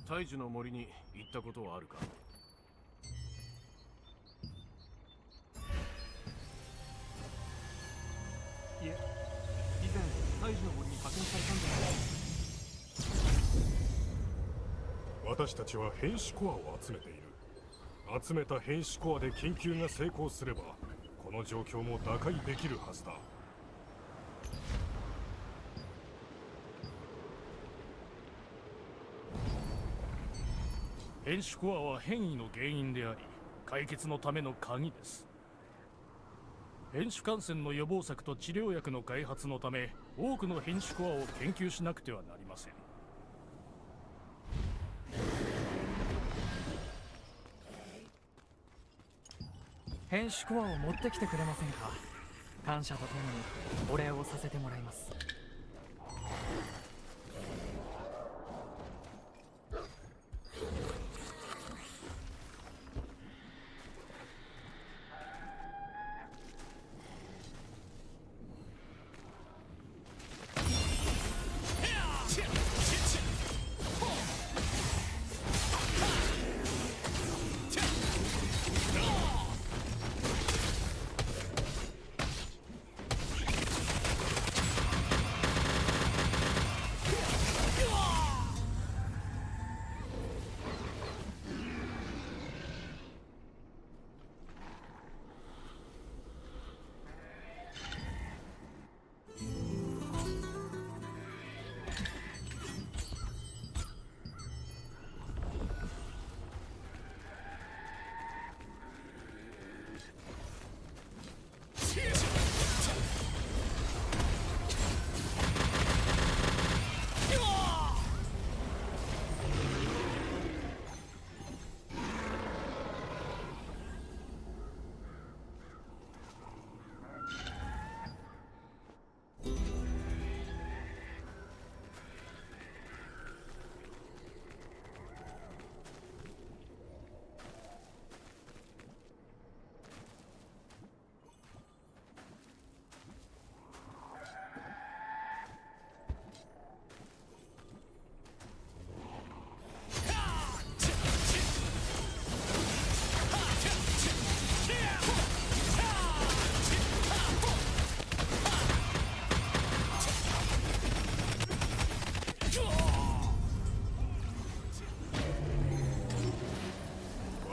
大樹の森に行ったことはあるか？いえ、以前大樹の森に派遣されたんじゃないですか。私たちは変種コアを集めている。集めた変種コアで研究が成功すればこの状況も打開できるはずだ。変種コアは変異の原因であり解決のための鍵です。変種感染の予防策と治療薬の開発のため多くの変種コアを研究しなくてはなりません。変種コアを持ってきてくれませんか。感謝とともにお礼をさせてもらいます。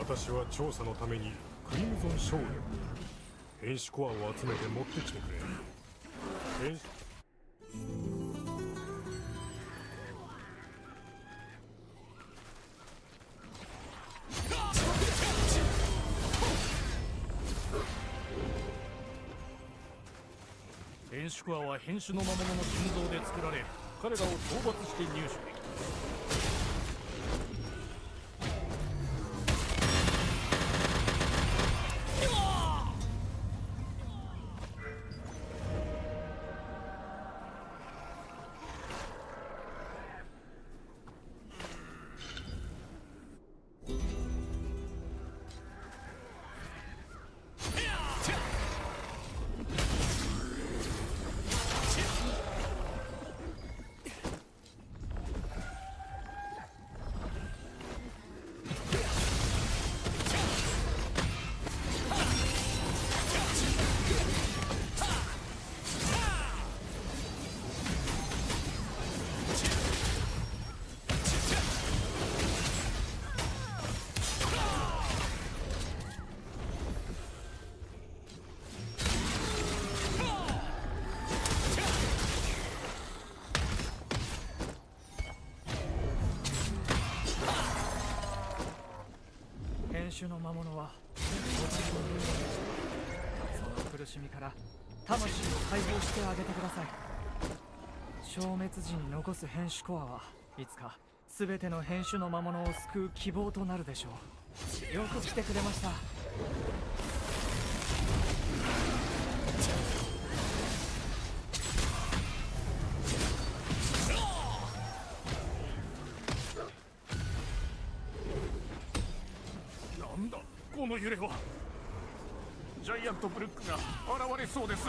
私は調査のためにクリムゾン少年変種コアを集めて持ってきてくれ。変種コアは変種の魔物の心臓で作られ彼らを討伐して入手できます。変種の魔物は私のルールでした。その苦しみから魂を解放してあげてください。消滅時に残す変種コアはいつか全ての変種の魔物を救う希望となるでしょう。よく来てくれました。なんだこの揺れは。ジャイアントブルックが現れそうです。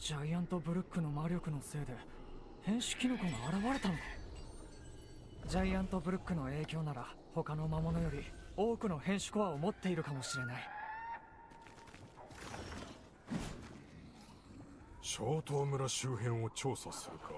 ジャイアントブルックの魔力のせいで変種キノコが現れたのか。ジャイアントブルックの影響なら他の魔物より多くの変種コアを持っているかもしれない。小東村周辺を調査するか。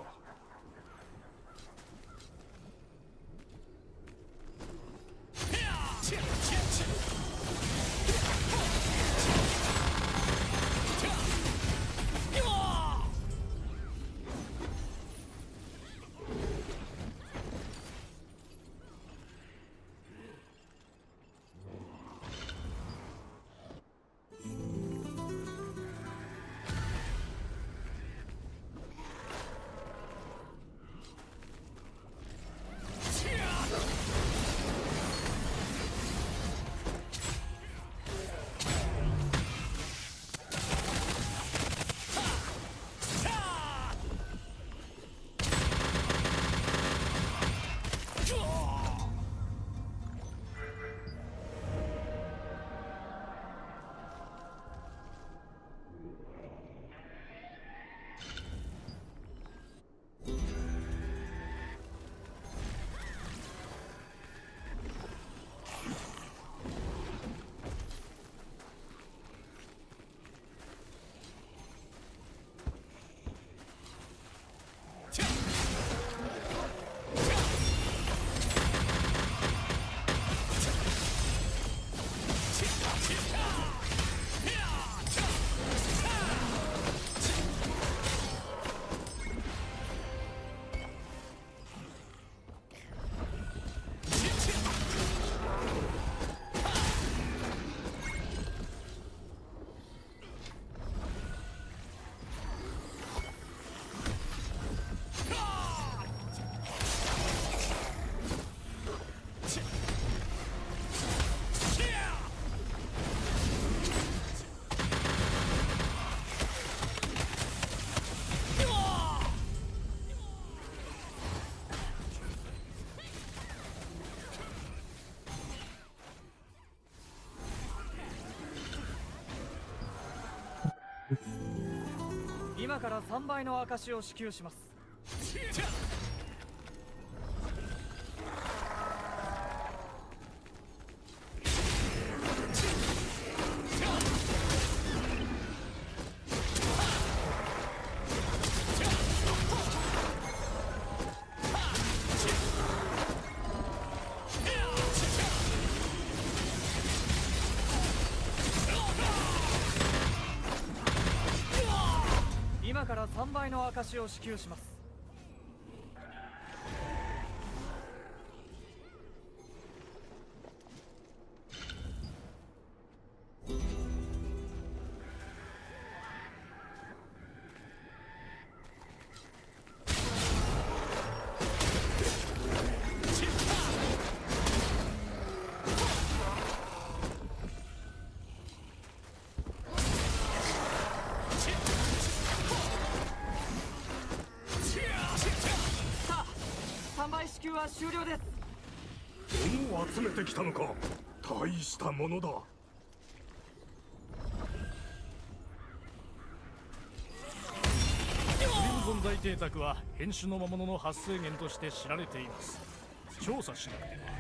今から3倍の証を支給します。今から3倍の証を支給します。3倍支給は終了です。物を集めてきたのか。大したものだ。クリムゾン大邸宅は変種の魔物の発生源として知られています。調査しなくては。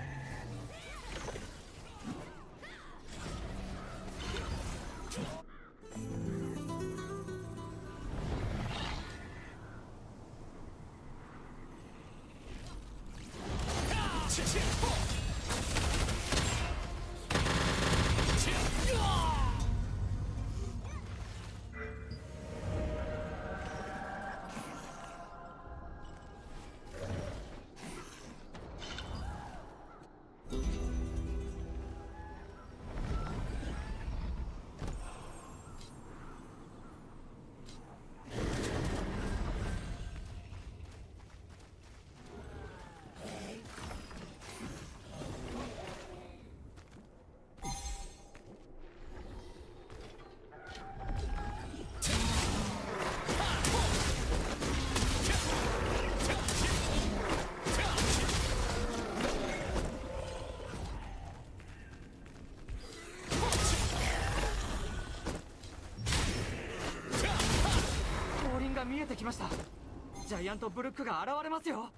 が見えてきました。ジャイアントブルックが現れますよ。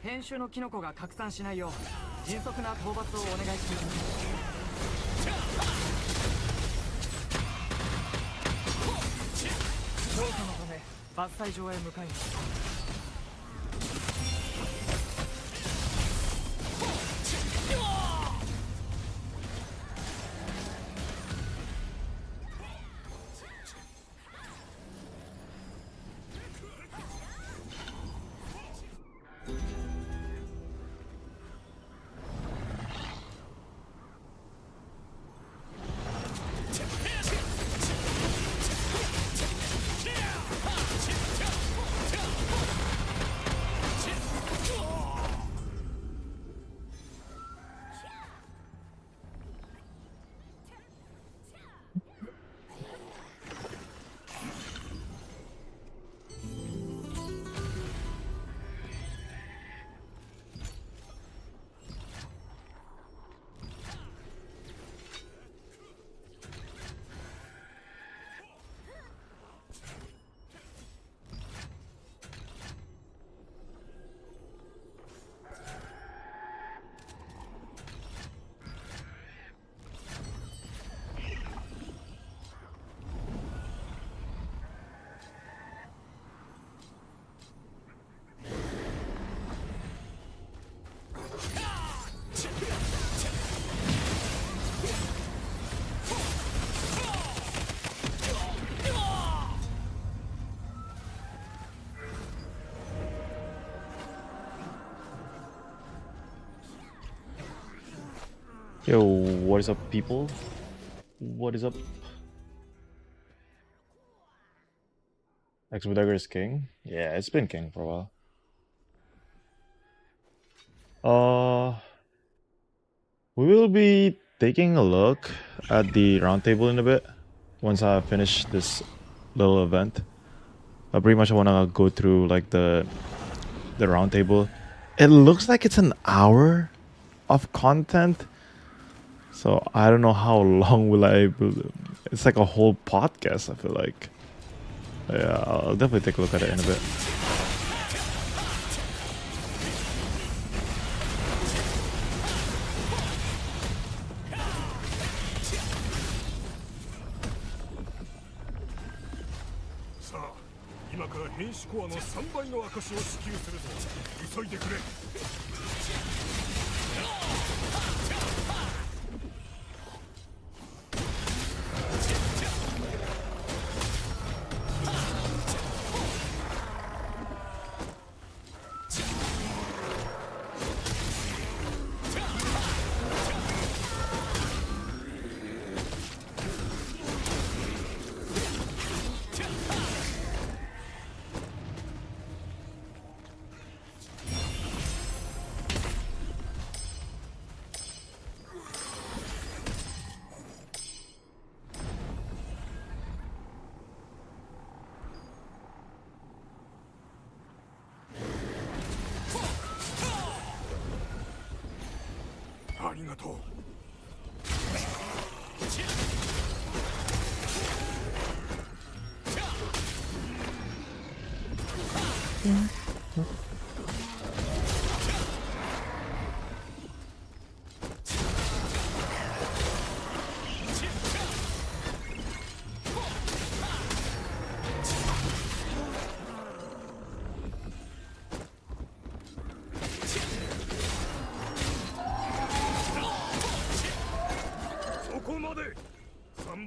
編集のキノコが拡散しないよう迅速な討伐をお願いします。調査のため伐採場へ向かいます。Yo, what is up, people? What is up? Expediter is king? Yeah, it's been king for a while. We will be taking a look at the roundtable in a bit once I finish this little event. Pretty much I want to go through like the roundtable. It looks like it's an hour of content. So I don't know how long will I be. It's like a whole podcast, I feel like. Yeah, I'll definitely take a look at it in a bit.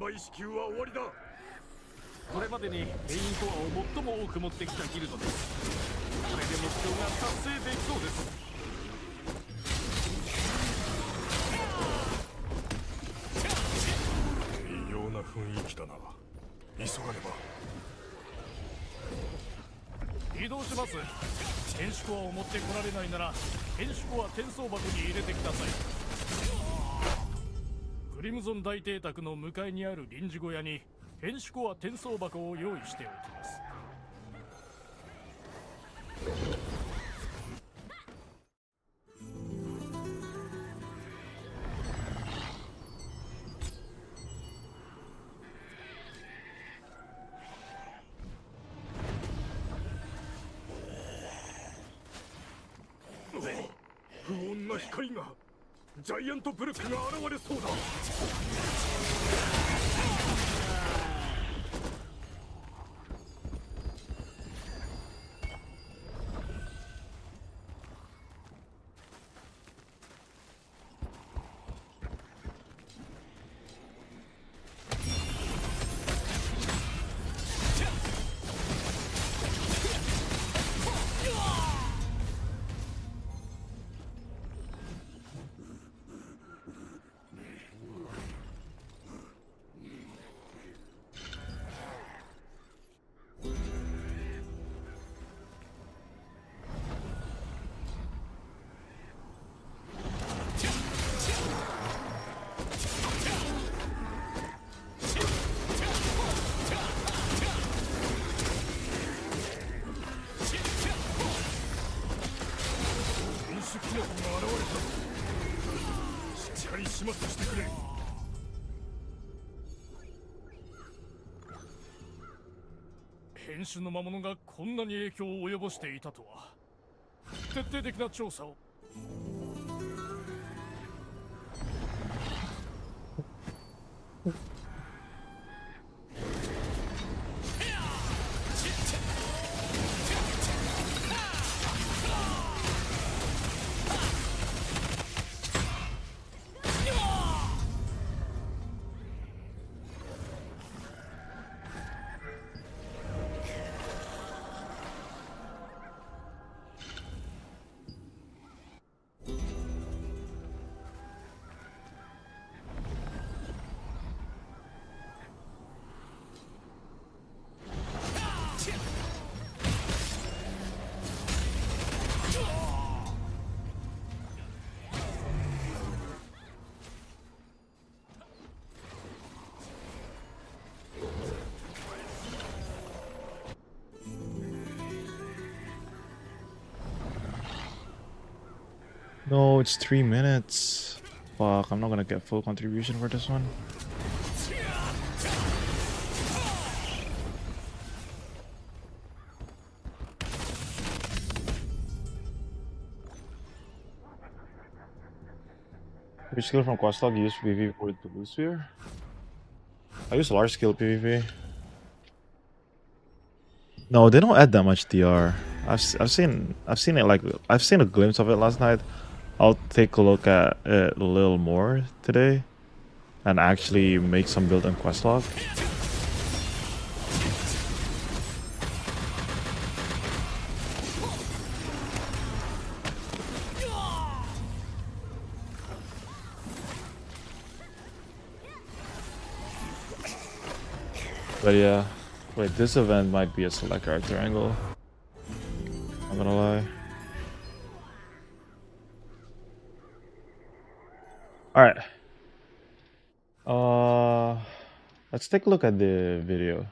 売支給は終わりだ。これまでにメインコアを最も多く持ってきたギルドです。これで目標が達成できそうです。異様な雰囲気だな。急がねば。移動します。変種コアを持ってこられないなら変種コア転送箱に入れてください。クリムゾン大邸宅の向かいにある臨時小屋に変種コア転送箱を用意しておきます。不穏な光が、ジャイアントブルックが現れそうだ。しっかり始末してくれ。変種の魔物がこんなに影響を及ぼしていたとは。徹底的な調査を。No, it's 3 minutes. Fuck, I'm not gonna get full contribution for this one. Which skill from Questlog you use PvP for the blue sphere? I use large skill PvP. No, they don't add that much DR. I've seen it, like I've seen a glimpse of it last night. I'll take a look at it a little more today and actually make some build on Questlog. But yeah, wait, this event might be a select character angle. I'm gonna lie. Alright. Let's take a look at the video.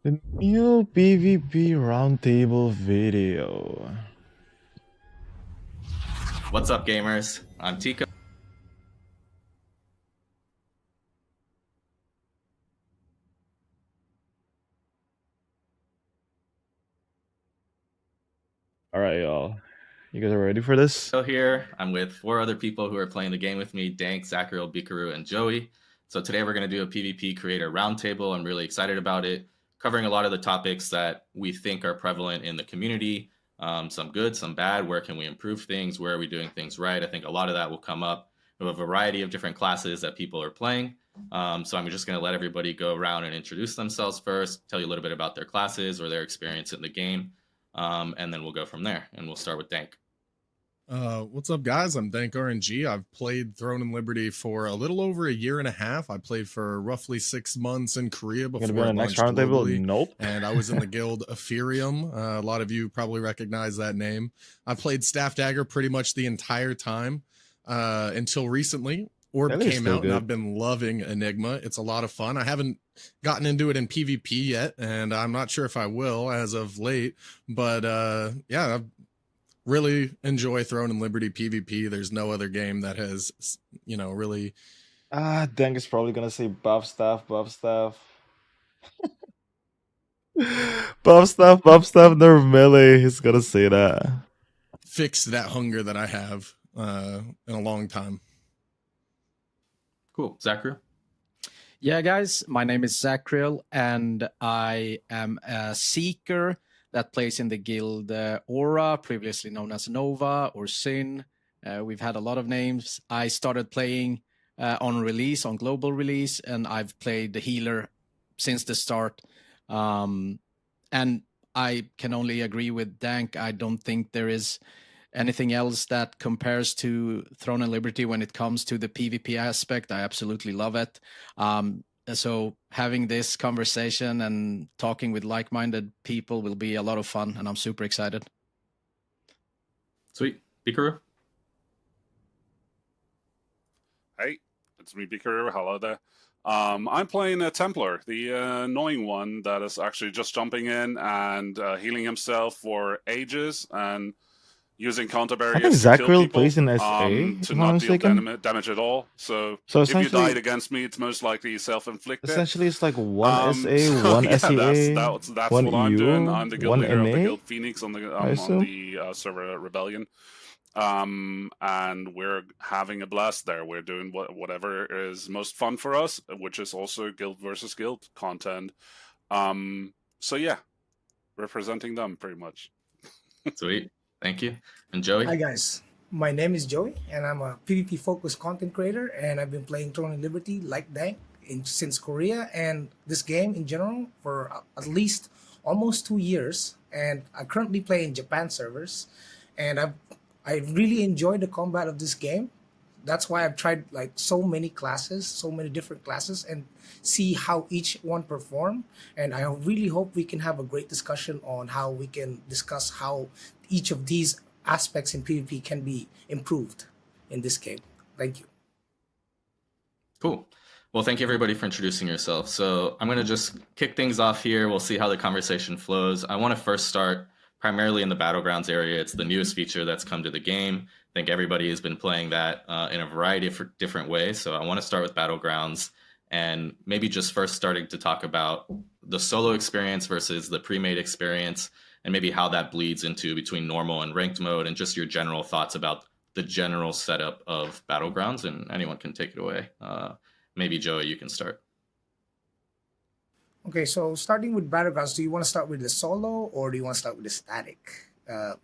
The new PvP Roundtable video. What's up, gamers? I'm Tico. Alright, y'all. You guys are ready for this? So here, I'm with 4 other people who are playing the game with me, Dank, Zachariel, Bikaru, and Joey. So today we're going to do a PvP creator roundtable. I'm really excited about it, covering a lot of the topics that we think are prevalent in the community, some good, some bad. Where can we improve things? Where are we doing things right? I think a lot of that will come up with a variety of different classes that people are playing. So I'm just going to let everybody go around and introduce themselves first, tell you a little bit about their classes or their experience in the game, and then we'll go from there. And we'll start with Dank. What's up, guys? I'm Dank RNG. I've played Throne and Liberty for a little over a year and a half. I played for roughly 6 months in Korea before Gonna be on I the next launched roundtable? globally. Nope. And I was in the guild Ethereum. A lot of you probably recognize that name. I played Staff Dagger pretty much the entire time until recently. Orb That is came still out, and good. I've been loving Enigma. It's a lot of fun. I haven't gotten into it in PvP yet, and I'm not sure if I will as of late. But yeah, I've really enjoy Throne and Liberty PvP. There's no other game that has, really. Dank is probably gonna say buff staff, buff staff. buff staff, nerve melee. He's gonna say that. Fixed that hunger that I have in a long time. Cool. Zachary? Yeah, guys, my name is Zacriel, and I am a seeker that plays in the guild Aura, previously known as Nova or Sin. We've had a lot of names. I started playing on release, on global release, and I've played the healer since the start. And I can only agree with Dank. I don't think there is anything else that compares to Throne and Liberty when it comes to the PvP aspect. I absolutely love it. So having this conversation and talking with like-minded people will be a lot of fun, and I'm super excited. Sweet. Bikaru? Hey, it's me, Bikaru. Hello there. I'm playing a Templar, the annoying one that is actually just jumping in and healing himself for ages and using counter barriers. I think to kill Zacriel people, plays in SA, to if I'm not not deal mistaken. damage at all. So if you essentially, died against me, it's most likely self-inflicted. essentially it's like one SA, So one yeah, SEA, that's one what I'm doing. EU, I'm the guild one leader of the NA. Guild Phoenix on the server Rebellion. And we're having a blast there. We're doing whatever is most fun for us, which is also guild versus guild content. So yeah, representing them pretty much. Sweet. Thank you. And Joey? Hi guys, my name is Joey, and I'm a PvP focused content creator, and I've been playing Throne and Liberty like Dank since Korea and this game in general for at least almost 2 years. And I currently play in Japan servers, and I really enjoy the combat of this game. That's why I've tried like so many classes, so many different classes, and see how each one perform. And I really hope we can have a great discussion on how we can discuss how each of these aspects in PvP can be improved in this game. Thank you. Cool. Well, thank you everybody for introducing yourself. So I'm going to just kick things off here. We'll see how the conversation flows. I want to first start primarily in the Battlegrounds area. It's the newest feature that's come to the game. I think everybody has been playing that in a variety of different ways. So I want to start with Battlegrounds and maybe just first starting to talk about the solo experience versus the pre-made experience, and maybe how that bleeds into between normal and ranked mode, and just your general thoughts about the general setup of Battlegrounds. And anyone can take it away. Maybe Joey, you can start. Okay, so starting with Battlegrounds, do you want to start with the solo or do you want to start with the static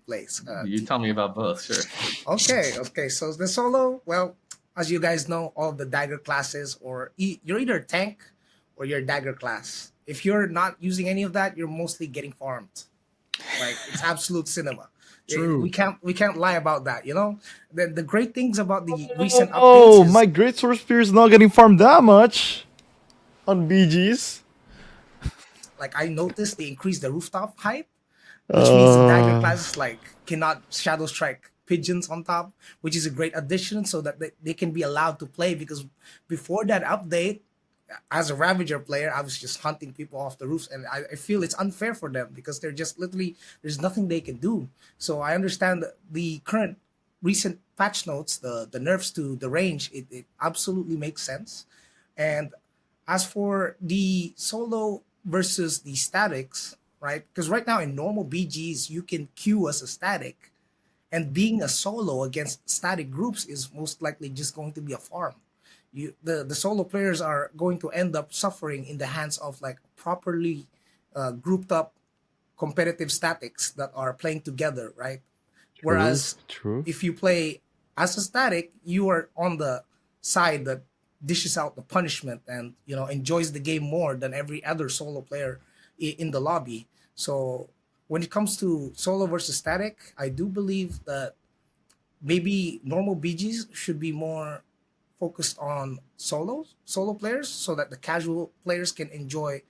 plays? You tell me about both, sure. Okay. So the solo, well, as you guys know, all the dagger classes, or you're either tank or you're dagger class. If you're not using any of that, you're mostly getting farmed. Like, it's absolute cinema. True. We can't lie about that. You know, the great things about the recent updates. Oh, is, my Great Sword Spear is not getting farmed that much on BGs. like, I noticed they increased the rooftop height, which means the dagger classes like cannot shadow strike pigeons on top, which is a great addition so that they can be allowed to play. Because before that update, as a Ravager player, I was just hunting people off the roofs, and I feel it's unfair for them because they're just literally, there's nothing they can do. So I understand the current recent patch notes, the nerfs to the range, it absolutely makes sense. And as for the solo versus the statics, right? Because right now in normal BGs, you can queue as a static, and being a solo against static groups is most likely just going to be a farm. The solo players are going to end up suffering in the hands of like properly grouped up competitive statics that are playing together, right? Whereas True. if you play as a static, you are on the side that dishes out the punishment and enjoys the game more than every other solo player in the lobby. So when it comes to solo versus static, I do believe that maybe normal BGs should be more focused on solo players, so that the casual players can enjoy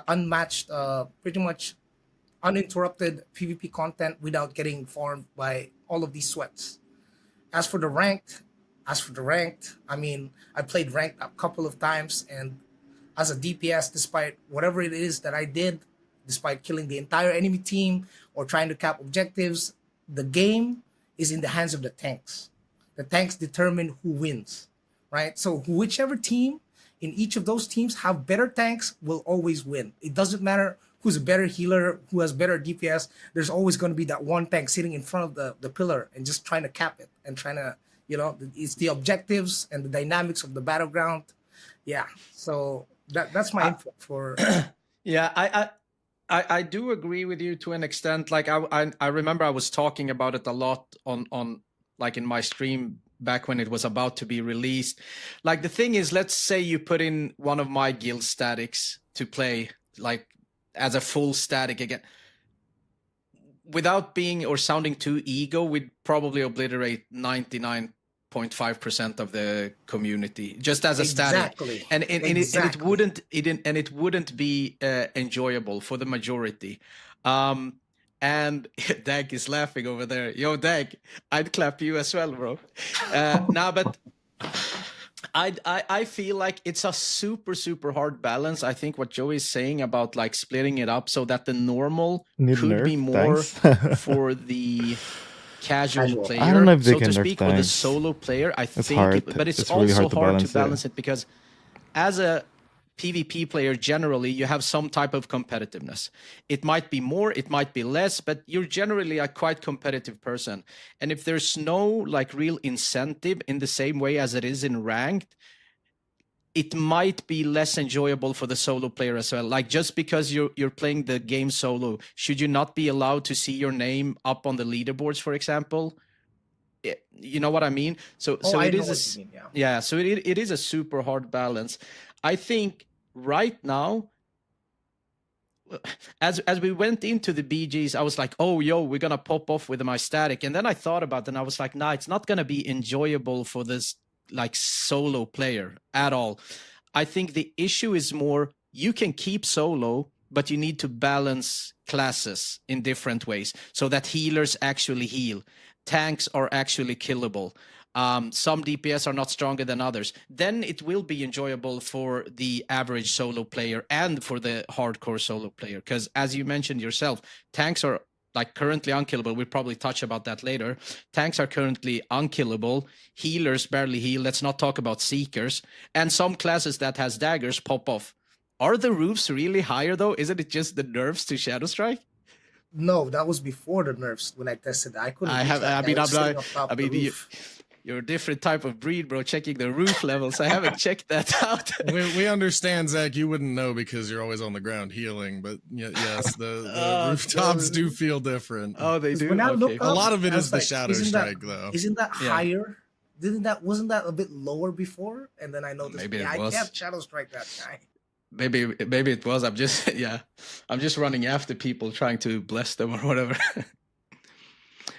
unmatched, pretty much uninterrupted PvP content without getting farmed by all of these sweats. As for the ranked, I mean, I played ranked a couple of times, and as a DPS, despite whatever it is that I did, despite killing the entire enemy team or trying to cap objectives, the game is in the hands of the tanks. The tanks determine who wins, right? So whichever team in each of those teams have better tanks will always win. It doesn't matter who's a better healer, who has better DPS. There's always going to be that one tank sitting in front of the pillar and just trying to cap it and trying to, it's the objectives and the dynamics of the battleground. Yeah. So that's my input for. Yeah, I do agree with you to an extent. Like I remember I was talking about it a lot on like in my stream back when it was about to be released. Like the thing is, let's say you put in one of my guild statics to play like as a full static again. Without being or sounding too ego, we'd probably obliterate 99.5% of the community just as a static, and it wouldn't be enjoyable for the majority. And Dag is laughing over there. Yo, Dag, I'd clap you as well, bro. But I feel like it's a super hard balance. I think what Joey is saying about like splitting it up so that the normal could be more for the casual player, I don't know if they so can to nerf speak, or the tanks. solo player. It's hard. But it's really also hard to balance it because as a PvP player, generally, you have some type of competitiveness. It might be more, it might be less, but you're generally a quite competitive person. And if there's no like real incentive in the same way as it is in ranked, it might be less enjoyable for the solo player as well. Like just because you're playing the game solo, should you not be allowed to see your name up on the leaderboards, for example? You know what I mean? So it is so it is a super hard balance. I think right now, as we went into the BGs, I was like, oh, we're gonna pop off with my static, and then I thought about it, and I was like, nah, it's not gonna be enjoyable for this like solo player at all. I think the issue is more you can keep solo, but you need to balance classes in different ways so that healers actually heal, tanks are actually killable. Some DPS are not stronger than others. Then it will be enjoyable for the average solo player and for the hardcore solo player. Because as you mentioned yourself, tanks are like currently unkillable. We'll probably touch about that later. Tanks are currently unkillable. Healers barely heal. Let's not talk about seekers. And some classes that has daggers pop off. Are the roofs really higher though? Isn't it just the nerfs to Shadow Strike? No, that was before the nerfs when I tested it. I couldn't. You're a different type of breed, bro. Checking the roof levels. I haven't checked that out. we understand, Zach. You wouldn't know because you're always on the ground healing. But yes, the rooftops do feel different. Oh, they do. When I look a lot of it is the like, Shadow Strike, though. Isn't that higher? Wasn't that a bit lower before? And then I noticed. Maybe I kept Shadow Strike that guy. Maybe it was. I'm just running after people, trying to bless them or whatever.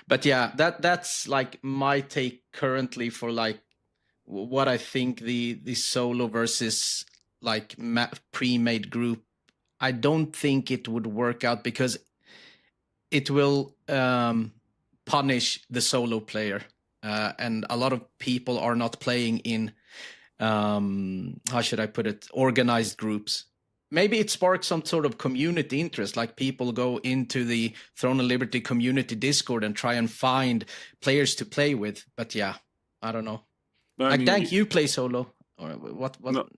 But yeah, that's like my take currently for like what I think the solo versus like pre-made group. I don't think it would work out because it will punish the solo player, and a lot of people are not playing in how should I put it, organized groups. Maybe it sparks some sort of community interest, like people go into the Throne of Liberty community Discord and try and find players to play with. But yeah, I don't know. Like, Dank, you play solo. Or what? No,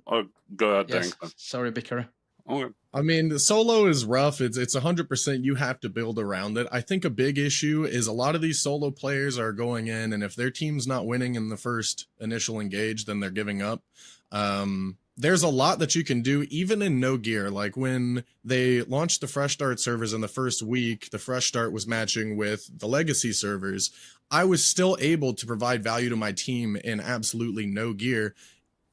go ahead, yes. Dank. Sorry, Bikara. Okay. I mean, the solo is rough. It's 100% you have to build around it. I think a big issue is a lot of these solo players are going in, and if their team's not winning in the first initial engage, then they're giving up. there's a lot that you can do even in no gear. Like when they launched the Fresh Start servers in the first week, the Fresh Start was matching with the Legacy servers. I was still able to provide value to my team in absolutely no gear,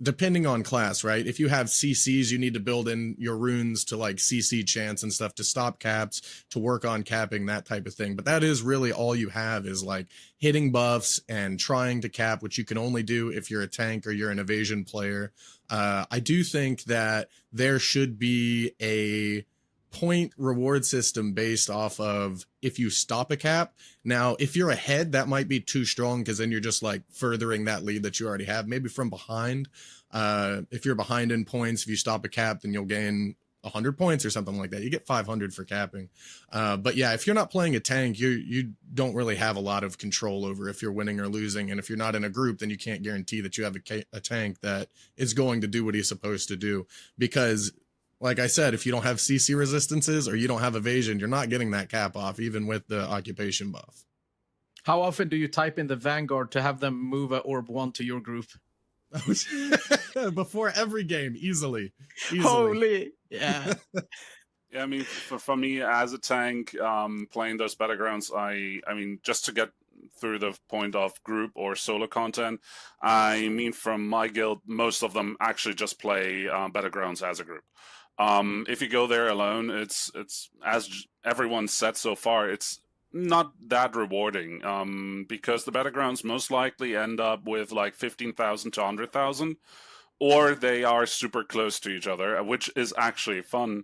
depending on class, right? If you have CCs, you need to build in your runes to like CC chance and stuff to stop caps, to work on capping, that type of thing. But that is really all you have, is like hitting buffs and trying to cap, which you can only do if you're a tank or you're an evasion player. I do think that there should be a point reward system based off of if you stop a cap. Now, if you're ahead, that might be too strong, because then you're just like furthering that lead that you already have. Maybe from behind, if you're behind in points, if you stop a cap, then you'll gain 100 points or something like that. You get 500 for capping. But yeah, if you're not playing a tank, you don't really have a lot of control over if you're winning or losing. And if you're not in a group, then you can't guarantee that you have a tank that is going to do what he's supposed to do. Because like I said, if you don't have CC resistances or you don't have evasion, you're not getting that cap off, even with the occupation buff. How often do you type in the Vanguard to have them move a Orb 1 to your group? Before every game, easily. Holy, yeah. Yeah, I mean, for me as a tank, playing those battlegrounds, I mean, just to get through the point of group or solo content, I mean, from my guild, most of them actually just play battlegrounds as a group. If you go there alone, it's as everyone said so far, it's not that rewarding, because the battlegrounds most likely end up with like 15,000 to 100,000, or they are super close to each other, which is actually fun.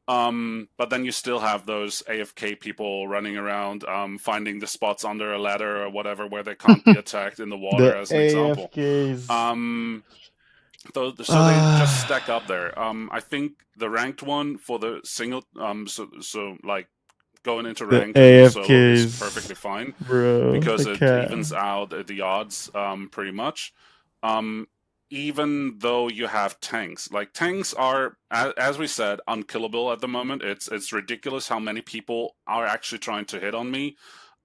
But then you still have those AFK people running around, finding the spots under a ladder or whatever where they can't be attacked in the water, as an example. So they just stack up there. I think the ranked one for the single, so like going into ranked solo is perfectly fine, because it evens out the odds pretty much. Even though you have tanks, like tanks are, as we said, unkillable at the moment. It's ridiculous how many people are actually trying to hit on me,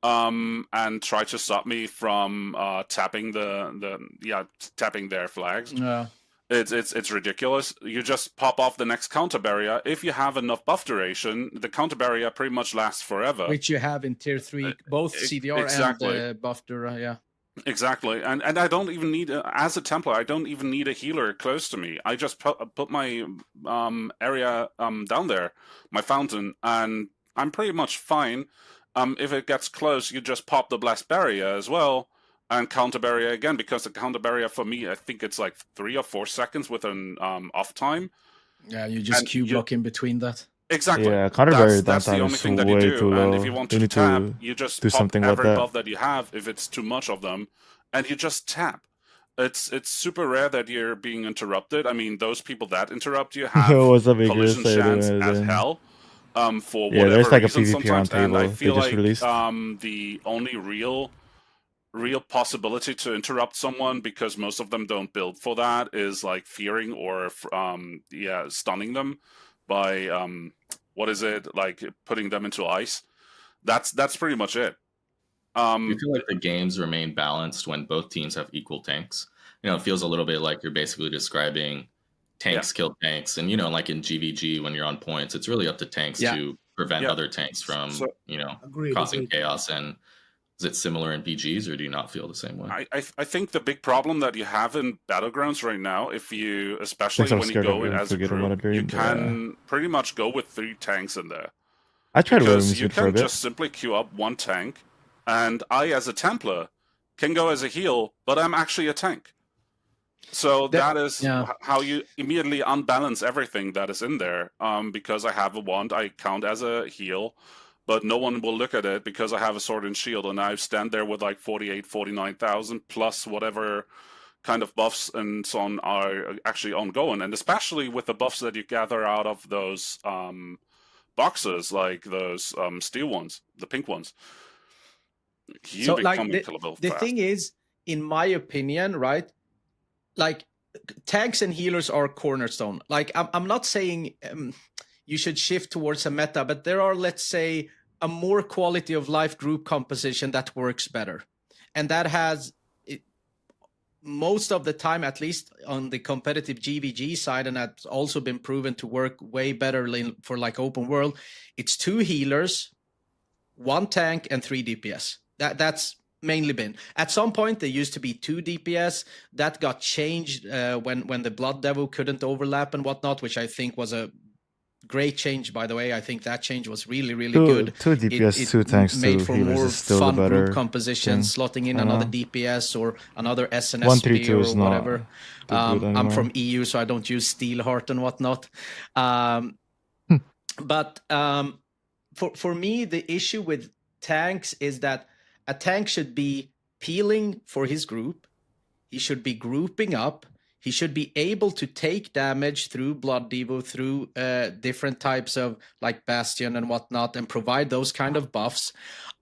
and try to stop me from tapping tapping their flags. Yeah. It's ridiculous. You just pop off the next counter barrier. If you have enough buff duration, the counter barrier pretty much lasts forever. Which you have in tier 3, both CDR and buff dura, yeah. Exactly, and I don't even need, as a Templar, I don't even need a healer close to me. I just put my area down there, my fountain, and I'm pretty much fine. If it gets close, you just pop the blast barrier as well, and counter barrier again, because the counter barrier for me, I think it's like 3 or 4 seconds with an off time. Yeah, you just Q block in between that. Exactly. Yeah, counter barrier that's the only thing that you do. And if you want to tap, you just pop every buff that you have if it's too much of them, and you just tap. It's super rare that you're being interrupted. I mean, those people that interrupt you have collision chance as hell. For whatever there's like reason a PvP sometimes, and I roundtable feel they just like released. The only real possibility to interrupt someone, because most of them don't build for that, is like fearing or stunning them by what is it, like putting them into ice. That's pretty much it. I feel like the games remain balanced when both teams have equal tanks. You know, it feels a little bit like you're basically describing tanks kill tanks, and like in GVG when you're on points, it's really up to tanks to prevent other tanks from causing chaos. And is it similar in BGs, or do you not feel the same way? I think the big problem that you have in Battlegrounds right now, especially when you go in as a group, you can pretty much go with 3 tanks in there. I tried because you can just simply queue up 1 tank, and I, as a Templar, can go as a heal, but I'm actually a tank. So that is how you immediately unbalance everything that is in there. Because I have a wand, I count as a heal, but no one will look at it because I have a sword and shield, and I stand there with like 48, 49,000 plus whatever kind of buffs and so on are actually ongoing. And especially with the buffs that you gather out of those boxes, like those steel ones, the pink ones. So like the thing is, in my opinion, right, like tanks and healers are cornerstone. Like I'm not saying you should shift towards a meta, but there are, let's say, a more quality of life group composition that works better, and that has most of the time, at least on the competitive GVG side, and that's also been proven to work way better for like open world, it's 2 healers, 1 tank, and 3 DPS. That's mainly been. At some point, there used to be 2 DPS. That got changed when the Blood Devil couldn't overlap and whatnot, which I think was a great change, by the way. I think that change was really, really good. 2 DPS, 2 tanks, made 2 for healers more is still fun the better group composition, thing. slotting in I another know. DPS or another SNS 132 spear is or not whatever. too good I'm anymore. from EU, so I don't use Steelheart and whatnot. But for me, the issue with tanks is that a tank should be peeling for his group. He should be grouping up. He should be able to take damage through Blood Devo, through different types of like Bastion and whatnot, and provide those kind of buffs.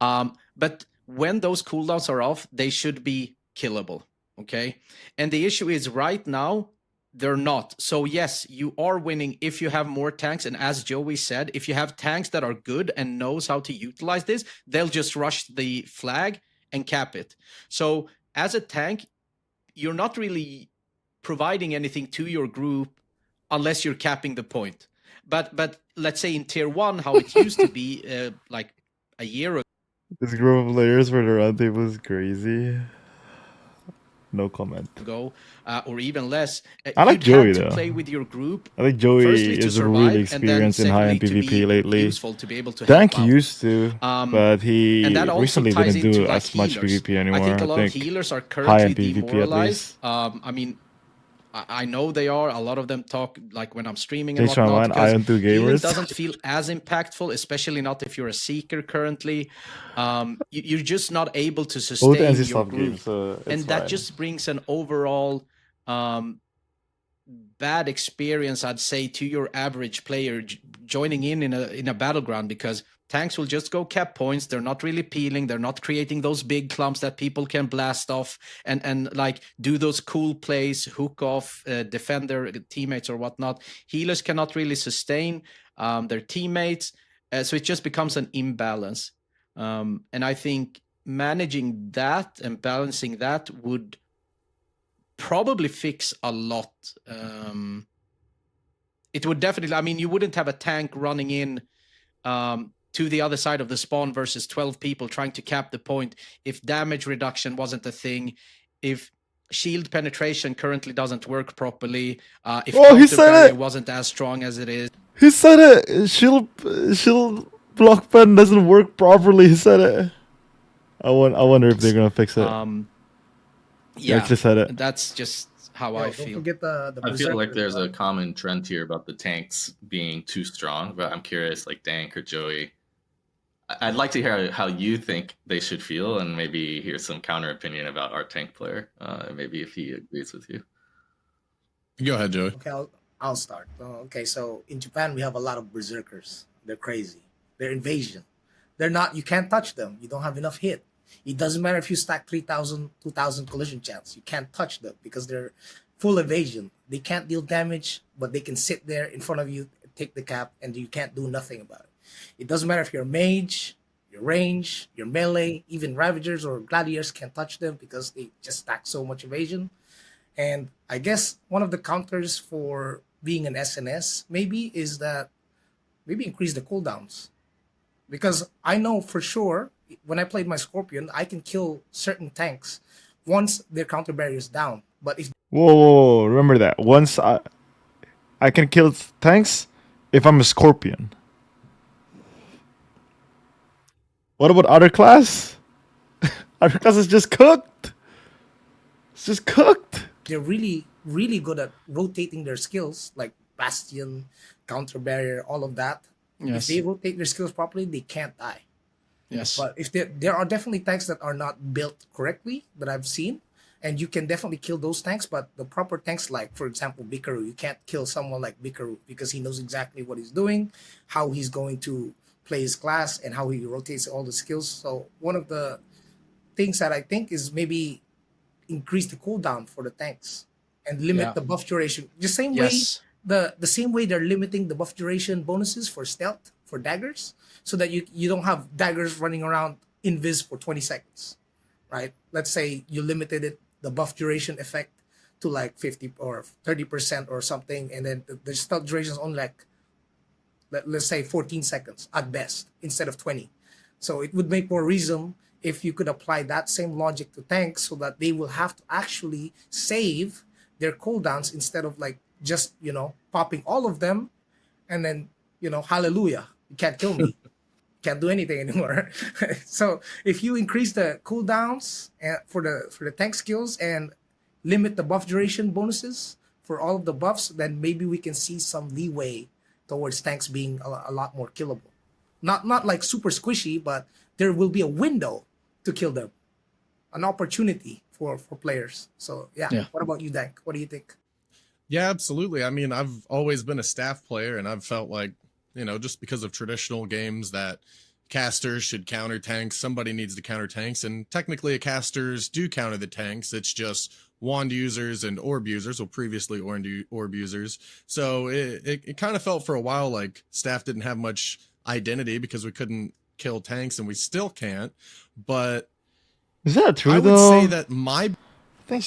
But when those cooldowns are off, they should be killable. Okay. And the issue is right now, they're not. So yes, you are winning if you have more tanks. And as Joey said, if you have tanks that are good and knows how to utilize this, they'll just rush the flag and cap it. So as a tank, you're not really providing anything to your group unless you're capping the point. But let's say in tier 1, how it used to be like a year This group of players for the roundtable is crazy. No comment. ago, or even less, I like you'd Joey have to though. play with your group. I think Joey Firstly, to is survive, really and then experienced in high-end secondly, to PvP be lately. useful to be able to Dank help out. used to, but he and that also recently ties didn't into, do like, as much healers. PvP anymore. I think a lot of healers are currently high-end PvP at demoralized. least. I mean, I know they are. A lot of them talk like when I'm streaming and Thanks for whatnot. mine, Ion 2 Healing Gamers. doesn't feel as impactful, especially not if you're a seeker currently. You're just not able to Both sustain NC your stop group, games, so and it's that fine. just brings an overall bad experience, I'd say, to your average player joining in a battleground, because tanks will just go cap points. They're not really peeling. They're not creating those big clumps that people can blast off and like do those cool plays, hook off, defend their teammates or whatnot. Healers cannot really sustain their teammates, so it just becomes an imbalance. And I think managing that and balancing that would probably fix a lot. It would definitely, I mean, you wouldn't have a tank running in to the other side of the spawn versus 12 people trying to cap the point if damage reduction wasn't a thing, if shield penetration currently doesn't work properly, if counter barrier wasn't as strong as it is. He said it! Shield block pen doesn't work properly, he said it. I wonder if they're gonna fix it. He actually said it. That's just how I feel. Don't forget the I feel like there's a common trend here about the tanks being too strong, but I'm curious, like Dank or Joey, I'd like to hear how you think they should feel, and maybe hear some counter opinion about our tank player, maybe if he agrees with you. Go ahead, Joey. Okay, I'll start. Okay, so in Japan, we have a lot of berserkers. They're crazy. They're invasion. They're not, you can't touch them. You don't have enough hit. It doesn't matter if you stack 3,000, 2,000 collision chance. You can't touch them because they're full evasion. They can't deal damage, but they can sit there in front of you, take the cap, and you can't do nothing about it. It doesn't matter if you're a mage, your range, your melee, even Ravagers or Gladiators can't touch them because they just stack so much evasion. And I guess one of the counters for being an SNS maybe is that maybe increase the cooldowns. Because I know for sure when I played my Scorpion, I can kill certain tanks once their counter barrier is down. But if Whoa, remember that. Once I can kill tanks if I'm a Scorpion. What about other class? Other class is just cooked. It's just cooked. they're really, really good at rotating their skills, like Bastion, counter barrier, all of that. Yes. If they rotate their skills properly, they can't die. Yes. But if there are definitely tanks that are not built correctly that I've seen, and you can definitely kill those tanks. But the proper tanks, like for example Bikaru, you can't kill someone like Bikaru because he knows exactly what he's doing, how he's going to play his class, and how he rotates all the skills. So one of the things that I think is maybe increase the cooldown for the tanks and limit the buff duration. The same way the same way they're limiting the buff duration bonuses for stealth for daggers, so that you don't have daggers running around invis for 20 seconds, right? Let's say you limited it the buff duration effect to like 50 or 30% or something, and then the stealth duration is only like let's say 14 seconds at best instead of 20. So it would make more reason if you could apply that same logic to tanks, so that they will have to actually save their cooldowns instead of like just popping all of them and then hallelujah, you can't kill me. Can't do anything anymore. So if you increase the cooldowns for the tank skills and limit the buff duration bonuses for all of the buffs, then maybe we can see some leeway towards tanks being a lot more killable. Not like super squishy, but there will be a window to kill them, an opportunity for players. So yeah. What about you, Dank? What do you think? Yeah, absolutely. I mean, I've always been a staff player, and I've felt like, just because of traditional games, that casters should counter tanks. Somebody needs to counter tanks, and technically casters do counter the tanks. It's just wand users and orb users, or previously orb users. So it kind of felt for a while like staff didn't have much identity because we couldn't kill tanks, and we still can't. But is that true, I would say that I think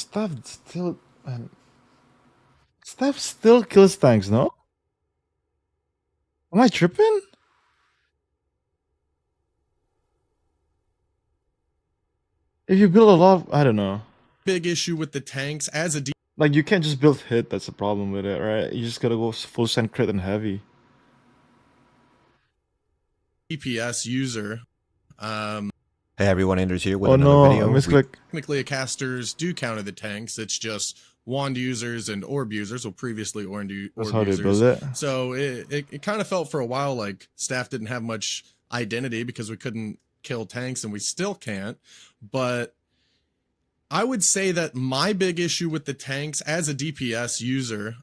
Staff still kills tanks, no? Am I tripping? If you build a lot I don't know. Big issue with the tanks as a like, you can't just build hit, that's the problem with it, right? You just gotta go full send crit and heavy. DPS user. Hey everyone, Anders here with another video. I misclick. Technically, casters do counter the tanks. It's just wand users and orb users, or previously orb That's how they users. build it. So it kind of felt for a while like staff didn't have much identity because we couldn't kill tanks, and we still can't. But I would say that my big issue with the tanks as a DPS user,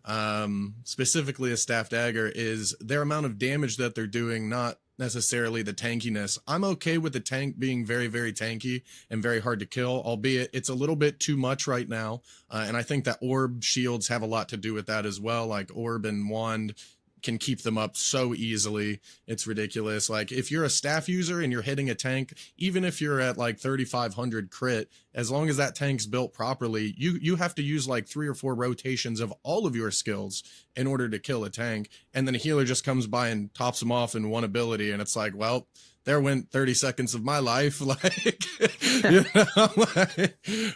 specifically a staff dagger, is their amount of damage that they're doing, not necessarily the tankiness. I'm okay with the tank being very, very tanky and very hard to kill, albeit it's a little bit too much right now. And I think that orb shields have a lot to do with that as well. Like orb and wand can keep them up so easily. It's ridiculous. Like if you're a staff user and you're hitting a tank, even if you're at like 3,500 crit, as long as that tank's built properly, you have to use like 3 or 4 rotations of all of your skills in order to kill a tank. And then a healer just comes by and tops them off in one ability. And it's like, well, there went 30 seconds of my life. Like,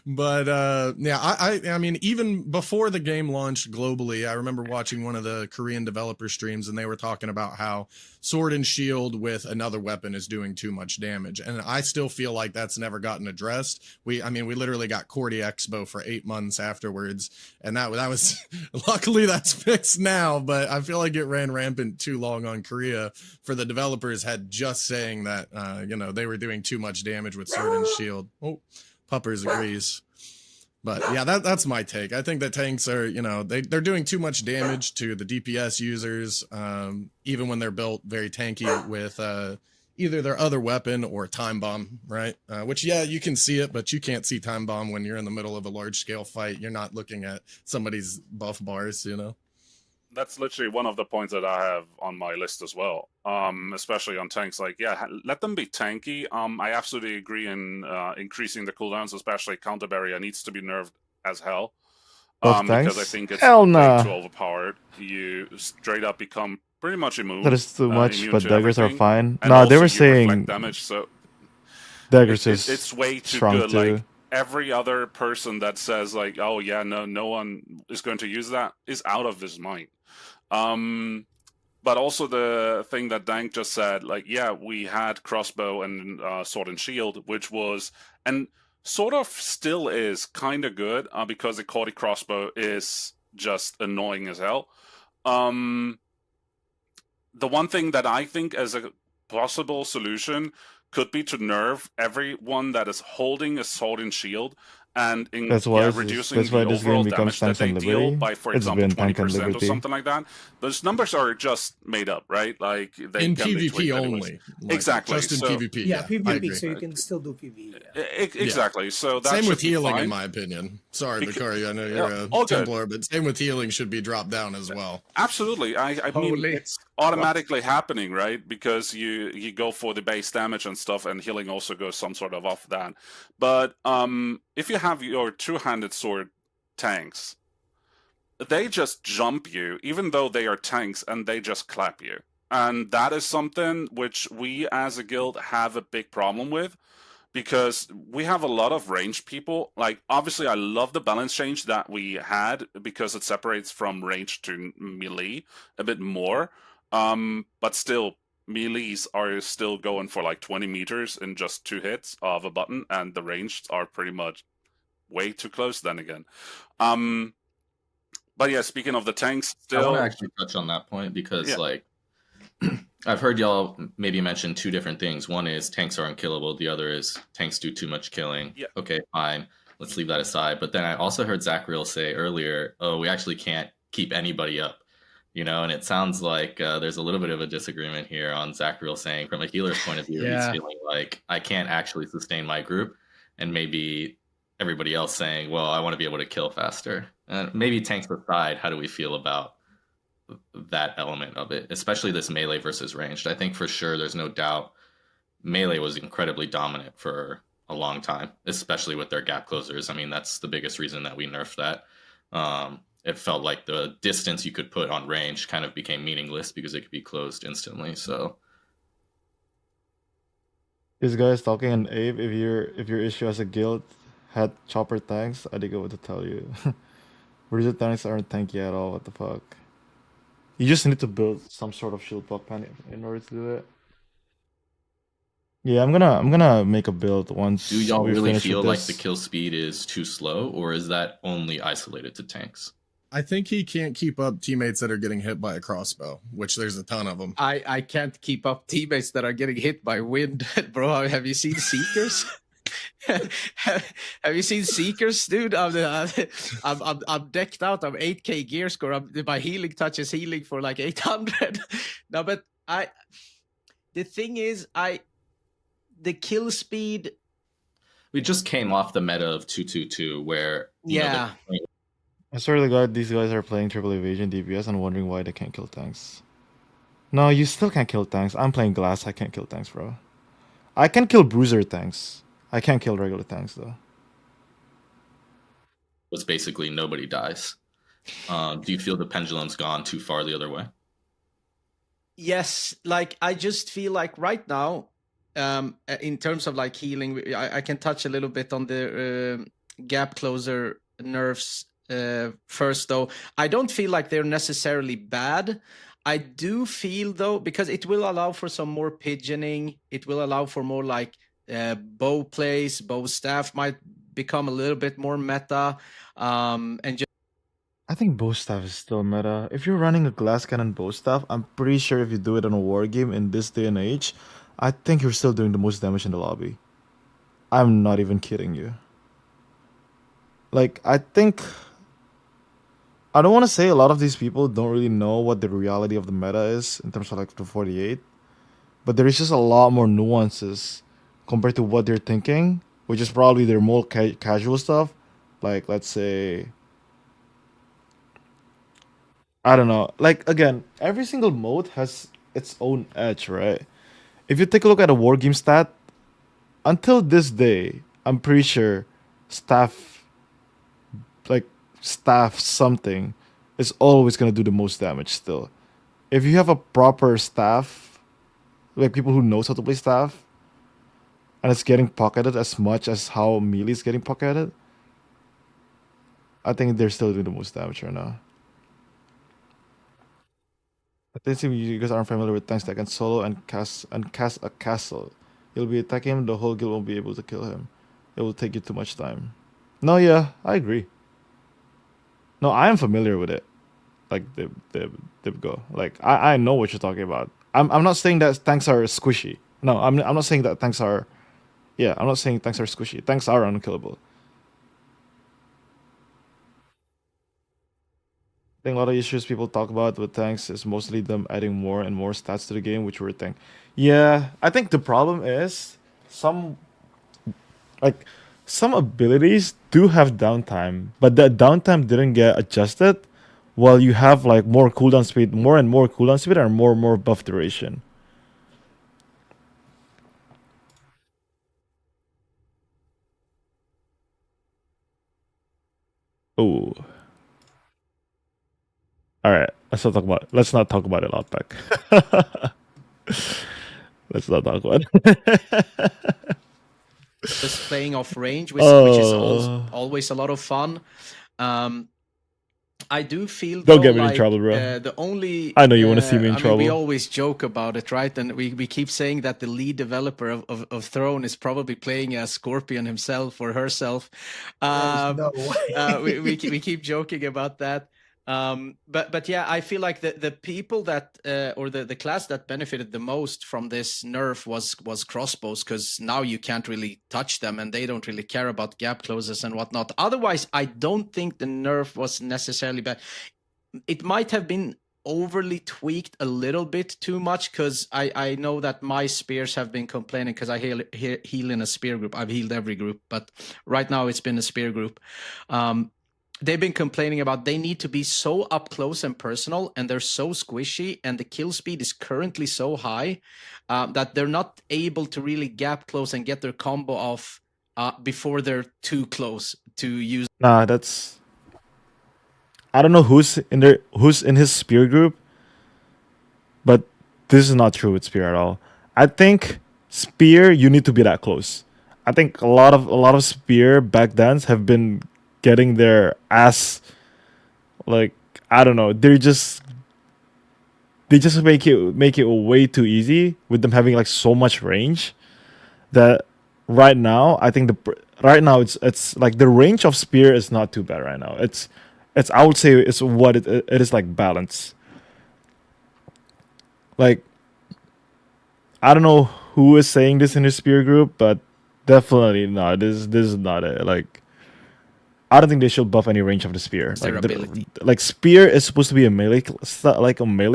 but I mean, even before the game launched globally, I remember watching one of the Korean developer streams, and they were talking about how sword and shield with another weapon is doing too much damage. And I still feel like that's never gotten addressed. We literally got Cordy Expo for 8 months afterwards. And that was, luckily that's fixed now, but I feel like it ran rampant too long on Korea for the developers had just saying that, they were doing too much damage with sword and shield. Oh, Puppers agrees. But yeah, that's my take. I think that tanks are, they're doing too much damage to the DPS users, even when they're built very tanky with either their other weapon or time bomb, right? Which, yeah, you can see it, but you can't see time bomb when you're in the middle of a large scale fight. You're not looking at somebody's buff bars, That's literally one of the points that I have on my list as well, especially on tanks. Like, yeah, let them be tanky. I absolutely agree in increasing the cooldowns, especially counter barrier needs to be nerfed as hell. Because I think it's way too overpowered. You straight up become pretty much immune. That is too much, but daggers are fine. And No, they were you saying reflect damage, so daggers is it's way too strong good. too. Like every other person that says like, oh yeah, no one is going to use that is out of his mind. But also the thing that Dank just said, like, yeah, we had crossbow and sword and shield, which was, and sort of still is kind of good because the Cordy crossbow is just annoying as hell. The one thing that I think as a possible solution could be to nerf everyone that is holding a sword and shield, and reducing the overall damage that they deal by, for example, 20% or something like that. Those numbers are just made up, right? Like they in can be PvP only, like, exactly. Just in PvP. Yeah, PvP, so you can still do PvE. Exactly. Yeah. So that same with should be healing, fine. in my opinion. Sorry, Bakari, I know you're a Templar, but same with healing should be dropped down as well. Absolutely. I mean, it's automatically happening, right? Because you go for the base damage and stuff, and healing also goes some sort of off that. But if you have your two-handed sword tanks, they just jump you, even though they are tanks, and they just clap you. And that is something which we as a guild have a big problem with, because we have a lot of ranged people. Like, obviously, I love the balance change that we had because it separates from range to melee a bit more. But still, melees are still going for like 20 meters in just 2 hits of a button, and the ranged are pretty much way too close then again. But yeah, speaking of the tanks, still... I want to actually touch on that point because, Yeah. like, I've heard y'all maybe mention two different things. One is tanks are unkillable. The other is tanks do too much killing. Yeah. Okay, fine. Let's leave that aside. But then I also heard Zachriel say earlier, oh, we actually can't keep anybody up. You know, and it sounds like there's a little bit of a disagreement here on Zachriel saying, from a healer's point of view, he's feeling like, I can't actually sustain my group. And maybe everybody else saying, well, I want to be able to kill faster. And maybe tanks aside, how do we feel about that element of it, especially this melee versus ranged? I think for sure there's no doubt melee was incredibly dominant for a long time, especially with their gap closers. I mean, that's the biggest reason that we nerfed that. It felt like the distance you could put on range kind of became meaningless because it could be closed instantly. So This guy is talking, and Abe, if your issue as a guild had chopper tanks, I think I would tell you. Bruiser tanks aren't tanky at all. What the fuck? You just need to build some sort of shield pop pen in order to do it. Yeah, I'm gonna make a build once. do y'all we really finish feel with like this. the kill speed is too slow, or is that only isolated to tanks? I think he can't keep up teammates that are getting hit by a crossbow, which there's a ton of them. I can't keep up teammates that are getting hit by wind, bro. Have you seen Seekers? Have you seen Seekers, dude? I'm decked out. I'm 8k gear score. My healing touch is healing for like 800. No, but the thing is, the kill speed. We just came off the meta of 222 where you know, I swear to God, these guys are playing triple evasion DPS and wondering why they can't kill tanks. No, you still can't kill tanks. I'm playing glass. I can't kill tanks, bro. I can kill bruiser tanks. I can't kill regular tanks though. was basically nobody dies. Do you feel the pendulum's gone too far the other way? Yes, like I just feel like right now, in terms of like healing, I can touch a little bit on the gap closer nerfs first though. I don't feel like they're necessarily bad. I do feel though, because it will allow for some more pigeoning, it will allow for more like bow plays, bow staff might become a little bit more meta, and just I think bow staff is still meta. If you're running a glass cannon bow staff, I'm pretty sure if you do it in a war game in this day and age, I think you're still doing the most damage in the lobby. I'm not even kidding you. Like, I think... I don't want to say a lot of these people don't really know what the reality of the meta is in terms of like the 48, but there is just a lot more nuances compared to what they're thinking, which is probably their more casual stuff. Like, let's say... I don't know. Like, again, every single mode has its own edge, right? If you take a look at a war game stat, until this day, I'm pretty sure staff something is always going to do the most damage still. If you have a proper staff, like people who knows how to play staff, and it's getting pocketed as much as how melee is getting pocketed, I think they're still doing the most damage right now. I think you guys aren't familiar with tanks that can solo and cast a castle. You'll be attacking him, the whole guild won't be able to kill him. It will take you too much time. No, yeah, I agree. No, I am familiar with it. Like they go. Like I know what you're talking about. I'm not saying that tanks are squishy. No, I'm not saying that tanks are. Yeah, I'm not saying tanks are squishy. Tanks are unkillable. I think a lot of issues people talk about with tanks is mostly them adding more and more stats to the game, which we're a thing. Yeah, I think the problem is some abilities do have downtime, but that downtime didn't get adjusted while you have like more cooldown speed, more and more cooldown speed, and more buff duration. Oh. All right. Let's not talk about it, Loudpack. Let's not talk about it. Just playing off range, which is Oh. always a lot of fun. I do feel Don't though, get me in like trouble, bro. the only I know you want to see me in I mean, we trouble. always joke about it, right? And we keep saying that the lead developer of Throne is probably playing as Scorpion himself or herself. There's no way. We keep joking about that. But yeah, I feel like the people that or the class that benefited the most from this nerf was crossbows, because now you can't really touch them and they don't really care about gap closes and whatnot. Otherwise, I don't think the nerf was necessarily bad. It might have been overly tweaked a little bit too much, because I know that my spears have been complaining, because I heal in a spear group. I've healed every group, but right now it's been a spear group. They've been complaining about they need to be so up close and personal, and they're so squishy, and the kill speed is currently so high that they're not able to really gap close and get their combo off before they're too close to use. Nah, that's. I don't know who's in his spear group, but this is not true with spear at all. I think spear you need to be that close. I think a lot of spear back thens have been getting their ass, like, I don't know, they just make it way too easy with them having like so much range that right now I think it's like the range of spear is not too bad right now. It's I would say it's what it is, like balance. Like, I don't know who is saying this in his spear group, but definitely not. This is not it. Like, I don't think they should buff any range of the spear. Like spear is supposed to be a melee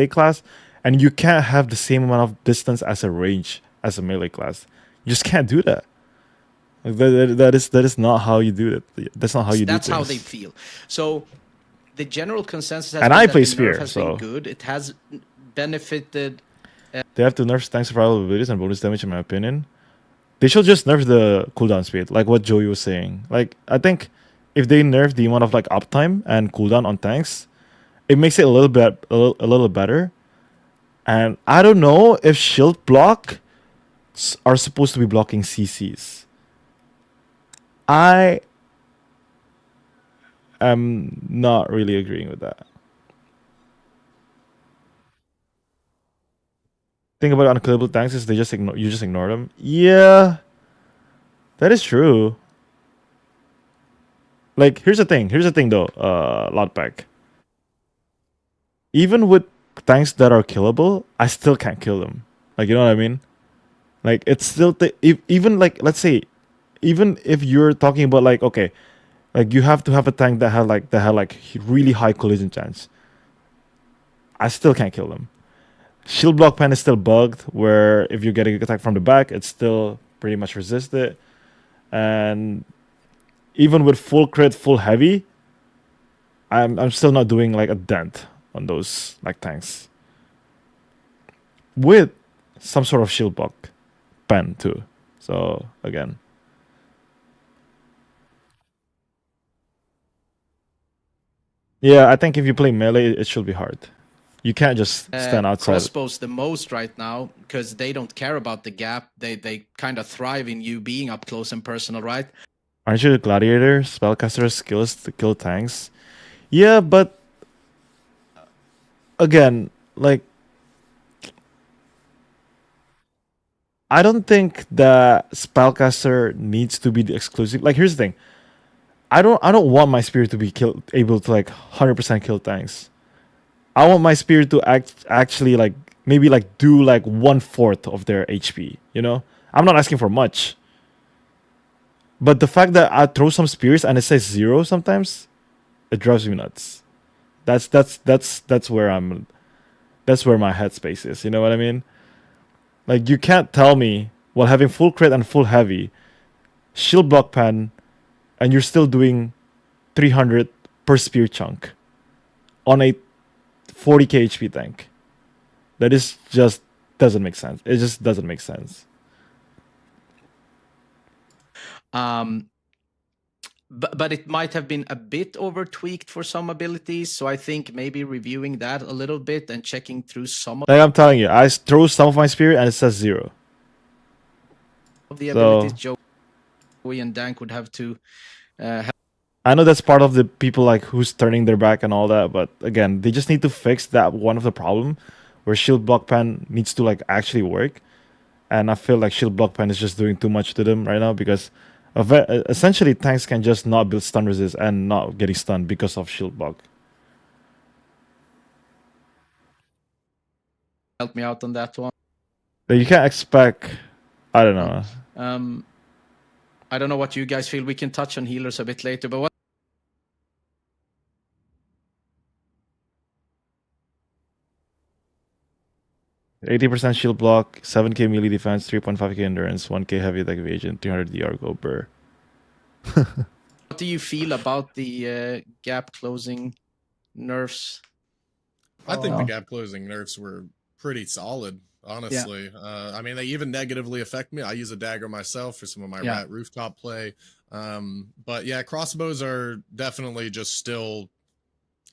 class, and you can't have the same amount of distance as a range as a melee class. You just can't do that. Like, that is not how you do it. That's not how you do things. That's how they feel. So the general consensus has and been I that play the spear, nerf has so been good. It has benefited. They have to nerf tank survival abilities and bonus damage, in my opinion. They should just nerf the cooldown speed, like what Joey was saying. Like, I think if they nerf the amount of like uptime and cooldown on tanks, it makes it a little better. And I don't know if shield block are supposed to be blocking CCs. I am not really agreeing with that. Thing about unclearable tanks is you just ignore them. Yeah, that is true. Like, here's the thing though, Loudpack. Even with tanks that are killable, I still can't kill them. Like, you know what I mean? Like, it's still even like, let's say, even if you're talking about like, okay, like you have to have a tank that had like really high collision chance, I still can't kill them. Shield block pen is still bugged, where if you're getting attacked from the back, it's still pretty much resisted. And even with full crit, full heavy, I'm still not doing like a dent on those like tanks. With some sort of shield block pen too. So again. Yeah, I think if you play melee, it should be hard. You can't just stand outside. Crossbows the most right now, because they don't care about the gap. They kind of thrive in you being up close and personal, right? Aren't you a gladiator? Spellcaster skills to kill tanks. Yeah, but again, like, I don't think that spellcaster needs to be the exclusive. Like, here's the thing. I don't want my spear to be able to like 100% kill tanks. I want my spear to actually like maybe like do like 1/4 of their HP. You know, I'm not asking for much. But the fact that I throw some spears and it says 0 sometimes, it drives me nuts. That's where that's where my headspace is. You know what I mean? Like, you can't tell me while having full crit and full heavy, shield block pen, and you're still doing 300 per spear chunk on a 40k HP tank. That is just doesn't make sense. It just doesn't make sense. but it might have been a bit over tweaked for some abilities. So I think maybe reviewing that a little bit and checking through some Like I'm telling you, I throw some of my spirit and it says 0. of the So- abilities Joey and Dank would have to I know that's part of the people like who's turning their back and all that, but again, they just need to fix that one of the problem where shield block pen needs to like actually work. And I feel like shield block pen is just doing too much to them right now because essentially tanks can just not build stun resist and not getting stunned because of shield block. help me out on that one. But you can't expect, I don't know. I don't know what you guys feel. We can touch on healers a bit later, but what 80% shield block, 7k melee defense, 3.5k endurance, 1k heavy attack evasion, 300 DR go burr. what do you feel about the gap closing nerfs? I think the gap closing nerfs were pretty solid, honestly. I mean, they even negatively affect me. I use a dagger myself for some of my rat rooftop play. But yeah, crossbows are definitely just still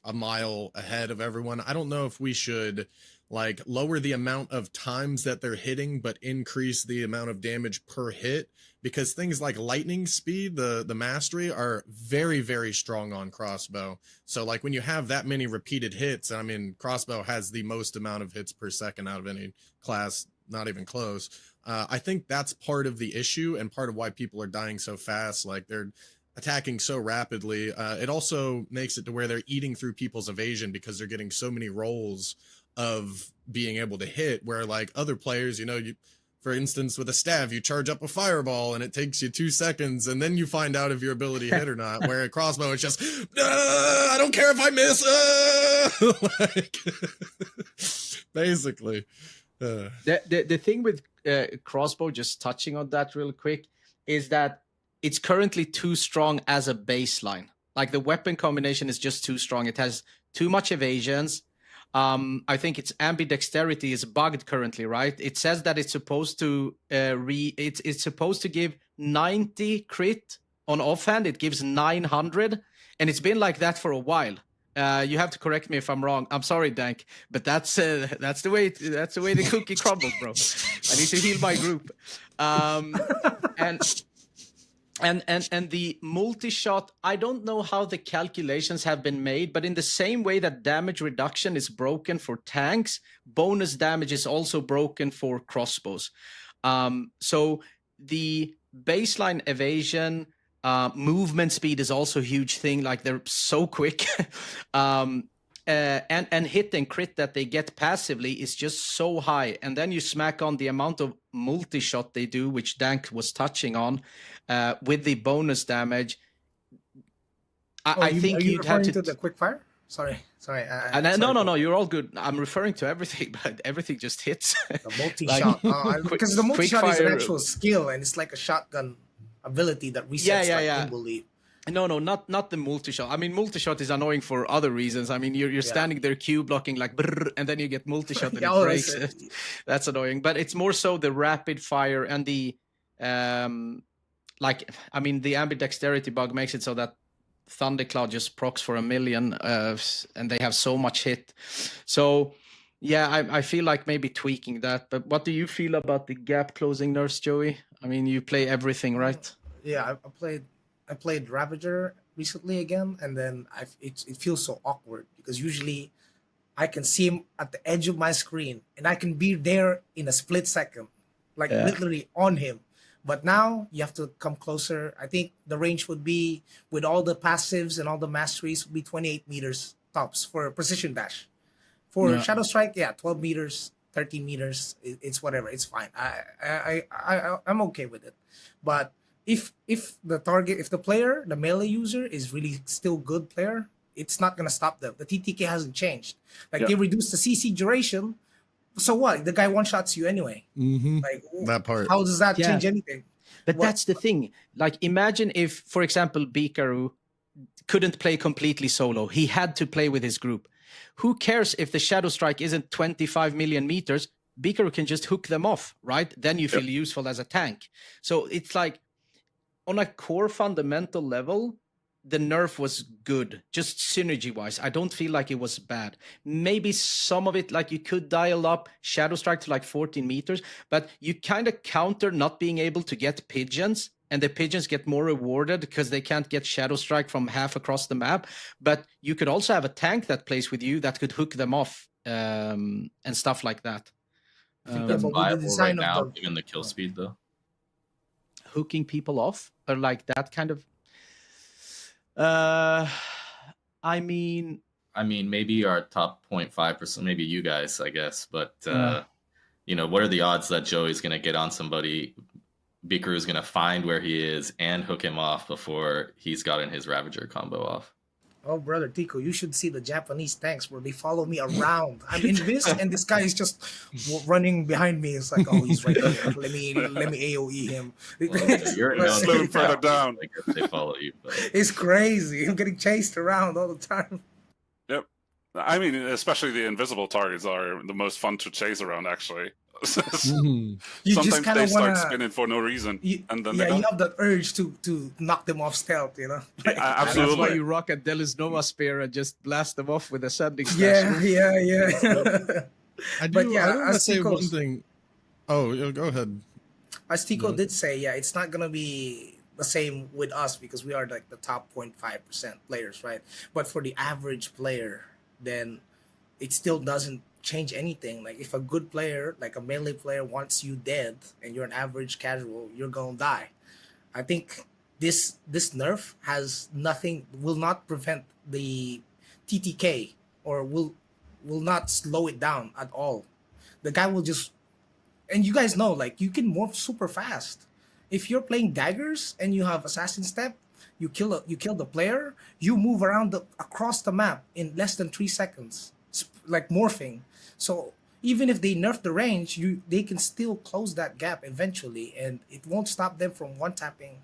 a mile ahead of everyone. I don't know if we should like lower the amount of times that they're hitting, but increase the amount of damage per hit, because things like lightning speed, the mastery, are very, very strong on crossbow. So like when you have that many repeated hits, I mean, crossbow has the most amount of hits per second out of any class, not even close. I think that's part of the issue and part of why people are dying so fast. Like they're attacking so rapidly. It also makes it to where they're eating through people's evasion because they're getting so many rolls of being able to hit, where like other players, you know, you, for instance, with a staff, you charge up a fireball and it takes you 2 seconds and then you find out if your ability hit or not. Where a crossbow, it's just, I don't care if I miss. Like, basically. The thing with crossbow, just touching on that real quick, is that it's currently too strong as a baseline. Like the weapon combination is just too strong. It has too much evasions. I think its ambidexterity is bugged currently, right? It says that it's supposed to it's supposed to give 90 crit on offhand. It gives 900, and it's been like that for a while. You have to correct me if I'm wrong. I'm sorry, Dank, but that's the way the cookie crumbles, bro. I need to heal my group. And the multi-shot, I don't know how the calculations have been made, but in the same way that damage reduction is broken for tanks, bonus damage is also broken for crossbows. So the baseline evasion, movement speed is also a huge thing. Like they're so quick. And hit and crit that they get passively is just so high. And then you smack on the amount of multi-shot they do, which Dank was touching on, with the bonus damage. I think are you you'd have referring to the quick fire? Sorry. No, you're all good. I'm referring to everything, but everything just hits. The multi-shot. Because the multi-shot is an actual skill, and it's like a shotgun ability that resets nimble. No, not the multi-shot. I mean, multi-shot is annoying for other reasons. I mean, you're standing there Q blocking like brrr, and then you get multi-shot and it breaks. That's annoying. But it's more so the rapid fire and the the ambidexterity bug makes it so that Thundercloud just procs for 1 million, and they have so much hit. So yeah, I feel like maybe tweaking that. But what do you feel about the gap closing nerfs, Joey? I mean, you play everything, right? Yeah, I played Ravager recently again, and then it feels so awkward because usually I can see him at the edge of my screen and I can be there in a split second, like literally on him. But now you have to come closer. I think the range would be, with all the passives and all the masteries, would be 28 meters tops for precision dash. For Shadow Strike, 12 meters, 13 meters. It's whatever. It's fine. I'm okay with it. But if the player, the melee user, is really still good player, it's not gonna stop them. The TTK hasn't changed. Like they reduced the CC duration. So what? The guy one shots you anyway. Mm-hmm. Like that part. How does that change anything? But that's the thing. Like imagine if, for example, Bikaru couldn't play completely solo. He had to play with his group. Who cares if the Shadow Strike isn't 25 million meters? Bikaru can just hook them off, right? Then you feel useful as a tank. So it's like, on a core fundamental level, the nerf was good, just synergy-wise. I don't feel like it was bad. Maybe some of it, like you could dial up Shadow Strike to like 14 meters, but you kind of counter not being able to get pigeons, and the pigeons get more rewarded because they can't get Shadow Strike from half across the map. But you could also have a tank that plays with you that could hook them off and stuff like that. I think that's but with the viable design right of now, the- given the kill speed, though. Hooking people off, or like that kind of. I mean, maybe our top 0.5%, maybe you guys, I guess. But, you know, what are the odds that Joey's going to get on somebody, Bikaru is going to find where he is and hook him off before he's gotten his Ravager combo off? Oh, brother Tico, you should see the Japanese tanks where they follow me around. I'm in this, and this guy is just running behind me. It's like, oh, he's right there. Let me AOE him. Well, you're Let's known move to further count, down. I guess they follow you. But. It's crazy. I'm getting chased around all the time. Yep. I mean, especially the invisible targets are the most fun to chase around, actually. You just Sometimes kind they of start want spinning for no reason, and then yeah, they you don't. have that urge to knock them off stealth, you know. Yeah, that's why absolutely. you rock a Delis Nova Spear and just blast them off with a sending Yeah, slash. yeah. I do. But yeah, I want to as say one Tico's- thing. Oh, yeah, go ahead. As Tico did say, yeah, it's not gonna be the same with us because we are like the top 0.5% players, right? But for the average player, then it still doesn't change anything. Like if a good player, like a melee player, wants you dead and you're an average casual, you're gonna die. I think this nerf has nothing, will not prevent the TTK, or will not slow it down at all. The guy will just, and you guys know, like you can morph super fast. If you're playing daggers and you have assassin step, you kill the player, you move around across the map in less than 3 seconds, like morphing. So even if they nerf the range, they can still close that gap eventually, and it won't stop them from one tapping.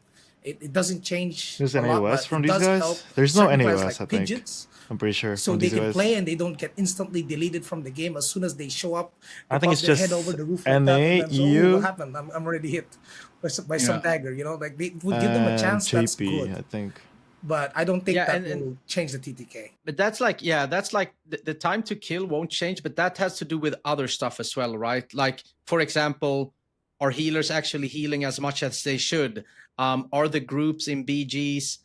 It doesn't change. There's a an lot, AOS but from it these does guys? help There's no certain NAOS, players I like think. Pidgeons, I'm pretty sure. so from they these can guys. play and they don't get instantly deleted from the game as soon as they show up. I think it's their head just over the roof like that, NA, and then, so, EU, what happened? I'm already hit by some dagger. You know, like they would give them a and chance. That's JP, good, I think. but I don't think Yeah, that and- will change the TTK. But that's like, the time to kill won't change, but that has to do with other stuff as well, right? Like, for example, are healers actually healing as much as they should? Are the groups in BGs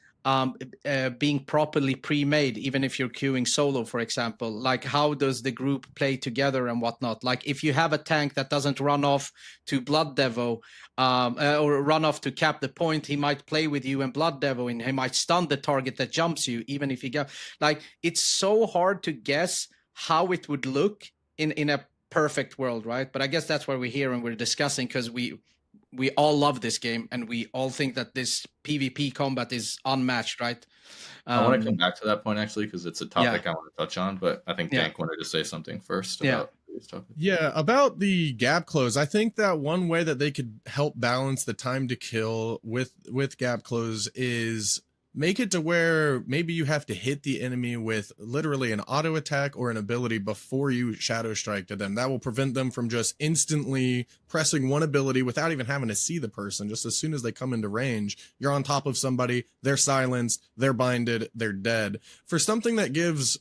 being properly pre-made, even if you're queuing solo, for example? Like, how does the group play together and whatnot? Like, if you have a tank that doesn't run off to Blood Devo or run off to cap the point, he might play with you and Blood Devo, and he might stun the target that jumps you, even if he got, like, it's so hard to guess how it would look in a perfect world, right? But I guess that's why we're here and we're discussing, because we all love this game and we all think that this PvP combat is unmatched, right? I want to come back to that point actually, because it's a topic Yeah. I want to touch on, but I think Yeah. Dank wanted to say something first Yeah. about this topic. Yeah, about the gap close, I think that one way that they could help balance the time to kill with gap close is make it to where maybe you have to hit the enemy with literally an auto attack or an ability before you shadow strike to them. That will prevent them from just instantly pressing one ability without even having to see the person. Just as soon as they come into range, you're on top of somebody, they're silenced, they're binded, they're dead. For something that gives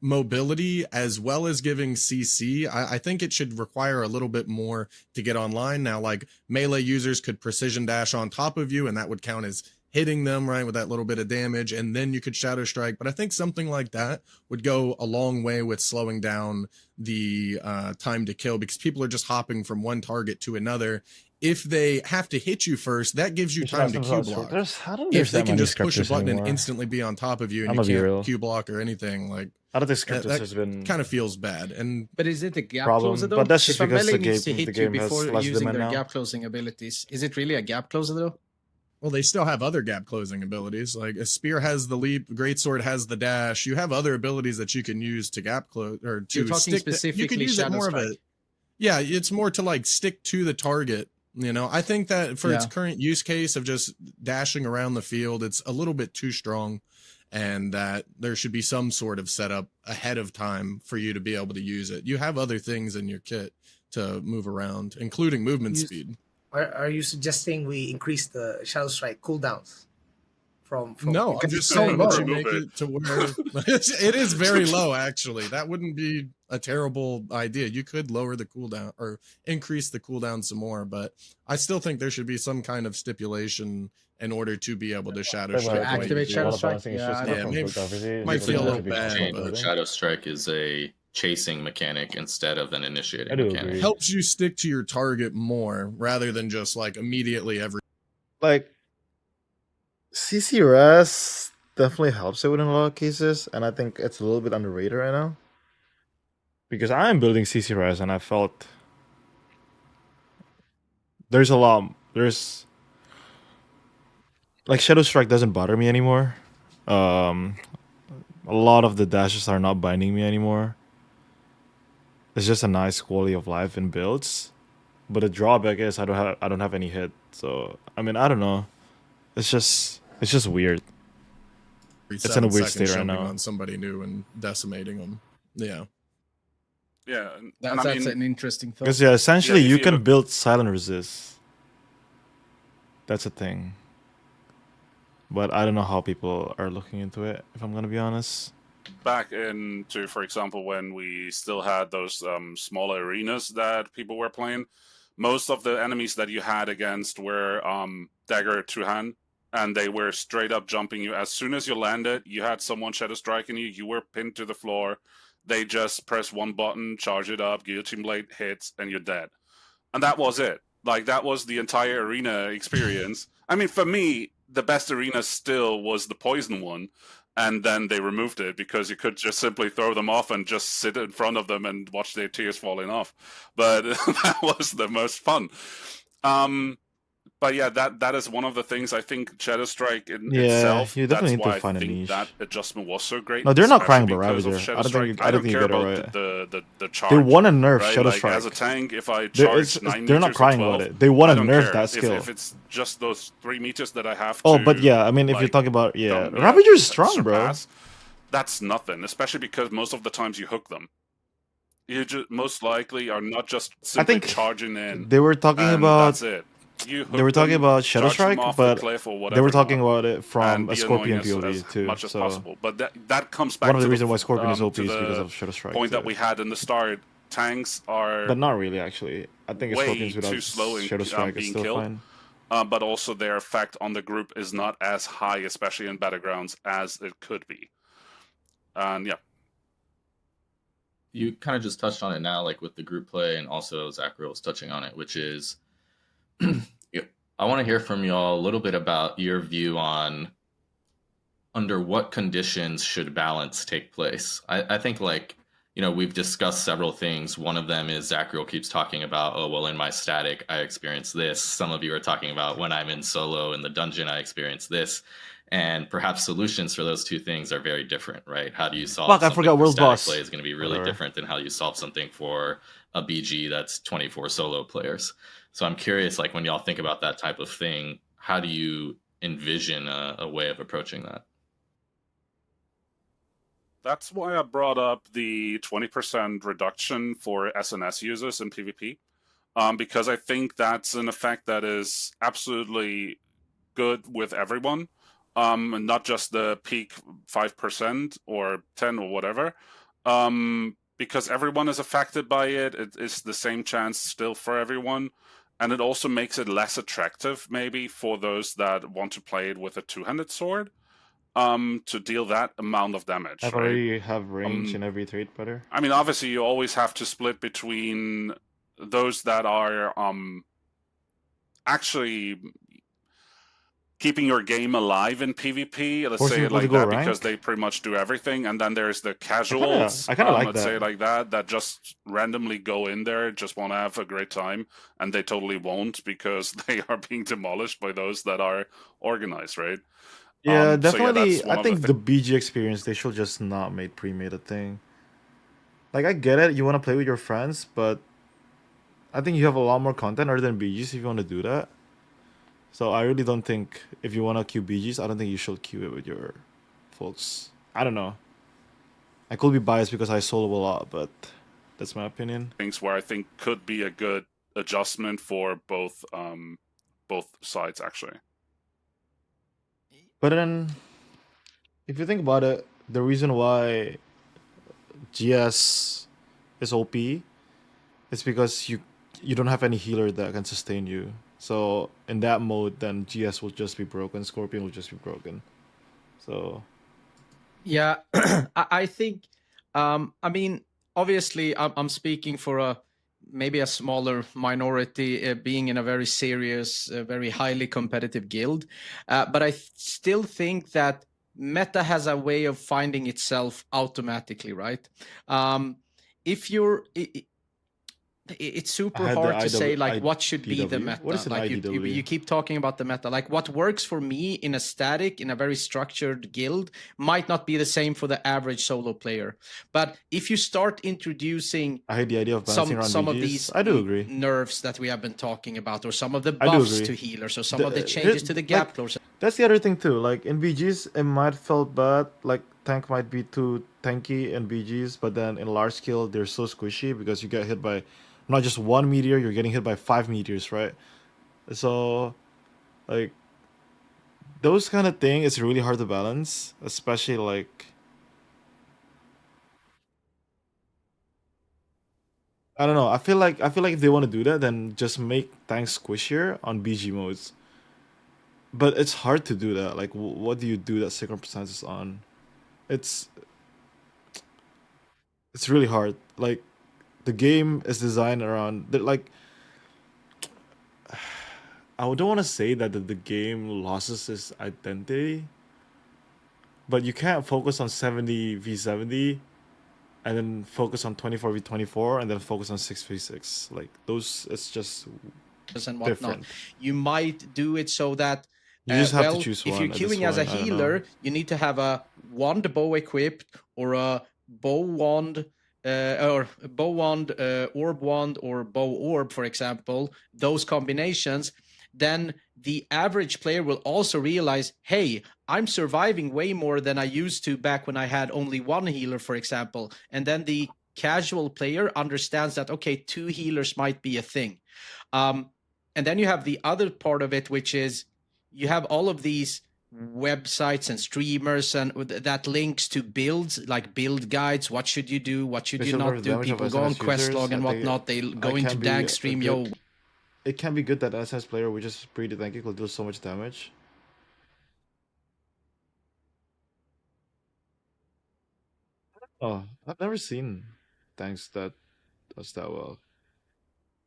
mobility as well as giving CC, I think it should require a little bit more to get online. Now, like melee users could precision dash on top of you, and that would count as hitting them, right, with that little bit of damage, and then you could shadow strike. But I think something like that would go a long way with slowing down the time to kill, because people are just hopping from one target to another. If they have to hit you first, that gives you time to Q block. I don't think If there's they that can many just push a scriptures button anymore. and instantly be on top of you, and I'ma you be can't real. Q block or anything, like I don't think scriptures that has been kind of feels bad. And But is it a gap Problem, closer though? but that's just If a because melee the needs to game- the hit you game has before less using demand their now. gap closing abilities, is it really a gap closer though? well, they still have other gap closing abilities. Like a spear has the leap, greatsword has the dash. You have other abilities that you can use to gap close or to You're talking stick. You could specifically use it Shadow more of a. Strike. Yeah, it's more to like stick to the target. You know, I think that for its Yeah. current use case of just dashing around the field, it's a little bit too strong, and that there should be some sort of setup ahead of time for you to be able to use it. You have other things in your kit to move around, including movement You- speed. Are you suggesting we increase the Shadow Strike cooldowns from No, I'm because just it's so saying low. that you make it to where it is very low. Actually, that wouldn't be a terrible idea. You could lower the cooldown or increase the cooldown some more, but I still think there should be some kind of stipulation in order to be able to shadow But strike. like, activate a Shadow lot of Strike? balancing is Yeah, just I not Yeah, from maybe cryptography. might It's feel a little to be bad, from but- building. Shadow Strike is a chasing mechanic instead of an initiating I do mechanic. agree. helps you stick to your target more rather than just like immediately every. Like CCRS definitely helps it in a lot of cases, and I think it's a little bit underrated right now. Because I'm building CCRS and I felt there's like Shadow Strike doesn't bother me anymore. A lot of the dashes are not binding me anymore. It's just a nice quality of life in builds. But the drawback is I don't have any hit. So I mean I don't know. It's just weird. It's in a 7 weird seconds state right jumping now. on somebody new and decimating them. Yeah. Yeah, That's I mean, an interesting thought. Because yeah, essentially Yeah, if you you can look- build silent resist. That's a thing. But I don't know how people are looking into it, if I'm gonna be honest. back into, for example, when we still had those smaller arenas that people were playing, most of the enemies that you had against were dagger two hand, and they were straight up jumping you. As soon as you landed, you had someone shadow striking you, you were pinned to the floor. They just press one button, charge it up, guillotine blade hits, and you're dead. And that was it. Like, that was the entire arena experience. I mean, for me, the best arena still was the poison one, and then they removed it because you could just simply throw them off and just sit in front of them and watch their tears falling off. But that was the most fun. But yeah, that is one of the things I think Shadow Strike in Yeah, itself. you definitely that's need to why find a I think niche. that adjustment was so great. No, they're not especially crying about because of Ravager. Shadow I don't Strike. think I don't think you care get it about right. the charge. They want to nerf right? Shadow Like, Strike. as a tank, if I They're- charge it's- 9 they're not meters or crying 12, about it. They want I to don't nerf care. that skill. If it's just those 3 meters that I have Oh, to, but yeah, I mean, if you're like, talking about yeah, don't, Ravager's strong, surpass, that's nothing. Especially because most of the times you hook them. You just most likely are not just simply think charging in. They were talking and about that's it. You they were hook talking them, about Shadow charge them Strike, off the but cliff or they whatever were talking not, about it from and a be Scorpion annoying POV as too. much as So possible. But that comes back one of to the reasons why Scorpion is to OP is because the of Shadow Strike. point too. that we had in the start. Tanks are But not really, actually. I think way Scorpions too without slow in Shadow Strike is being still killed. fine. But also their effect on the group is not as high, especially in Battlegrounds, as it could be. And yeah. You kind of just touched on it now, like with the group play, and also Zachary was touching on it, which is I want to hear from y'all a little bit about your view on under what conditions should balance take place. I think, like, you know, we've discussed several things. One of them is Zachary keeps talking about, oh, well, in my static, I experience this. Some of you are talking about when I'm in solo in the dungeon, I experience this. And perhaps solutions for those two things are very different, right? How do you solve Fuck, I something forgot for World static Boss. play is going to be really Whatever. different than how you solve something for a BG that's 24 solo players. So I'm curious, like, when y'all think about that type of thing, how do you envision a way of approaching that? That's why I brought up the 20% reduction for SNS users in PvP, because I think that's an effect that is absolutely good with everyone, and not just the peak 5% or 10 or whatever, because everyone is affected by it. It is the same chance still for everyone, and it also makes it less attractive maybe for those that want to play it with a two-handed sword. To deal that amount of damage. I right? already have range in every trait better. I mean, obviously, you always have to split between those that are actually keeping your game alive in PvP. Let's Forcing say it people like to go that, rank? because they pretty much do everything. And then there's the casuals. I kinda like let's say that. it like that just randomly go in there, just want to have a great time, and they totally won't because they are being demolished by those that are organized, right? Yeah, So definitely. that's one I of the think the BG experience, they should just not make pre-made a thing. Like, I get it, you want to play with your friends, but I think you have a lot more content other than BGs if you want to do that. So I really don't think if you want to queue BGs, I don't think you should queue it with your folks. I don't know. I could be biased because I solo a lot, but that's my opinion. Things where I think could be a good adjustment for both sides, actually. But then, if you think about it, the reason why GS is OP is because you don't have any healer that can sustain you. So in that mode, then GS will just be broken. Scorpion will just be broken. So Yeah, I think. I mean, obviously, I'm speaking for a maybe a smaller minority, being in a very serious, very highly competitive guild. But I still think that meta has a way of finding itself automatically, right? If you're it's I super had the hard to say IW, like what should be the IDW. What meta. is an Like IDW? you keep talking about the meta. Like what works for me in a static, in a very structured guild might not be the same for the average solo player. But if you start introducing I hate the idea of balancing around some of BGs. these I do agree. nerfs that we have been talking about, or some of the I do buffs agree. to healers, or some of the changes to the Like, gap close. that's the other thing too. Like in BGs, it might feel bad. Like tank might be too tanky in BGs, but then in large scale, they're so squishy because you get hit by not just one meteor, you're getting hit by 5 meteors, right? So, like those kind of thing, it's really hard to balance, especially like I don't know. I feel like if they want to do that, then just make tanks squishier on BG modes. But it's hard to do that. Like, what do you do that circumstances on? It's it's really hard. Like, the game is designed around like I don't want to say that the game loses its identity, but you can't focus on 70v70 and then focus on 24v24 and then focus on 6v6. Like those, it's just and whatnot. different. You might do it so that You just have to choose if one you're at this queuing as a point, I don't know. healer, you need to have a wand bow equipped, or a bow wand, or a bow wand, orb wand, or bow orb, for example. Those combinations, then the average player will also realize, hey, I'm surviving way more than I used to back when I had only one healer, for example. And then the casual player understands that, okay, 2 healers might be a thing. And then you have the other part of it, which is you have all of these websites and streamers and that links to builds, like build guides. What should you do? What should you not do? People go on Questlog and whatnot. They go into Dank stream. It can be good that SS player, which is pretty tanky, will do so much damage. Oh, I've never seen tanks that does that well.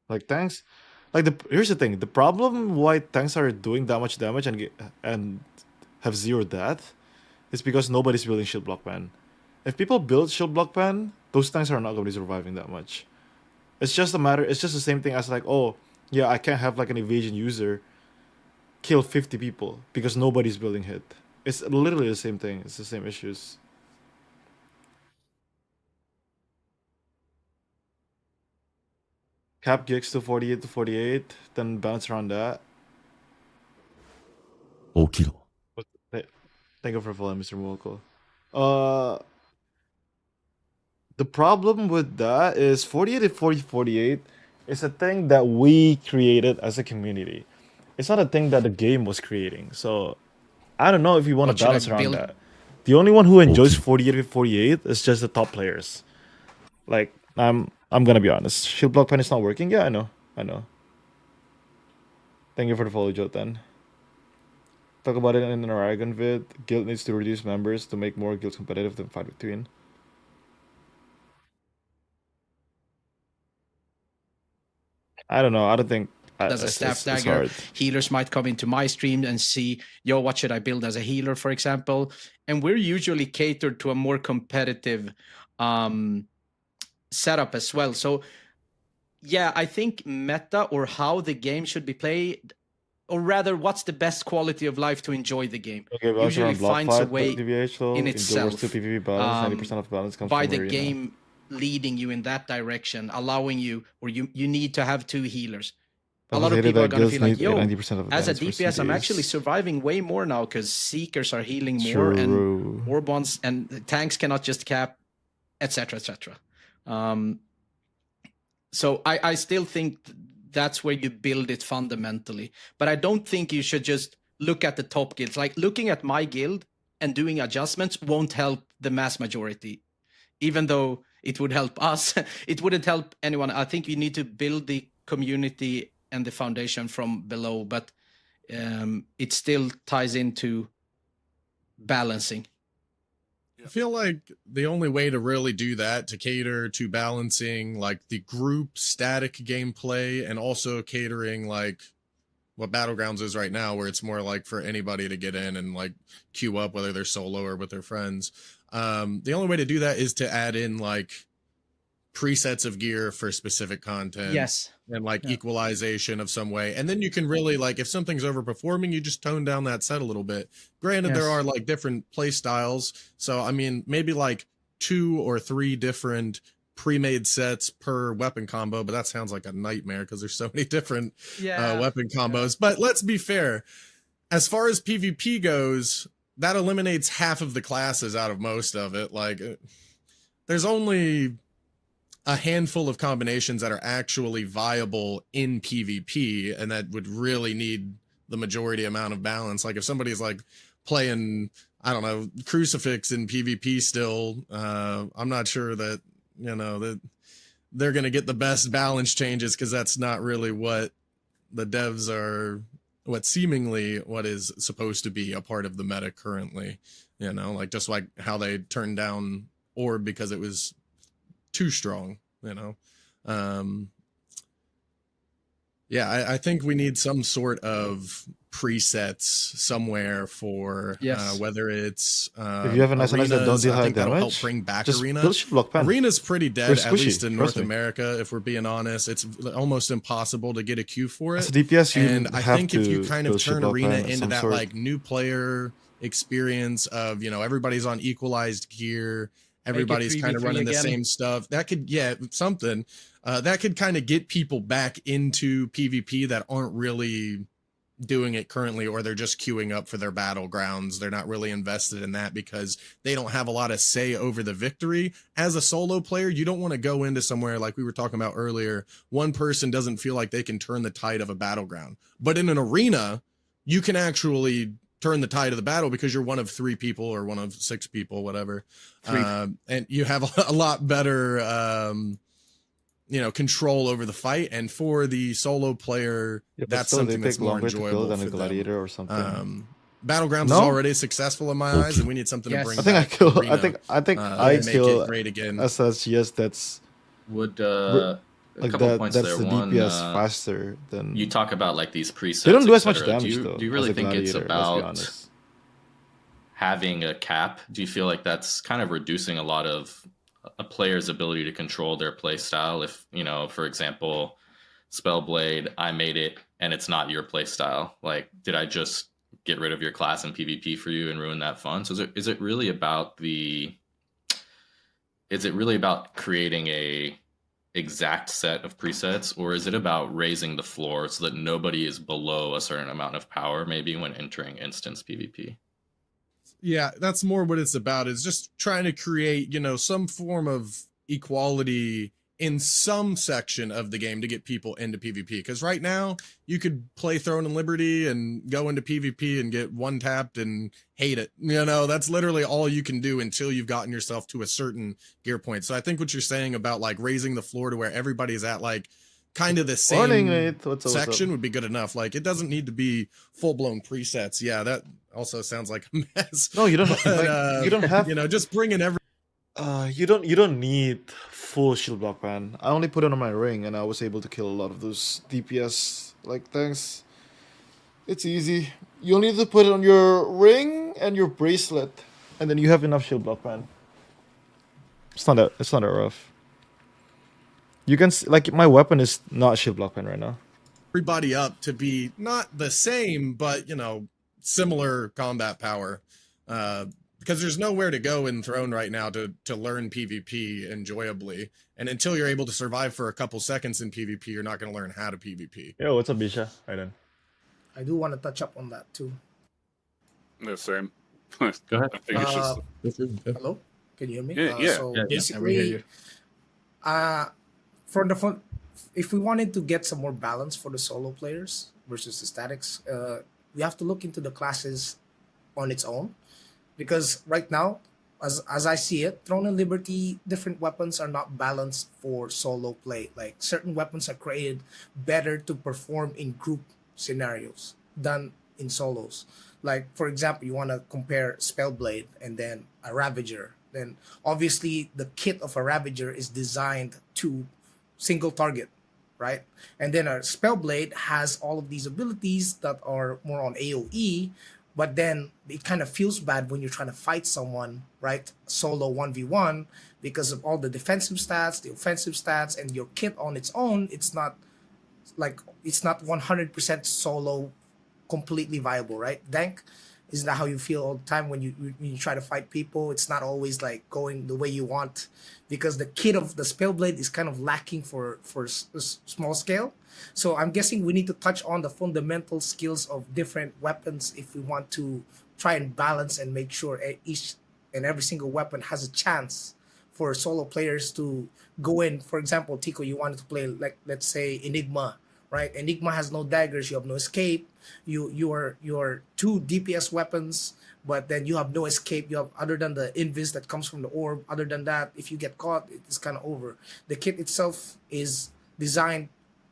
Like tanks, like here's the thing: the problem why tanks are doing that much damage and have 0 death is because nobody's building shield block pan. If people build shield block pan, those tanks are not going to be surviving that much. It's just a matter. It's just the same thing as like, oh yeah, I can't have like an evasion user kill 50 people because nobody's building hit. It's literally the same thing. It's the same issues. Cap gigs to 48 to 48, then bounce around that. 起きろ。 Thank you for following, Mr. Mwoko. The problem with that is 48 to 48 is a thing that we created as a community. It's not a thing that the game was creating. So I don't know if you want to balance around that. The only one who enjoys 48 to 48 is just the top players. Like I'm gonna be honest. Shield block pen is not working. Yeah, I know. Thank you for the follow, Jotan. Talk about it in an Aragon vid. Guild needs to reduce members to make more guilds competitive than fight between. I don't know. I don't think as a staff dagger. Healers might come into my stream and see, yo, what should I build as a healer, for example? And we're usually catered to a more competitive setup as well. So yeah, I think meta, or how the game should be played, or rather, what's the best quality of life to enjoy the game, usually finds a way in itself. Balance, 90% of balance comes by from the game leading you in that direction, allowing you, or you need to have 2 healers. A lot of people are going to feel like, yo, as a DPS, I'm actually surviving way more now because Seekers are healing more, and Orb ones and tanks cannot just cap, etc., etc. So I still think that's where you build it fundamentally. But I don't think you should just look at the top guilds. Like looking at my guild and doing adjustments won't help the mass majority, even though it would help us. It wouldn't help anyone. I think you need to build the community and the foundation from below, but it still ties into balancing. I feel like the only way to really do that, to cater to balancing like the group static gameplay and also catering like what Battlegrounds is right now, where it's more like for anybody to get in and like queue up, whether they're solo or with their friends. The only way to do that is to add in like presets of gear for specific content. Yes. And like equalization of some way. And then you can really like, if something's overperforming, you just tone down that set a little bit. Granted, there are like different play styles. So, I mean, maybe like 2 or 3 different pre-made sets per weapon combo, but that sounds like a nightmare because there's so many different weapon combos. But let's be fair. As far as PvP goes, that eliminates half of the classes out of most of it. Like, there's only a handful of combinations that are actually viable in PvP, and that would really need the majority amount of balance. Like if somebody's like playing, I don't know, Crucifix in PvP still, I'm not sure that, you know, that they're going to get the best balance changes, because that's not really what the devs are, what seemingly what is supposed to be a part of the meta currently, you know, like just like how they turned down Orb because it was too strong, you know. I think we need some sort of presets somewhere for whether it's if you have a nice arenas, that don't deal I high think that'll damage, help bring back just arena. build shield block pen. Arena's pretty dead, They're at squishy, least in trust North me. America. If we're being honest, it's almost impossible to get a queue for it. As a DPS, you And I have think if you to kind of build shield turn block arena pen of into some that sort. like new player experience of, you know, everybody's on equalized gear, everybody's kind of 3v3 running the again. same stuff, that could something that could kind of get people back into PvP that aren't really doing it currently, or they're just queuing up for their battlegrounds. They're not really invested in that because they don't have a lot of say over the victory. As a solo player, you don't want to go into somewhere like we were talking about earlier. One person doesn't feel like they can turn the tide of a battleground, but in an arena, you can actually turn the tide of the battle because you're one of 3 people or one of 6 people, whatever. And you have a lot better, you know, control over the fight. And for the solo player, Yeah, but that's still, they something that's take more longer to enjoyable build than for a them. gladiator or something. Battlegrounds No? is already successful in my eyes, and we need something to bring I think I back kill. arena, I think I and make kill it great again. SSGS. That's Would like a couple that. points That's there. the One, DPS faster than. you talk about like these presets. They don't do as much etc. damage though. Do you as really a think it's gladiator, let's be about honest. having a cap? Do you feel like that's kind of reducing a lot of a player's ability to control their play style? If, you know, for example, Spellblade, I made it and it's not your play style. Like, did I just get rid of your class in PvP for you and ruin that fun? So is it really about creating a exact set of presets, or is it about raising the floor so that nobody is below a certain amount of power maybe when entering instance PvP? Yeah, that's more what it's about, is just trying to create, you know, some form of equality in some section of the game to get people into PvP. Because right now, you could play Throne and Liberty and go into PvP and get one-tapped and hate it. You know, that's literally all you can do until you've gotten yourself to a certain gear point. So I think what you're saying about like raising the floor to where everybody's at like kind of the same Morning, mate. What's up? section would be good enough. Like, it doesn't need to be full-blown presets. Yeah, that also sounds like a mess. No, you don't. But, Like, you don't have. you know, just bringing every. You don't need full shield block ban. I only put it on my ring, and I was able to kill a lot of those DPS like things. It's easy. You only need to put it on your ring and your bracelet, and then you have enough shield block ban. It's not that rough. You can like my weapon is not shield block ban right now. Everybody up to be not the same, but, you know, similar combat power. Because there's nowhere to go in Throne right now to learn PvP enjoyably. And until you're able to survive for a couple seconds in PvP, you're not going to learn how to PvP. Yo, what's up, Bisha? Right then. I do want to touch up on that too. The same. Go ahead. I think it's just Hello, can you hear me? Yeah. So Yeah, basically, we hear you. for the fun, if we wanted to get some more balance for the solo players versus the statics, we have to look into the classes on its own, because right now, as I see it, Throne and Liberty, different weapons are not balanced for solo play. Like certain weapons are created better to perform in group scenarios than in solos. Like for example, you want to compare Spellblade and then a Ravager. Then obviously the kit of a Ravager is designed to single target, right? And then a Spellblade has all of these abilities that are more on AoE, but then it kind of feels bad when you're trying to fight someone, right? Solo 1v1, because of all the defensive stats, the offensive stats, and your kit on its own, it's not 100% solo completely viable, right? Dank, isn't that how you feel all the time when you try to fight people? It's not always like going the way you want, because the kit of the Spellblade is kind of lacking for small scale. So I'm guessing we need to touch on the fundamental skills of different weapons if we want to try and balance and make sure each and every single weapon has a chance for solo players to go in. For example, Tico, you wanted to play, like, let's say Enigma, right? Enigma has no daggers, you have no escape. You are two DPS weapons, but then you have no escape. You have, other than the invis that comes from the orb, other than that, if you get caught, it's kind of over. The kit itself is designed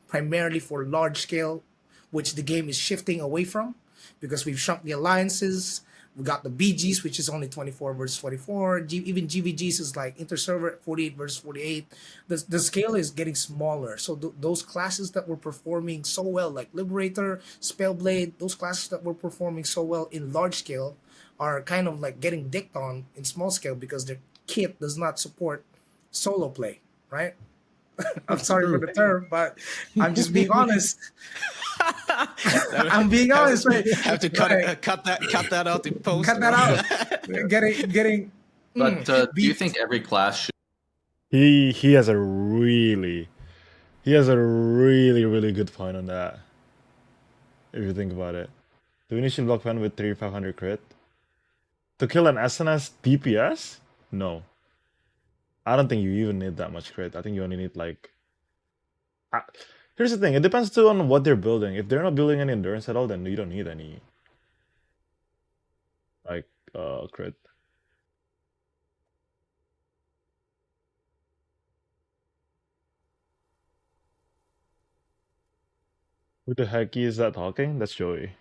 primarily for large scale, which the game is shifting away from, because we've shrunk the alliances. We got the BGs, which is only 24 versus 24. Even GVGs is like inter-server 48 versus 48. The scale is getting smaller. So those classes that were performing so well, like Liberator, Spellblade, those classes that were performing so well in large scale are kind of like getting dicked on in small scale because their kit does not support solo play, right? I'm sorry for the term, but I'm just being honest. I'm being honest, right? Have to cut that out in post. Cut that out. Getting. But do you think every class should? He has a really really good point on that. If you think about it, the Venetian block pen with 3500 crit to kill an SNS DPS? No, I don't think you even need that much crit. I think you only need like. Here's the thing, it depends too on what they're building. If they're not building any endurance at all, then you don't need any like crit. Who the heck is that talking? That's Joey.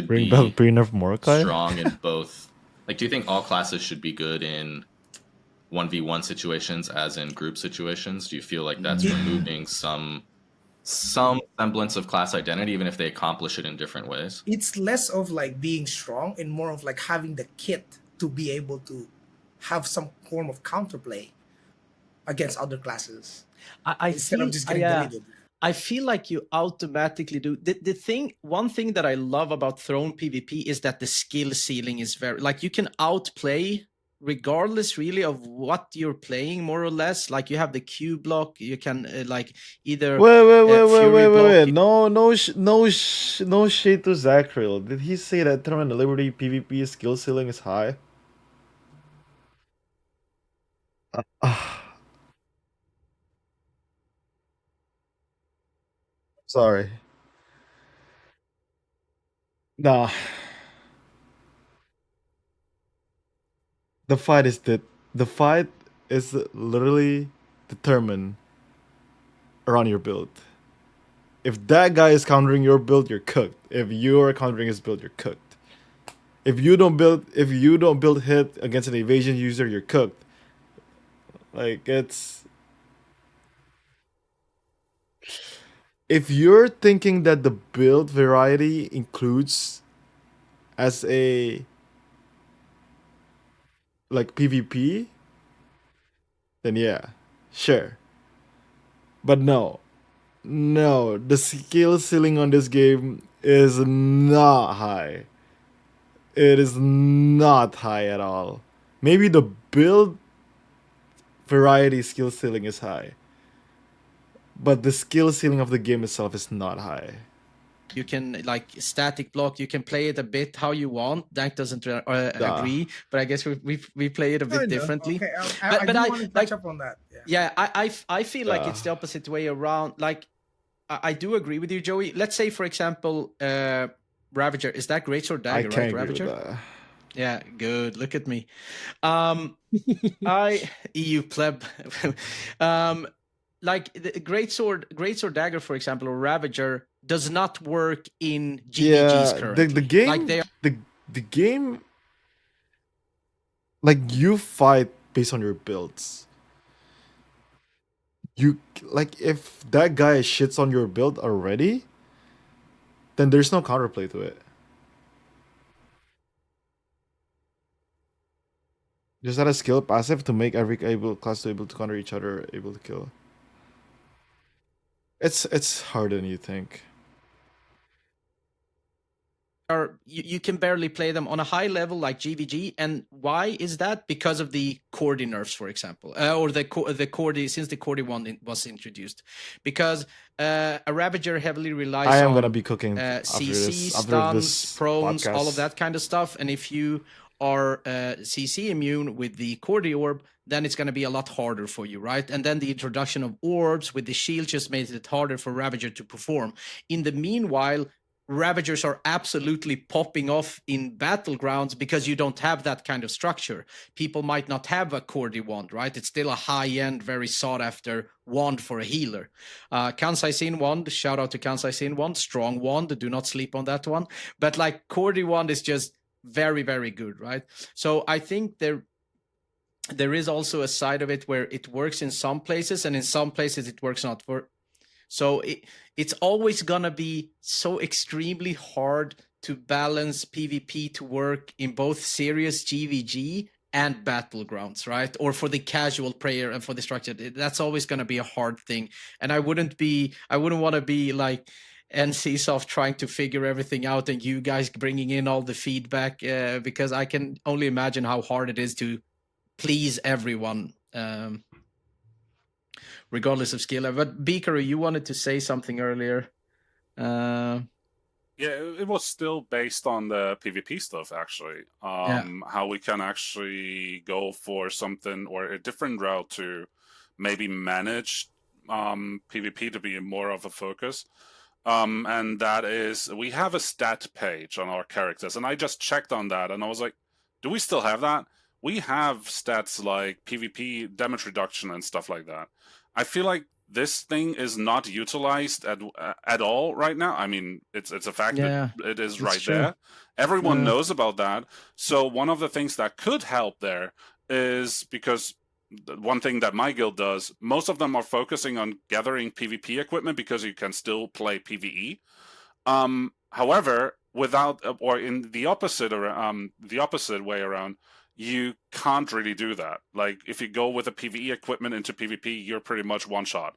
Bring back pre-nerf Mordecai? Strong in both. Like, do you think all classes should be good in 1v1 situations as in group situations? Do you feel like that's removing some semblance of class identity, even if they accomplish it in different ways? It's less of like being strong and more of like having the kit to be able to have some form of counterplay against other classes. I instead feel, of just getting deleted. I feel like you automatically do one thing that I love about Throne PvP is that the skill ceiling is very, like, you can outplay regardless really of what you're playing, more or less. Like, you have the Q block, you can like either wait. No shade to Zachril. Did he say that Throne and Liberty PvP skill ceiling is high? Sorry. Nah. The fight is literally determined around your build. If that guy is countering your build, you're cooked. If you're countering his build, you're cooked. If you don't build hit against an evasion user, you're cooked. Like, it's, if you're thinking that the build variety includes as a like PvP, then yeah, sure. But no, the skill ceiling on this game is not high. It is not high at all. Maybe the build variety skill ceiling is high, but the skill ceiling of the game itself is not high. You can, like, static block, you can play it a bit how you want. Dank doesn't agree, but I guess we play it a bit differently. Okay, I want to touch up on that. I feel like it's the opposite way around. Like, I do agree with you, Joey. Let's say, for example, Ravager. Is that Greatsword Dagger, I can't right, agree Ravager? with that. Yeah, good. Look at me. EU pleb. Like the Greatsword Dagger, for example, or Ravager does not work in GVGs Yeah, currently. the game, like they are, the game, like you fight based on your builds. You like if that guy shits on your build already, then there's no counterplay to it. Just add a skill passive to make every class to able to counter each other, able to kill. It's harder than you think. you can barely play them on a high level like GVG. And why is that? Because of the Cordy nerfs, for example, or the Cordy, since the Cordy one was introduced. Because a Ravager heavily relies I am on gonna be cooking CC, after this stuns, prones, all of podcast. that kind of stuff. And if you are CC immune with the Cordy orb, then it's going to be a lot harder for you, right? And then the introduction of orbs with the shield just made it harder for Ravager to perform. In the meanwhile, Ravagers are absolutely popping off in battlegrounds because you don't have that kind of structure. People might not have a Cordy wand, right? It's still a high-end, very sought-after wand for a healer. Kansai Sin wand, shout out to Kansai Sin wand, strong wand, do not sleep on that one. But like Cordy wand is just very, very good, right? So I think there is also a side of it where it works in some places and in some places it works not. So it's always gonna be so extremely hard to balance PvP to work in both serious GVG and battlegrounds, right? Or for the casual player and for the structured, that's always gonna be a hard thing. And I wouldn't want to be like NCSoft trying to figure everything out and you guys bringing in all the feedback, because I can only imagine how hard it is to please everyone. Regardless of skill. But Beaker, you wanted to say something earlier. Yeah, it was still based on the PvP stuff, actually. How we can actually go for something or a different route to maybe manage PvP to be more of a focus. And that is, we have a stat page on our characters, and I just checked on that, and I was like, do we still have that? We have stats like PvP damage reduction and stuff like that. I feel like this thing is not utilized at all right now. I mean, it's a fact that it is right there. Everyone knows about that. So one of the things that could help there is, because one thing that my guild does, most of them are focusing on gathering PvP equipment because you can still play PvE. However, without, or in the opposite way around, you can't really do that. Like, if you go with a PvE equipment into PvP, you're pretty much one shot.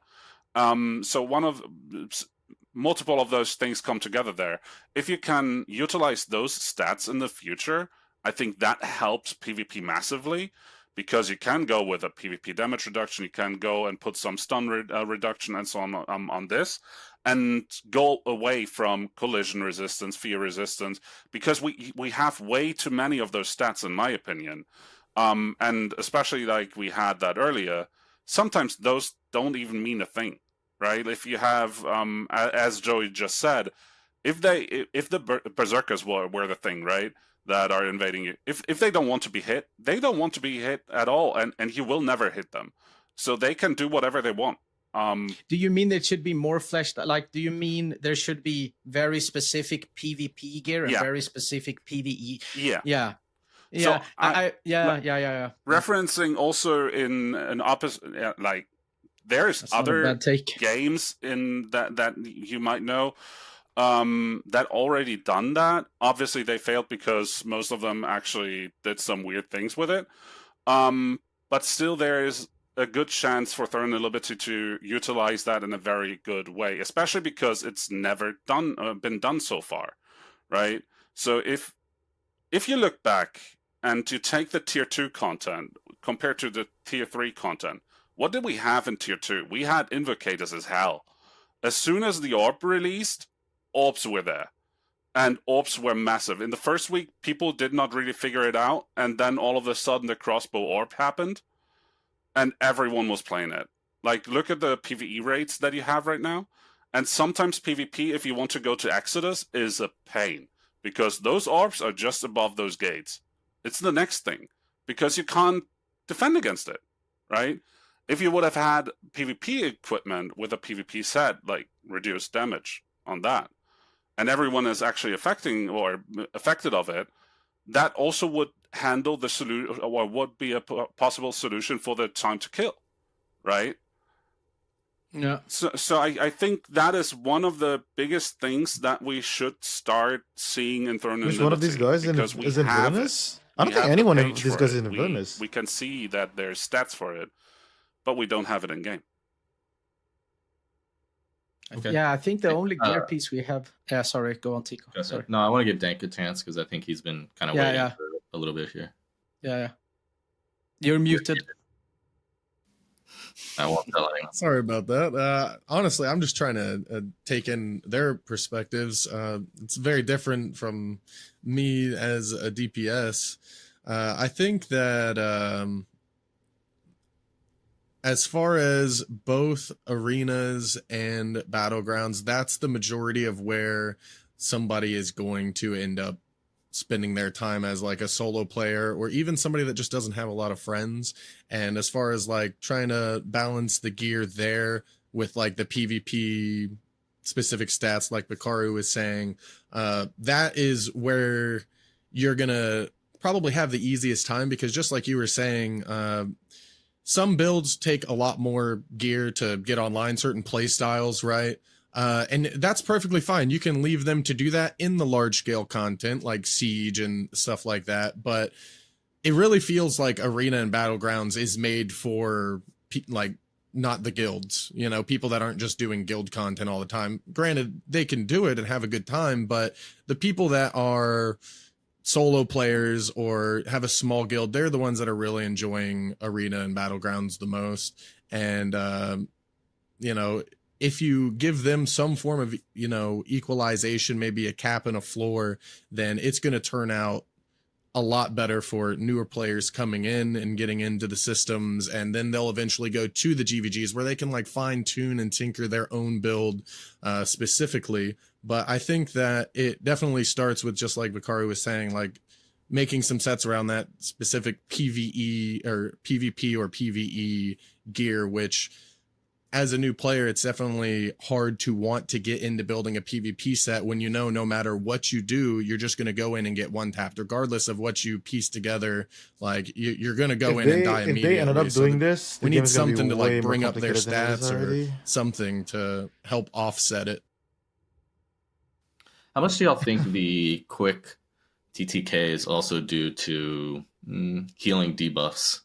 So multiple of those things come together there. If you can utilize those stats in the future, I think that helps PvP massively, because you can go with a PvP damage reduction, you can go and put some stun reduction and so on this, and go away from collision resistance, fear resistance, because we have way too many of those stats, in my opinion. And especially like we had that earlier, sometimes those don't even mean a thing, right? If you have, as Joey just said, if the berserkers were the thing, right, that are invading you, if they don't want to be hit, they don't want to be hit at all, and you will never hit them. So they can do whatever they want. Do you mean there should be more fleshed? Like, do you mean there should be very specific PvP gear and very specific PvE? Yeah. So yeah. Referencing also in an opposite, like, there's other games in that you might know that already done that. Obviously, they failed because most of them actually did some weird things with it. But still, there is a good chance for Thurn and Liberty to utilize that in a very good way, especially because it's never been done so far, right? So if you look back and you take the tier 2 content compared to the tier 3 content, what did we have in tier 2? We had Invocators as hell. As soon as the orb released, orbs were there. And orbs were massive. In the first week, people did not really figure it out, and then all of a sudden the crossbow orb happened, and everyone was playing it. Like, look at the PvE rates that you have right now, And sometimes PvP, if you want to go to Exodus, is a pain, because those orbs are just above those gates. It's the next thing, because you can't defend against it, right? If you would have had PvP equipment with a PvP set, like reduced damage on that, and everyone is actually affected of it, that also would handle the solution, or would be a possible solution for the time to kill, right? Yeah. So I think that is one of the biggest things that we should start seeing in Throne and Which one of these guys is in Villainous? I don't think anyone of these guys is in Villainous. We can see that there's stats for it, but we don't have it in game. Okay. Yeah, I think the only gear piece we have. Yeah, sorry, go on, Tico. Sorry. No, I want to give Dank a chance because I think he's been kind of waiting for a little bit here. Yeah. You're muted. I won't tell anyone. Sorry about that. Honestly, I'm just trying to take in their perspectives. It's very different from me as a DPS. I think that as far as both arenas and battlegrounds, that's the majority of where somebody is going to end up spending their time as like a solo player, or even somebody that just doesn't have a lot of friends. And as far as like trying to balance the gear there with like the PvP specific stats, like Bakaru was saying, that is where you're gonna probably have the easiest time, because just like you were saying, some builds take a lot more gear to get online, certain play styles, right? And that's perfectly fine. You can leave them to do that in the large scale content like Siege and stuff like that. But it really feels like Arena and Battlegrounds is made for like not the guilds, you know, people that aren't just doing guild content all the time. Granted, they can do it and have a good time, but the people that are solo players or have a small guild, they're the ones that are really enjoying Arena and Battlegrounds the most. And, you know, if you give them some form of, you know, equalization, maybe a cap and a floor, then it's going to turn out a lot better for newer players coming in and getting into the systems. And then they'll eventually go to the GVGs where they can like fine tune and tinker their own build specifically. But I think that it definitely starts with, just like Bakaru was saying, like making some sets around that specific PvE or PvP or PvE gear, which as a new player, it's definitely hard to want to get into building a PvP set when you know no matter what you do, you're just going to go in and get one tapped, regardless of what you piece together. Like you're going to go in and die immediately. If they ended up doing this, we need something to like bring up their stats or something to help offset it. How much do y'all think the quick TTK is also due to healing debuffs?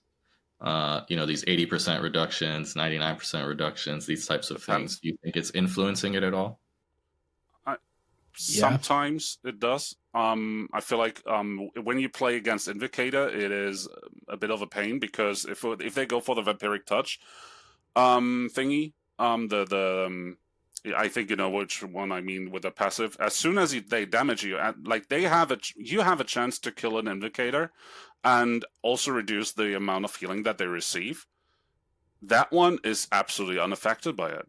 You know, these 80% reductions, 99% reductions, these types of things. Do you think it's influencing it at all? Sometimes it does. I feel like when you play against Invocator, it is a bit of a pain, because if they go for the Vampiric Touch thingy, I think you know which one I mean with the passive. As soon as they damage you, like you have a chance to kill an Invocator and also reduce the amount of healing that they receive. That one is absolutely unaffected by it.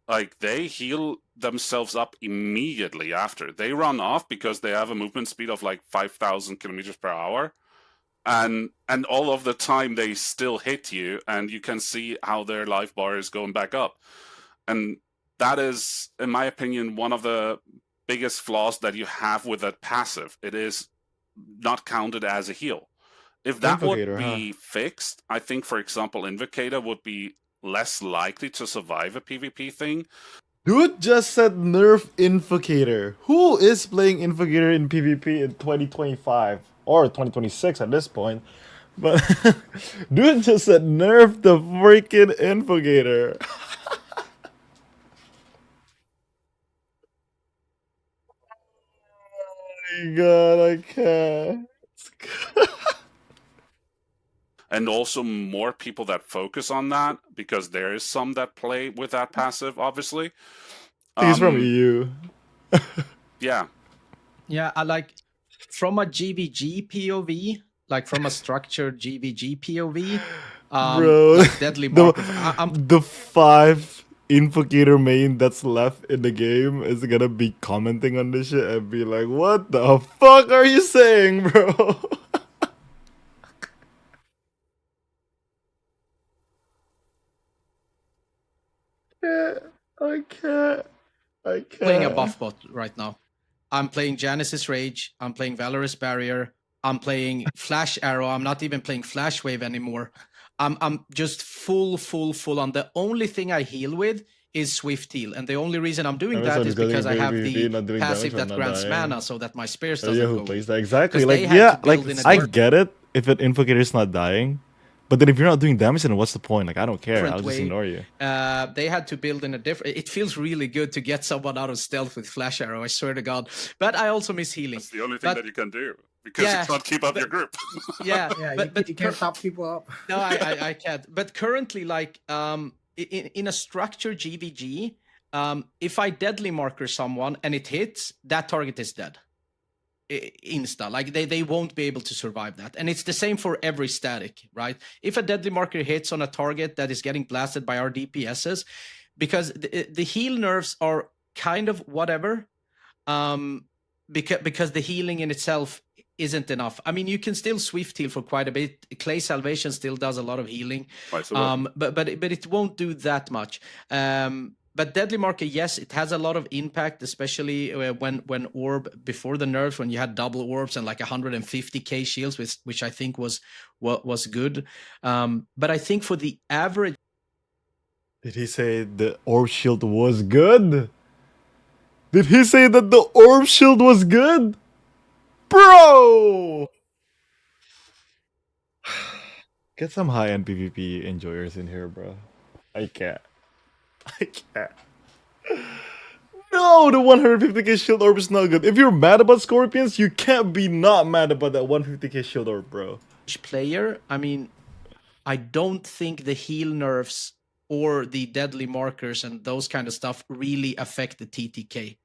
Like, they heal themselves up immediately after. They run off because they have a movement speed of like 5,000 kilometers per hour. And all of the time they still hit you, and you can see how their life bar is going back up. And that is, in my opinion, one of the biggest flaws that you have with that passive. It is not counted as a heal. If that would be fixed, I think, for example, Invocator would be less likely to survive a PvP thing. Dude just said nerf Invocator. Who is playing Invocator in PvP in 2025? Or 2026 at this point. But dude just said nerf the freaking Invocator. Oh my god, I can't. And also more people that focus on that, because there is some that play with that passive, obviously. He's from EU. Yeah. Yeah, I like from a GVG POV, like from a structured GVG POV, bro, like Deadly Mark the 5 invocator main that's left in the game is gonna be commenting on this shit and be like, what the fuck are you saying, bro? I can't. Playing a buff bot right now. I'm playing Janice's Rage. I'm playing Valorous Barrier. I'm playing Flash Arrow. I'm not even playing Flash Wave anymore. I'm just full on. The only thing I heal with is Swift Heal, and the only reason I'm doing that is because I have the passive that grants mana, so that my spears doesn't Yeah, go. who plays that exactly? 'Cause Like, they had yeah, to build like in a I different- get it if an invocator's not dying, but then if you're not doing damage, then what's the point? Like, I don't care. different I'll just way. ignore you. They had to build in a different. It feels really good to get someone out of stealth with Flash Arrow. I swear to God. But I also miss healing. That's the only thing that you can do because Yeah, you can't keep up your group. Yeah, Yeah, you can't top people up. No, I can't. But currently, like, in a structured GVG, if I deadly marker someone and it hits, that target is dead. Insta. Like, they won't be able to survive that. And it's the same for every static, right? If a deadly marker hits on a target that is getting blasted by our DPSs, because the heal nerfs are kind of whatever, because the healing in itself isn't enough. I mean, you can still swift heal for quite a bit. Clay Salvation still does a lot of healing, but it won't do that much. But Deadly Marker, yes, it has a lot of impact, especially when Orb, before the nerfs, when you had double Orbs and like 150k shields, which I think was good. But I think for the average... Did he say the Orb Shield was good? Did he say that the Orb Shield was good? Bro! Get some high-end PvP enjoyers in here, bro. I can't. I can't. No, the 150k shield orb is not good. If you're mad about Scorpions, you can't be not mad about that 150k shield orb, bro. Player, I mean, I don't think the heal nerfs or the deadly markers and those kind of stuff really affect the TTK.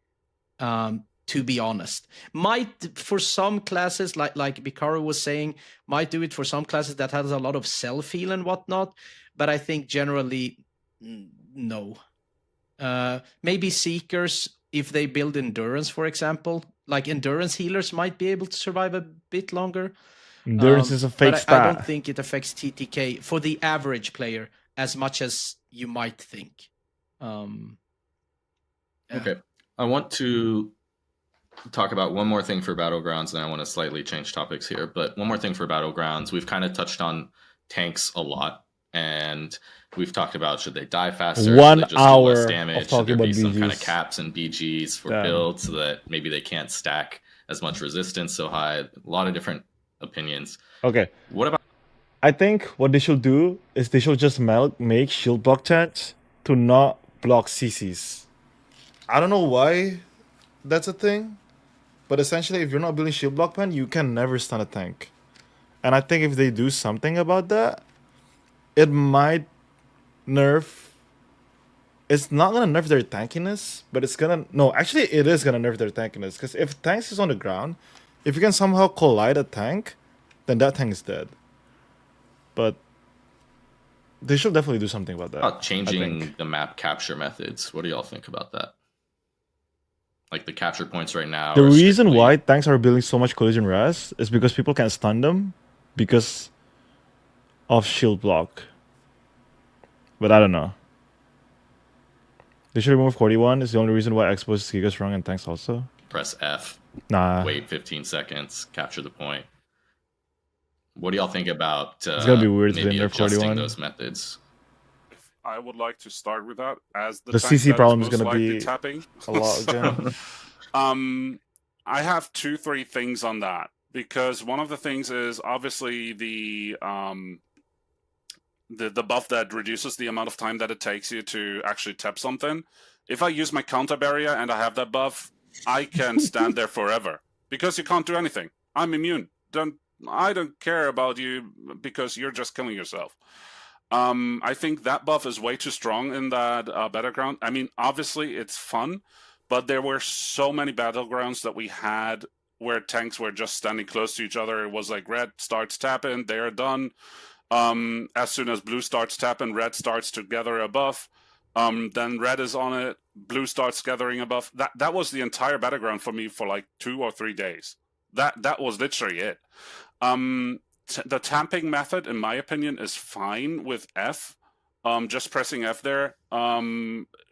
To be honest, might for some classes, like Bikaru was saying, might do it for some classes that has a lot of self heal and whatnot. But I think generally, no. Maybe Seekers, if they build endurance, for example, like endurance healers might be able to survive a bit longer. Endurance is a fake but stat. I don't think it affects TTK for the average player as much as you might think. Okay, I want to talk about one more thing for Battlegrounds, and I want to slightly change topics here. But one more thing for Battlegrounds, we've kind of touched on tanks a lot, and we've talked about should they die faster, 1 should they just do hour less of damage, should talking there be about some kind of BGs. caps and BGs for Damn. builds so that maybe they can't stack as much resistance so high. A lot of different opinions. Okay. What about... I think what they should do is they should just make shield block tanks to not block CCs. I don't know why that's a thing, but essentially if you're not building shield block pen, you can never stun a tank. And I think if they do something about that, it might nerf... It's not gonna nerf their tankiness, but it's gonna... No, actually it is gonna nerf their tankiness, because if tanks is on the ground, if you can somehow collide a tank, then that tank is dead. But they should definitely do something about that. About changing the map capture methods. What do y'all think about that? Like the capture points right now. The reason why tanks are building so much collision res is because people can't stun them because of shield block. But I don't know. They should remove 41. Is the only reason why Expo is Giga strong and tanks also. Press F. Nah. Wait 15 seconds. Capture the point. What do y'all think about It's gonna be weird maybe to nerf adjusting 41. those methods? I would like to start with that as the The tank CC that problem is most gonna likely be tapping a lot again. I have 2-3 things on that, because one of the things is obviously the buff that reduces the amount of time that it takes you to actually tap something. If I use my counter barrier and I have that buff, I can stand there forever because you can't do anything. I'm immune. I don't care about you because you're just killing yourself. I think that buff is way too strong in that Battleground. I mean, obviously it's fun, but there were so many Battlegrounds that we had where tanks were just standing close to each other. It was like red starts tapping, they're done. As soon as blue starts tapping, red starts to gather a buff. Then red is on it, blue starts gathering above. That was the entire battleground for me for like 2 or 3 days. That was literally it. The tamping method, in my opinion, is fine with F. Just pressing F there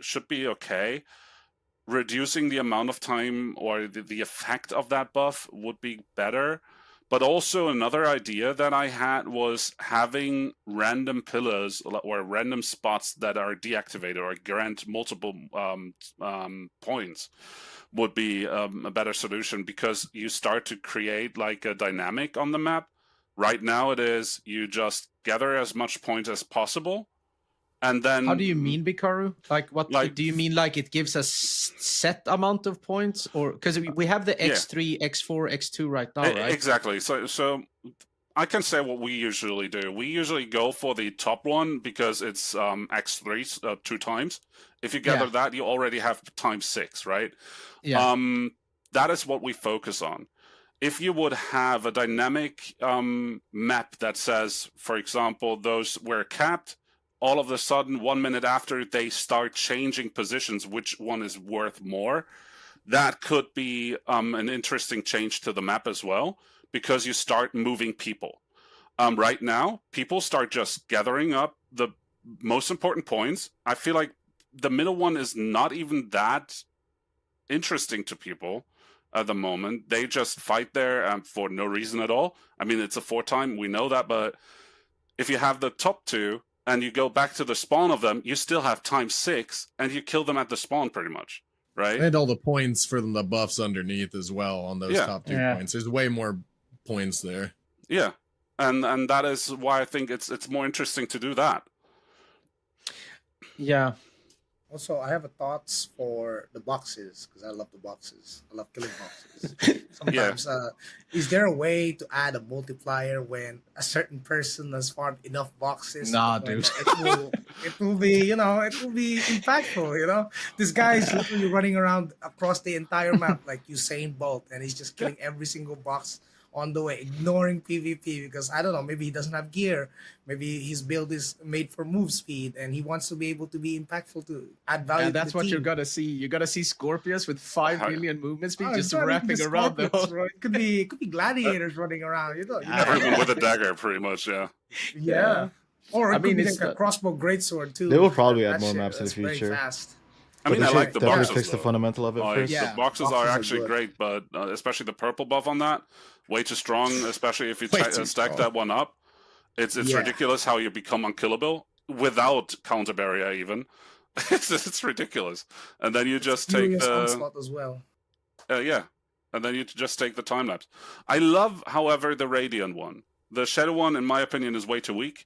should be okay. Reducing the amount of time or the effect of that buff would be better. But also another idea that I had was having random pillars or random spots that are deactivated or grant multiple points would be a better solution, because you start to create like a dynamic on the map. Right now it is you just gather as much points as possible. And then, how do you mean, Bikaru? Like, what do you mean? Like, it gives us set amount of points, or because we have the X3, X4, X2 right now, right? Exactly. So I can say what we usually do. We usually go for the top one because it's X3 2 times. If you gather that, you already have times 6, right? Yeah. That is what we focus on. If you would have a dynamic map that says, for example, those were capped, all of a sudden, 1 minute after, they start changing positions, which one is worth more. That could be an interesting change to the map as well, because you start moving people. Right now, people start just gathering up the most important points. I feel like the middle one is not even that interesting to people at the moment. They just fight there for no reason at all. I mean, it's a 4-time, we know that, but if you have the top 2, and you go back to the spawn of them, you still have times 6, and you kill them at the spawn pretty much, right? And all the points for the buffs underneath as well on those top 2 points. There's way more points there. Yeah, and that is why I think it's more interesting to do that. Yeah. Also, I have a thoughts for the boxes, because I love the boxes. I love killing boxes. Sometimes, is there a way to add a multiplier when a certain person has farmed enough boxes? Nah, dude. It will be, it will be impactful. This guy is literally running around across the entire map like Usain Bolt, and he's just killing every single box on the way, ignoring PvP, because I don't know, maybe he doesn't have gear, maybe his build is made for move speed, and he wants to be able to be impactful to add value. And that's to the what team. you're gonna see. You're gonna see Scorpius with 5 million movement speed, just it's not even wrapping the around the Scorpions, whole. bro. It could be gladiators running around. Everyone with a dagger, pretty much, yeah. Yeah. Or it could be it's like a crossbow greatsword too. They will probably add That more shit, maps in the that's very future. fast. I mean, But I they like should the definitely boxes. fix the though. fundamental of it first. Yeah. The boxes are Boxes are actually good. great, but especially the purple buff on that, way too strong. Especially if you Way too stack strong. that one up, it's ridiculous how you become unkillable without counter barrier. Even it's ridiculous. And then you just take Furious the onslaught as well. and then you just take the time lapse. I love, however, the Radiant one. The Shadow one, in my opinion, is way too weak.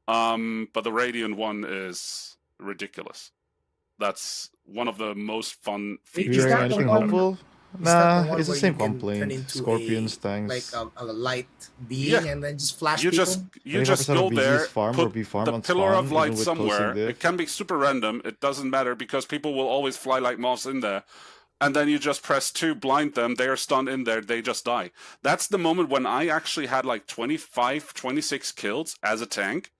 But the Radiant one is ridiculous. That's one of the most fun Is Do you features. that hear the anything one- hopeful? Is that Nah, one it's the where same you can turn complaint. into Scorpions, like tanks. a light being and then just flash You people? just 25% go of there, BG's farm put or be farmed the on pillar spawn, of light even with closing somewhere. diff. It can be super random. It doesn't matter, because people will always fly like moths in there. And then you just press 2, blind them. They are stunned in there. They just die. That's the moment when I actually had like 25, 26 kills as a tank,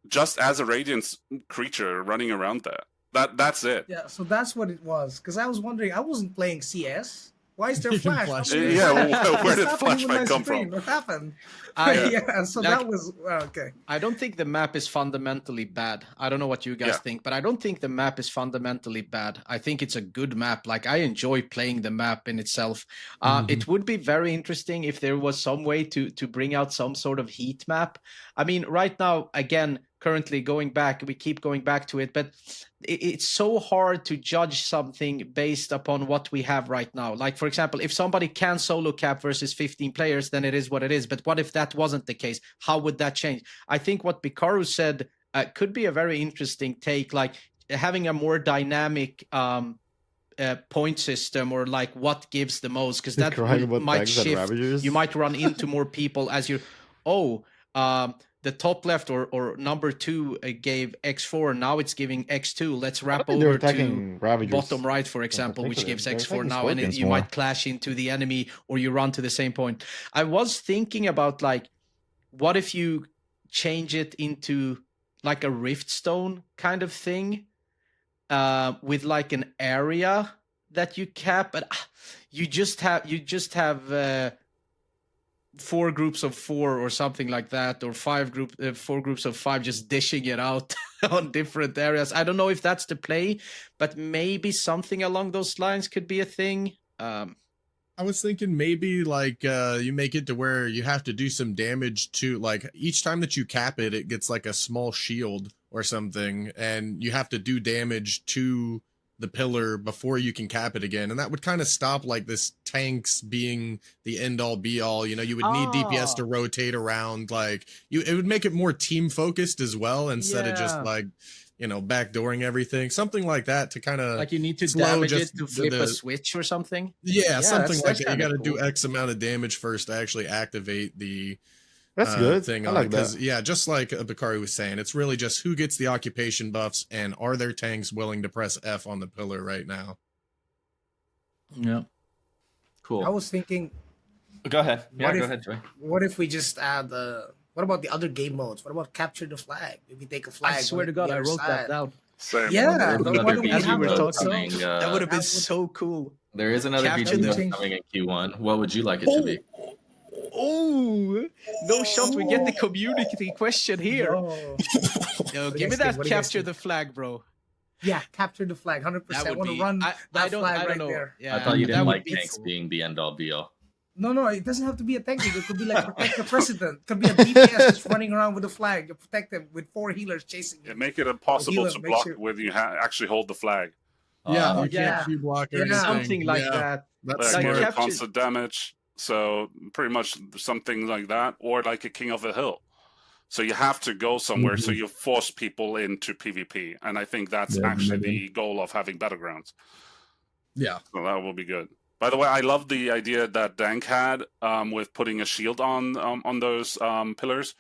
just as a Radiant creature running around there. That's it. Yeah, so that's what it was. Because I was wondering, I wasn't playing CS. Why is there You can flash? flash I'm it. like, Yeah, what's where did happening with my flashback come screen? from? What happened? I- So like- that was okay. I don't think the map is fundamentally bad. I don't know what you guys Yeah. think, but I don't think the map is fundamentally bad. I think it's a good map. Like, I enjoy playing the map in itself. It would be very interesting if there was some way to bring out some sort of heat map. I mean, right now, again, currently going back, we keep going back to it, but it's so hard to judge something based upon what we have right now. Like, for example, if somebody can solo cap versus 15 players, then it is what it is. But what if that wasn't the case? How would that change? I think what Bikaru said could be a very interesting take, like having a more dynamic point system, or like what gives the most, because that Crying about might tanks and shift. Ravagers? You might run into more people as you the top left or number 2 gave X4, now it's giving X2. Let's wrap They're over to attacking Ravagers. bottom right, for example, which particular. gives They're X4 attacking now, and Scorpions you more. might clash into the enemy, or you run to the same point. I was thinking about, like, what if you change it into like a rift stone kind of thing, with like an area that you cap, but you just have 4 groups of 4 or something like that, or 4 groups of 5 just dishing it out on different areas. I don't know if that's the play, but maybe something along those lines could be a thing. I was thinking maybe like you make it to where you have to do some damage to, like, each time that you cap it, it gets like a small shield or something, and you have to do damage to the pillar before you can cap it again. And that would kind of stop like this tanks being the end all be all. You know, you would need DPS to rotate around. Like, it would make it more team focused as well, instead of just like, you know, backdooring everything, something like that, to kind of like you need to damage it to flip a switch or something. Yeah, something like that. You got to do X amount of damage first to actually activate the That's good. thing I on like it. Because that. yeah, just like Bakari was saying, it's really just who gets the occupation buffs and are their tanks willing to press F on the pillar right now. Yeah. Cool. I was thinking, Go ahead. Yeah, What go if- ahead, Joy. what if we just add what about the other game modes? What about capture the flag? If we take a flag, I swear to God, I wrote that down. Same. Yeah, There's why another don't we BG have were mode those? talking. coming, That would have been that would- so cool. there is another Capture BG the mode change. coming in Q1. What would you like it to be? Oh, no shot. We get the community question here. No. Yo, do you give me guys think? that What do you guys capture think? the flag, bro. Yeah, capture the flag, 100%. That I would want be. to run I that don't. flag I don't right know. there. Yeah, I thought you that didn't would like be tanks being the end all be all. No, it doesn't have to be a tank. It could be like protect the president. It could be a DPS just running around with a flag. You protect him with 4 healers chasing Yeah, him. make it impossible Heal to him, make block sure- when you actually hold the flag. Yeah, you yeah. can't Q block or Yeah. anything. something like Yeah, that. That's Like Like smart. capture- constant damage. So pretty much something like that, or like a king of the hill. So you have to go somewhere. So you force people into PvP, and I think that's Yeah, actually maybe. the goal of having battlegrounds. Yeah. So that will be good. By the way, I love the idea that Dank had with putting a shield on those pillars,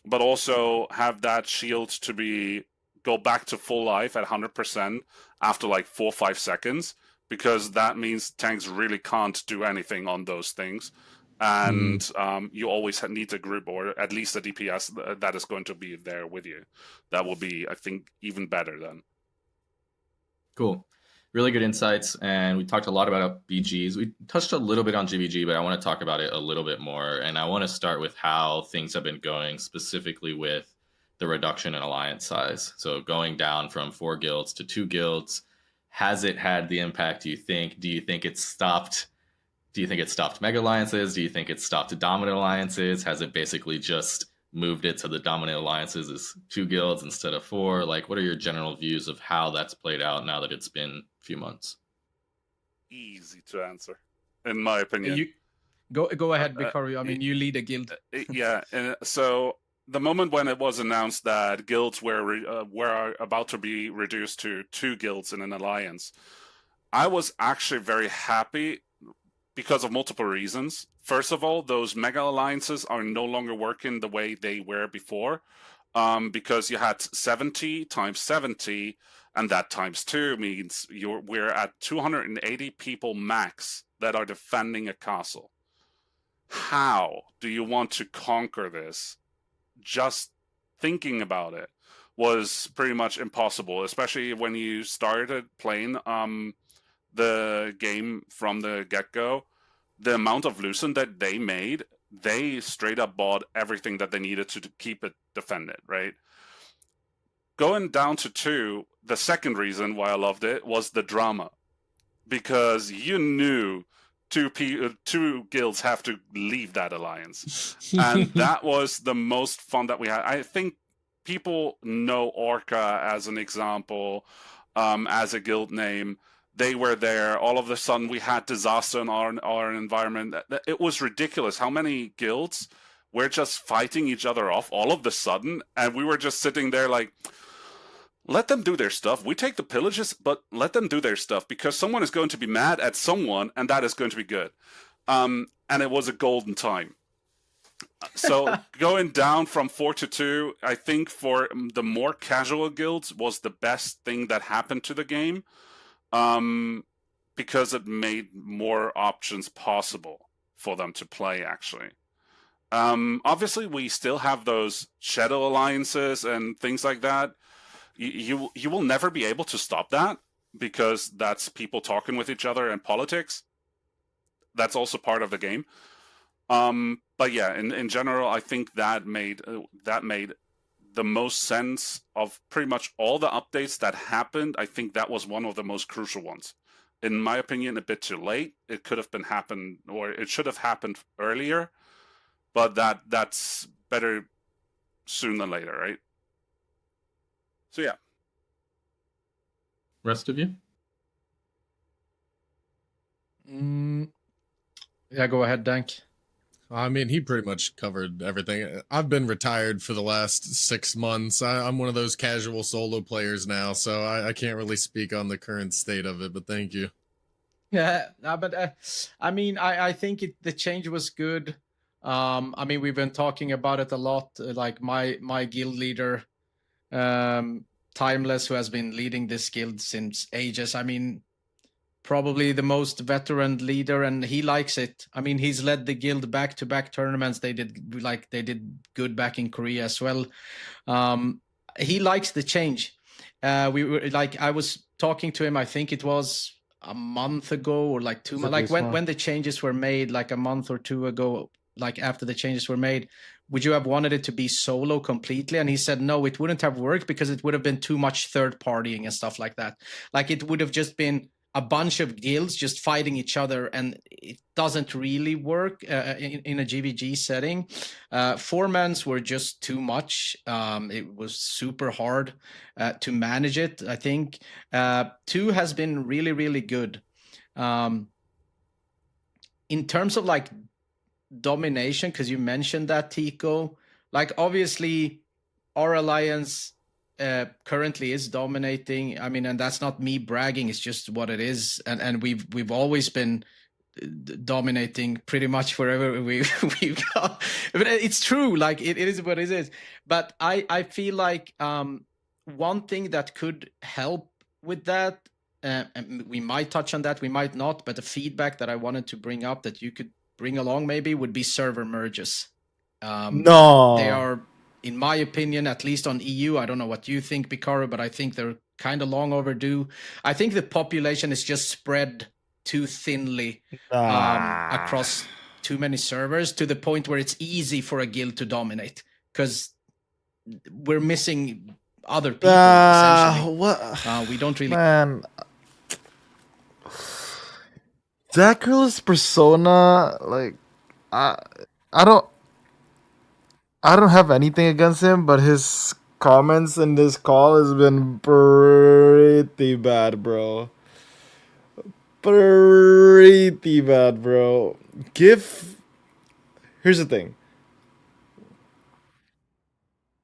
but also have that shield to go back to full life at 100% after like 4 or 5 seconds, because that means tanks really can't do anything on those things. And you always need a group, or at least a DPS that is going to be there with you. That will be, I think, even better then. Cool. Really good insights. And we talked a lot about BGs. We touched a little bit on GVG, but I want to talk about it a little bit more. And I want to start with how things have been going, specifically with the reduction in alliance size. So going down from 4 guilds to 2 guilds. Has it had the impact you think? Do you think it's stopped? Do you think it stopped mega alliances? Do you think it stopped dominant alliances? Has it basically just moved it to the dominant alliances as 2 guilds instead of 4? Like, what are your general views of how that's played out now that it's been a few months? Easy to answer, in my opinion. You go ahead, Bikaru. I mean, you lead a guild. Yeah. So the moment when it was announced that guilds were about to be reduced to 2 guilds in an alliance, I was actually very happy because of multiple reasons. First of all, those mega alliances are no longer working the way they were before, because you had 70 times 70, and that times 2 means we're at 280 people max that are defending a castle. How do you want to conquer this? Just thinking about it was pretty much impossible, especially when you started playing the game from the get-go. The amount of Lucent that they made, they straight up bought everything that they needed to keep it defended, right? Going down to 2, the second reason why I loved it was the drama. Because you knew two guilds have to leave that alliance. And that was the most fun that we had. I think people know Orca as an example, as a guild name. They were there. All of a sudden, we had disaster in our environment. It was ridiculous how many guilds were just fighting each other off all of a sudden, and we were just sitting there like, let them do their stuff. We take the pillages, but let them do their stuff, because someone is going to be mad at someone, and that is going to be good. And it was a golden time. So going down from 4 to 2, I think for the more casual guilds was the best thing that happened to the game. Because it made more options possible for them to play, actually. Obviously, we still have those shadow alliances and things like that. You will never be able to stop that, because that's people talking with each other and politics. That's also part of the game. But yeah, in general, I think that made the most sense of pretty much all the updates that happened. I think that was one of the most crucial ones. In my opinion, a bit too late. It could have been happened, or it should have happened earlier. But that's better soon than later, right? So yeah. Rest of you? Yeah, go ahead, Dank. I mean, he pretty much covered everything. I've been retired for the last 6 months. I'm one of those casual solo players now, so I can't really speak on the current state of it, but thank you. Yeah, but I mean, I think the change was good. I mean, we've been talking about it a lot. Like my guild leader, Timeless, who has been leading this guild since ages. I mean, probably the most veteran leader, and he likes it. I mean, he's led the guild back-to-back tournaments. They did good back in Korea as well. He likes the change. We were I was talking to him, I think it was a month ago or like 2 months, like when the changes were made, like a month or two ago, like after the changes were made. Would you have wanted it to be solo completely? And he said, no, it wouldn't have worked because it would have been too much third partying and stuff like that. Like it would have just been a bunch of guilds just fighting each other, and it doesn't really work in a GVG setting. 4-mans were just too much. It was super hard to manage it, I think. 2 has been really, really good. In terms of like domination, because you mentioned that, Tico, like obviously our alliance currently is dominating. I mean, and that's not me bragging, it's just what it is, and we've always been dominating pretty much wherever we've got. But it's true, like it is what it is. But I feel like one thing that could help with that, and we might touch on that, we might not, but the feedback that I wanted to bring up that you could bring along maybe would be server merges. No, they are, in my opinion, at least on EU, I don't know what you think, Picaro, but I think they're kind of long overdue. I think the population is just spread too thinly across too many servers, to the point where it's easy for a guild to dominate, because we're missing other people, essentially. What? We don't really... Man. Zakrill's persona, like, I don't have anything against him, but his comments in this call has been pretty bad, bro. Pretty bad, bro. Here's the thing.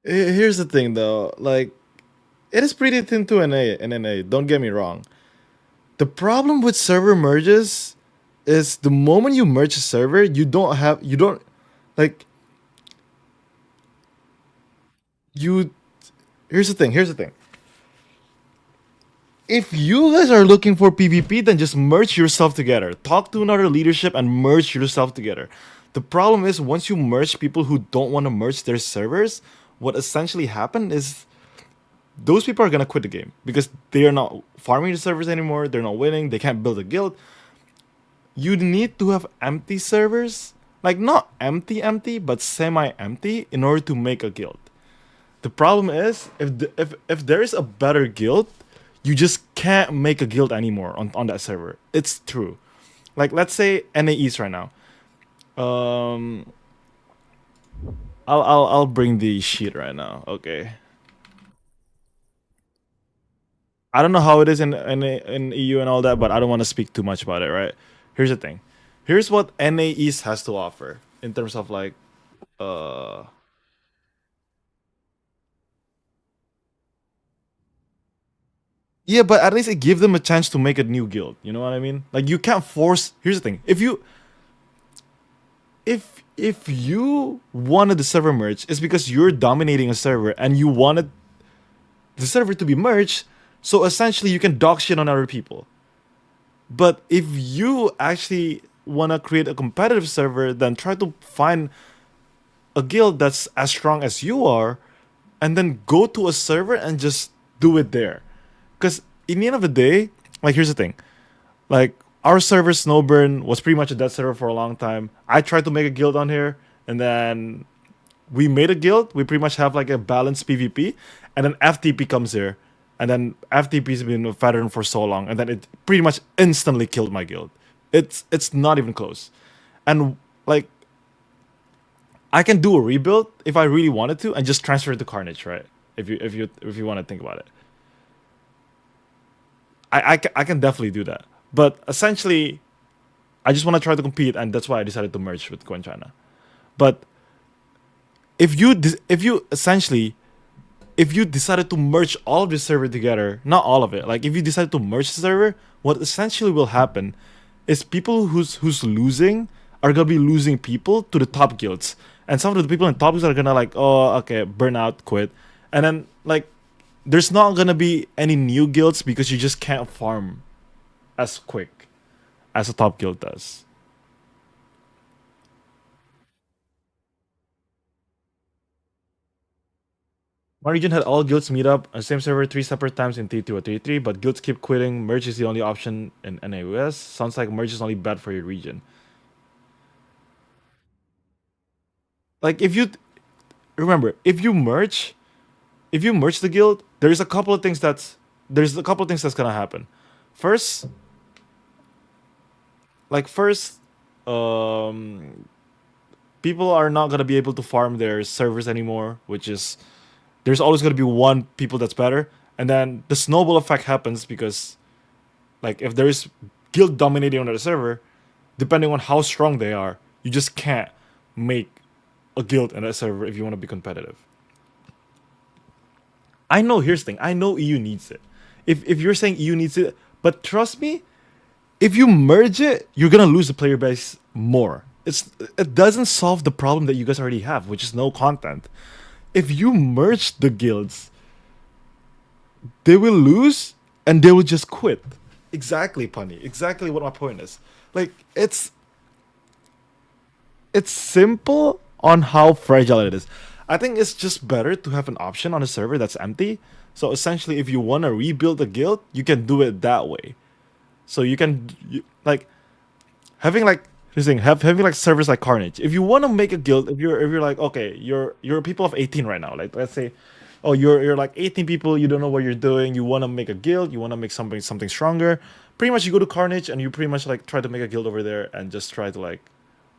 Here's the thing, though. Like, it is pretty thin to NA. Don't get me wrong. The problem with server merges is the moment you merge a server, here's the thing. If you guys are looking for PvP, then just merge yourself together. Talk to another leadership and merge yourself together. The problem is, once you merge people who don't want to merge their servers, what essentially happened is those people are going to quit the game because they are not farming the servers anymore. They're not winning. They can't build a guild. You need to have empty servers, like not empty, but semi-empty, in order to make a guild. The problem is, if there is a better guild, you just can't make a guild anymore on that server. It's true. Like, let's say NA East right now. I'll bring the sheet right now. Okay. I don't know how it is in EU and all that, but I don't want to speak too much about it, right? Here's the thing. Here's what NA East has to offer in terms of like yeah, but at least it gives them a chance to make a new guild. You know what I mean? Like, you can't force. Here's the thing. If you wanted the server merge, it's because you're dominating a server and you wanted the server to be merged, so essentially you can dog shit on other people. But if you actually want to create a competitive server, then try to find a guild that's as strong as you are, and then go to a server and just do it there. Because in the end of the day, like here's the thing, like our server Snowburn was pretty much a dead server for a long time. I tried to make a guild on here, and then we made a guild. We pretty much have like a balanced PvP, and then FTP comes here, and then FTP's been a veteran for so long, and then it pretty much instantly killed my guild. It's not even close, and like I can do a rebuild if I really wanted to, and just transfer it to Carnage, right? If you want to think about it, I can definitely do that. But essentially, I just want to try to compete, and that's why I decided to merge with Gwen China. But if you decided to merge all of the server together, not all of it, like if you decided to merge the server, what essentially will happen is people who's losing are gonna be losing people to the top guilds, and some of the people in top guilds are gonna like, oh, okay, burn out, quit, and then like there's not gonna be any new guilds because you just can't farm as quick as a top guild does. My region had all guilds meet up on the same server 3 separate times in T2 or T3, but guilds keep quitting. Merge is the only option in NAUS. Sounds like merge is only bad for your region. Like if you remember, if you merge the guild, there's a couple of things that's gonna happen. First, people are not gonna be able to farm their servers anymore, which is there's always gonna be one people that's better, and then the snowball effect happens because, like, if there is guild dominating on the server, depending on how strong they are, you just can't make a guild in that server if you want to be competitive. I know. Here's the thing. I know EU needs it. If you're saying EU needs it, but trust me, if you merge it, you're gonna lose the player base more. It doesn't solve the problem that you guys already have, which is no content. If you merge the guilds, they will lose and they will just quit. Exactly, Punny. Exactly what my point is. Like it's simple on how fragile it is. I think it's just better to have an option on a server that's empty. So essentially, if you want to rebuild a guild, you can do it that way. So you can like having like having like servers like Carnage. If you want to make a guild, if you're like, okay, you're people of 18 right now. Like let's say, oh, you're like 18 people. You don't know what you're doing. You want to make a guild. You want to make something stronger. Pretty much, you go to Carnage and you pretty much like try to make a guild over there and just try to like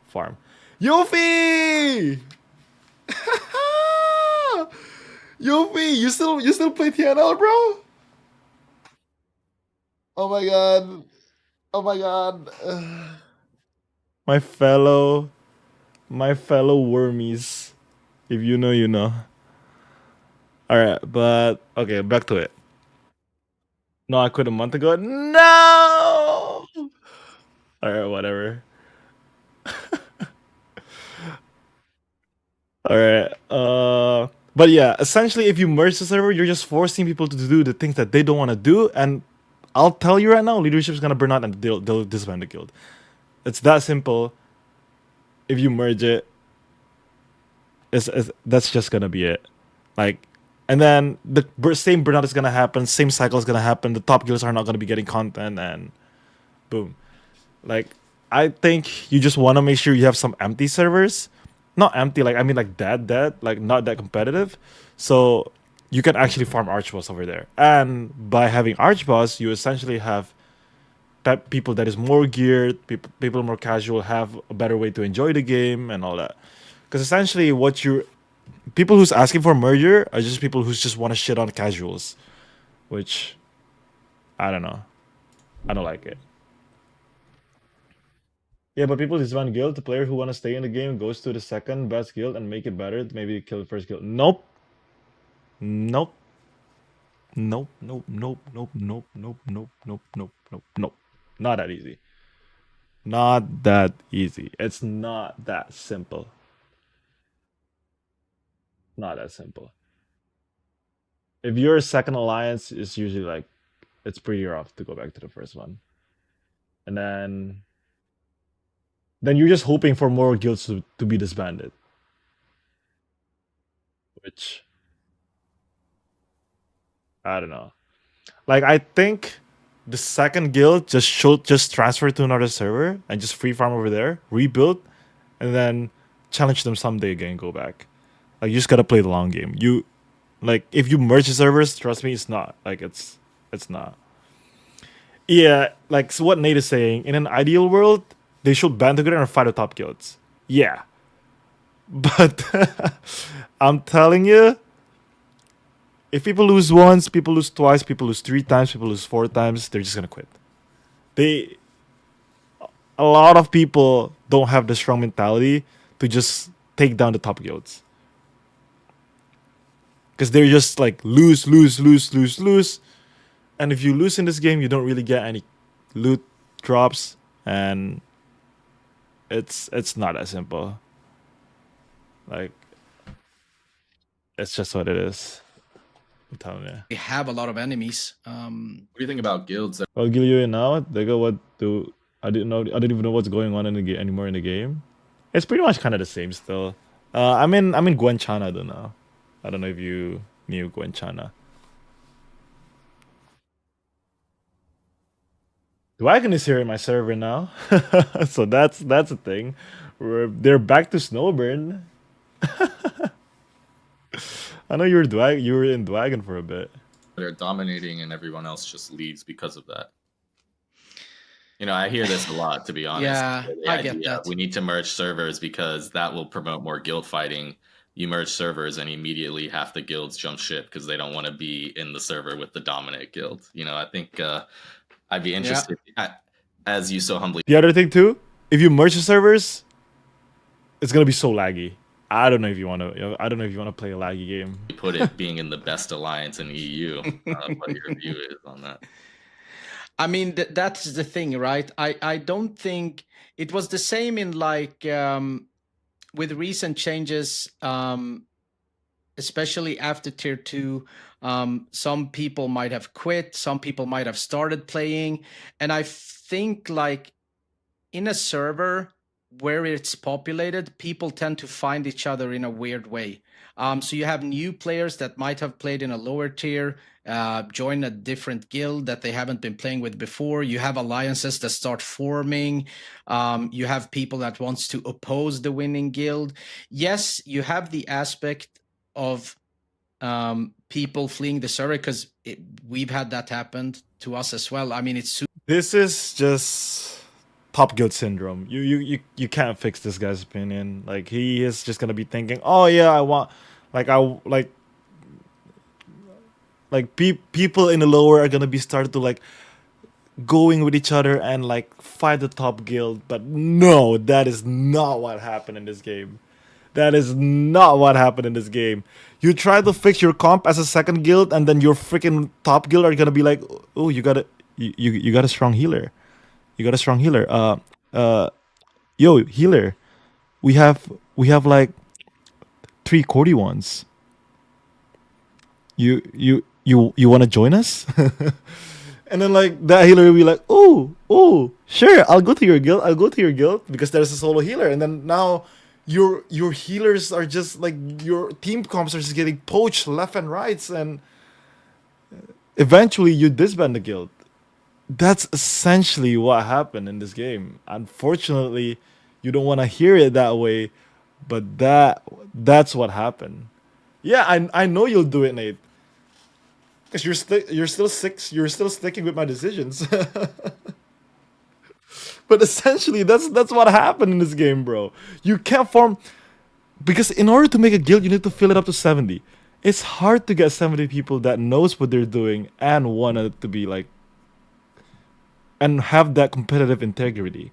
farm. Yofi! Yofi, you still play TNL, bro? Oh my god. Oh my god. My fellow wormies. If you know, you know. Alright, but okay, back to it. No, I quit a month ago. No! Alright, whatever. Alright. But yeah, essentially if you merge the server, you're just forcing people to do the things that they don't want to do, and I'll tell you right now, leadership's gonna burn out and they'll disband the guild. It's that simple. If you merge it, that's just gonna be it. Like, and then the same burnout is gonna happen, same cycle is gonna happen. The top guilds are not gonna be getting content, and boom. Like, I think you just want to make sure you have some empty servers, not empty. Like I mean, like dead, like not that competitive. So you can actually farm Archboss over there, and by having Archboss, you essentially have that people that is more geared, people more casual, have a better way to enjoy the game and all that. Because essentially, people who's asking for merger are just people who just want to shit on casuals, which I don't know. I don't like it. Yeah, but people disband guild. The player who want to stay in the game goes to the second best guild and make it better. Maybe kill the first guild. Nope. Nope. Nope. Nope. Nope. Nope. Nope. Nope. Nope. Nope. Nope. Nope. Nope. Not that easy. Not that easy. It's not that simple. Not that simple. If you're a second alliance, it's usually like it's pretty rough to go back to the first one. And then you're just hoping for more guilds to be disbanded. Which I don't know. Like I think the second guild just transfer to another server and just free farm over there, rebuild, and then challenge them someday again. Go back. Like you just gotta play the long game. You like if you merge the servers, trust me, it's not like it's not. Yeah, like so what Nate is saying, in an ideal world, they should band together and fight the top guilds. Yeah. But I'm telling you, if people lose once, people lose twice, people lose 3 times, people lose 4 times, they're just gonna quit. A lot of people don't have the strong mentality to just take down the top guilds. Because they're just like lose, lose, lose, lose, lose. And if you lose in this game, you don't really get any loot drops, and it's not that simple. Like it's just what it is. I'm telling you. We have a lot of enemies. What do you think about guilds that I'll give you it now. They go what do I didn't know. I didn't even know what's going on in the game anymore in the game. It's pretty much kind of the same still. I'm in Gwenchana though now. I don't know if you knew Gwenchana. Dwagon is here in my server now, so that's a thing. They're back to Snowburn. I know you were in Dwagon for a bit. are dominating and everyone else just leaves because of that? You know, I hear this a lot, to be honest. Yeah, The I get idea, that. We need to merge servers because that will promote more guild fighting. You merge servers and immediately half the guilds jump ship because they don't want to be in the server with the dominant guild. You know, I think I'd be interested, as you so humbly. The other thing too, if you merge the servers, it's gonna be so laggy. I don't know if you want to play a laggy game. Put it being in the best alliance in EU. What your view is on that? I mean, that's the thing, right? I don't think it was the same in like with recent changes, especially after tier 2. Some people might have quit, some people might have started playing, and I think like in a server where it's populated, people tend to find each other in a weird way. So you have new players that might have played in a lower tier, join a different guild that they haven't been playing with before. You have alliances that start forming. You have people that wants to oppose the winning guild. Yes, you have the aspect of people fleeing the server, because we've had that happen to us as well. I mean, it's This is just top guild syndrome. You can't fix this guy's opinion. Like he is just gonna be thinking, oh yeah, I want, people in the lower are gonna be started to like going with each other and like fight the top guild. But no, that is not what happened in this game. That is not what happened in this game. You try to fix your comp as a second guild, and then your freaking top guild are gonna be like, oh, you got a strong healer. You got a strong healer. Yo, healer. We have like 3 Cordy ones. You want to join us? And then like that healer will be like, oh, sure, I'll go to your guild because there's a solo healer. And then now your healers are just like, your team comps are just getting poached left and right, and eventually you disband the guild. That's essentially what happened in this game. Unfortunately, you don't want to hear it that way, but that's what happened. Yeah, I know you'll do it, Nate. Because you're still sticking with my decisions. But essentially, that's what happened in this game, bro. You can't form, because in order to make a guild, you need to fill it up to 70. It's hard to get 70 people that knows what they're doing and want it to be like, and have that competitive integrity.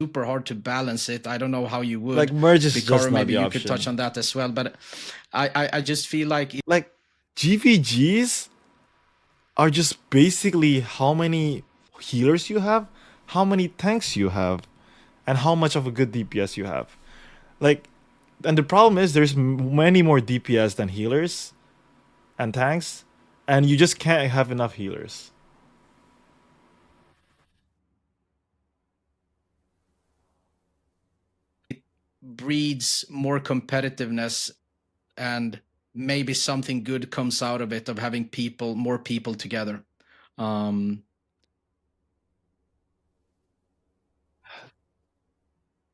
super hard to balance it. I don't know how you would. Like merge is Because just not maybe the you option. could touch on that as well. But I just feel like Like GVGs are just basically how many healers you have, how many tanks you have, and how much of a good DPS you have. Like, and the problem is there's many more DPS than healers and tanks, and you just can't have enough healers. breeds more competitiveness, and maybe something good comes out of it, of having more people together.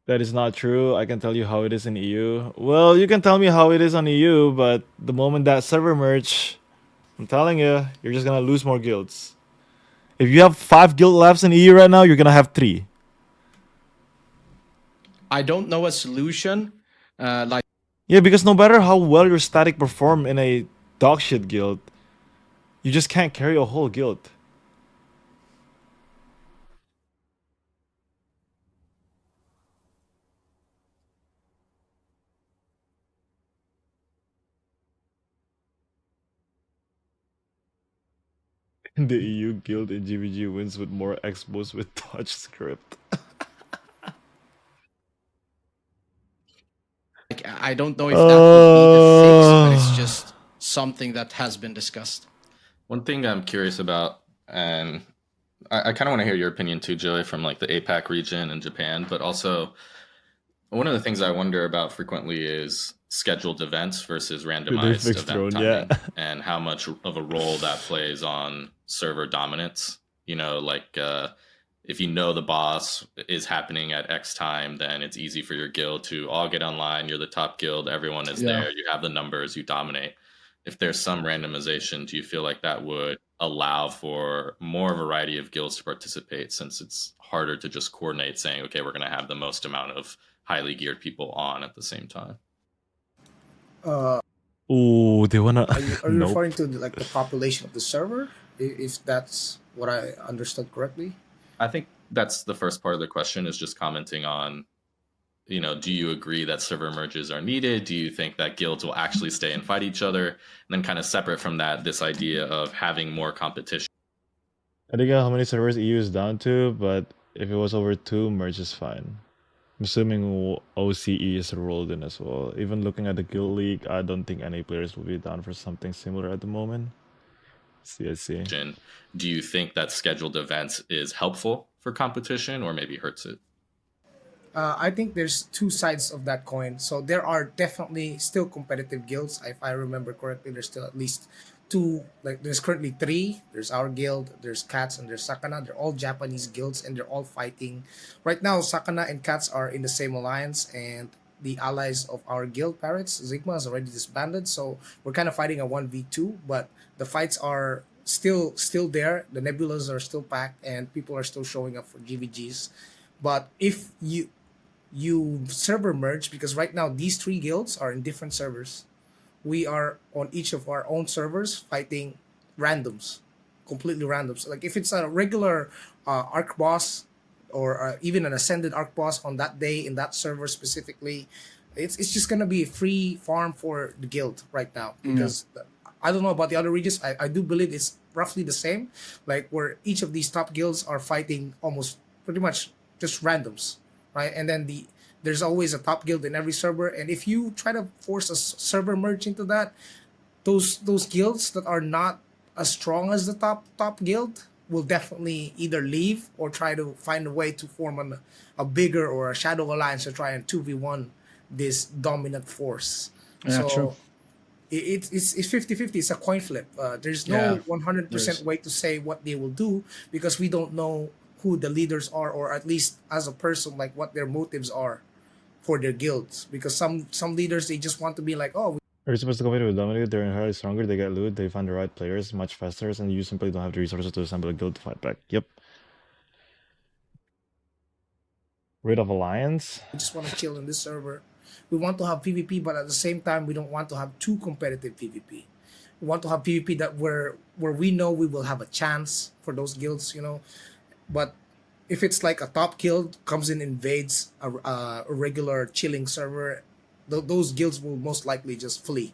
That is not true. I can tell you how it is in EU. Well, you can tell me how it is on EU, but the moment that server merge, I'm telling you, you're just gonna lose more guilds. If you have 5 guild labs in EU right now, you're gonna have 3. I don't know a solution. Yeah, because no matter how well your static perform in a dogshit guild, you just can't carry a whole guild. The EU guild in GVG wins with more expos with touch script. I don't know if that would be the fix, but it's just something that has been discussed. One thing I'm curious about, and I kind of want to hear your opinion too, Joey, from like the APAC region and Japan, but also one of the things I wonder about frequently is scheduled events versus randomized event timing, and how much of a role that plays on server dominance. You know, like if you know the boss is happening at X time, then it's easy for your guild to all get online. You're the top guild, everyone is there, you have the numbers, you dominate. If there's some randomization, do you feel like that would allow for more variety of guilds to participate, since it's harder to just coordinate saying, okay, we're going to have the most amount of highly geared people on at the same time? Oh, they wanna. Are you referring to like the population of the server? If that's what I understood correctly. I think that's the first part of the question, is just commenting on, you know, do you agree that server merges are needed? Do you think that guilds will actually stay and fight each other? And then kind of separate from that, this idea of having more competition. I think how many servers EU is down to, but if it was over 2, merge is fine. I'm assuming OCE is rolled in as well. Even looking at the guild league, I don't think any players will be down for something similar at the moment. I see. Do you think that scheduled events is helpful for competition, or maybe hurts it? I think there's 2 sides of that coin. So there are definitely still competitive guilds. If I remember correctly, there's still at least 2. Like there's currently 3. There's our guild, there's Cats, and there's Sakana. They're all Japanese guilds, and they're all fighting. Right now, Sakana and Cats are in the same alliance, and the allies of our guild, Parrots, Sigma, is already disbanded. So we're kind of fighting a 1v2, but the fights are still there. The nebulas are still packed, and people are still showing up for GVGs. But if you server merge, because right now these 3 guilds are in different servers, we are on each of our own servers fighting randoms, completely randoms. Like if it's a regular arc boss, or even an ascended arc boss on that day in that server specifically, it's just gonna be a free farm for the guild right now, because I don't know about the other regions. I do believe it's roughly the same, like where each of these top guilds are fighting almost pretty much just randoms, right? And then there's always a top guild in every server, and if you try to force a server merge into that, those guilds that are not as strong as the top guild will definitely either leave or try to find a way to form a bigger or a shadow alliance to try and 2v1 this dominant force. True. It's 50-50. It's a coin flip. There's no 100% way to say what they will do, because we don't know who the leaders are, or at least as a person, like what their motives are for their guilds. Because some leaders, they just want to be like, oh, You're supposed to compete with Dominate, they're inherently stronger, they get loot, they find the right players much faster, and you simply don't have the resources to assemble a guild to fight back. Yep. Rid of Alliance? we just want to chill in this server. We want to have PvP, but at the same time, we don't want to have too competitive PvP. We want to have PvP that where we know we will have a chance for those guilds, you know. But if it's like a top guild comes in, invades a regular chilling server, those guilds will most likely just flee.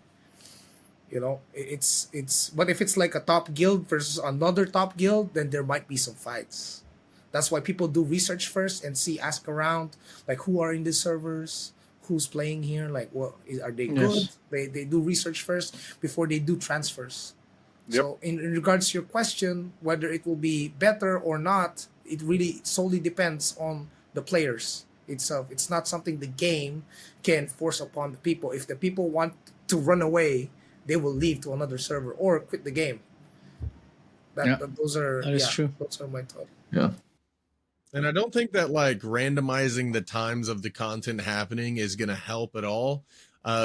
You know, it's but if it's like a top guild versus another top guild, then there might be some fights. That's why people do research first and ask around, like who are in the servers, who's playing here, like are they good? They do research first before they do transfers. So in regards to your question, whether it will be better or not, it really solely depends on the players itself. It's not something the game can force upon the people. If the people want to run away, they will leave to another server or quit the game. Those are true. Those are my thoughts. Yeah. And I don't think that like randomizing the times of the content happening is going to help at all,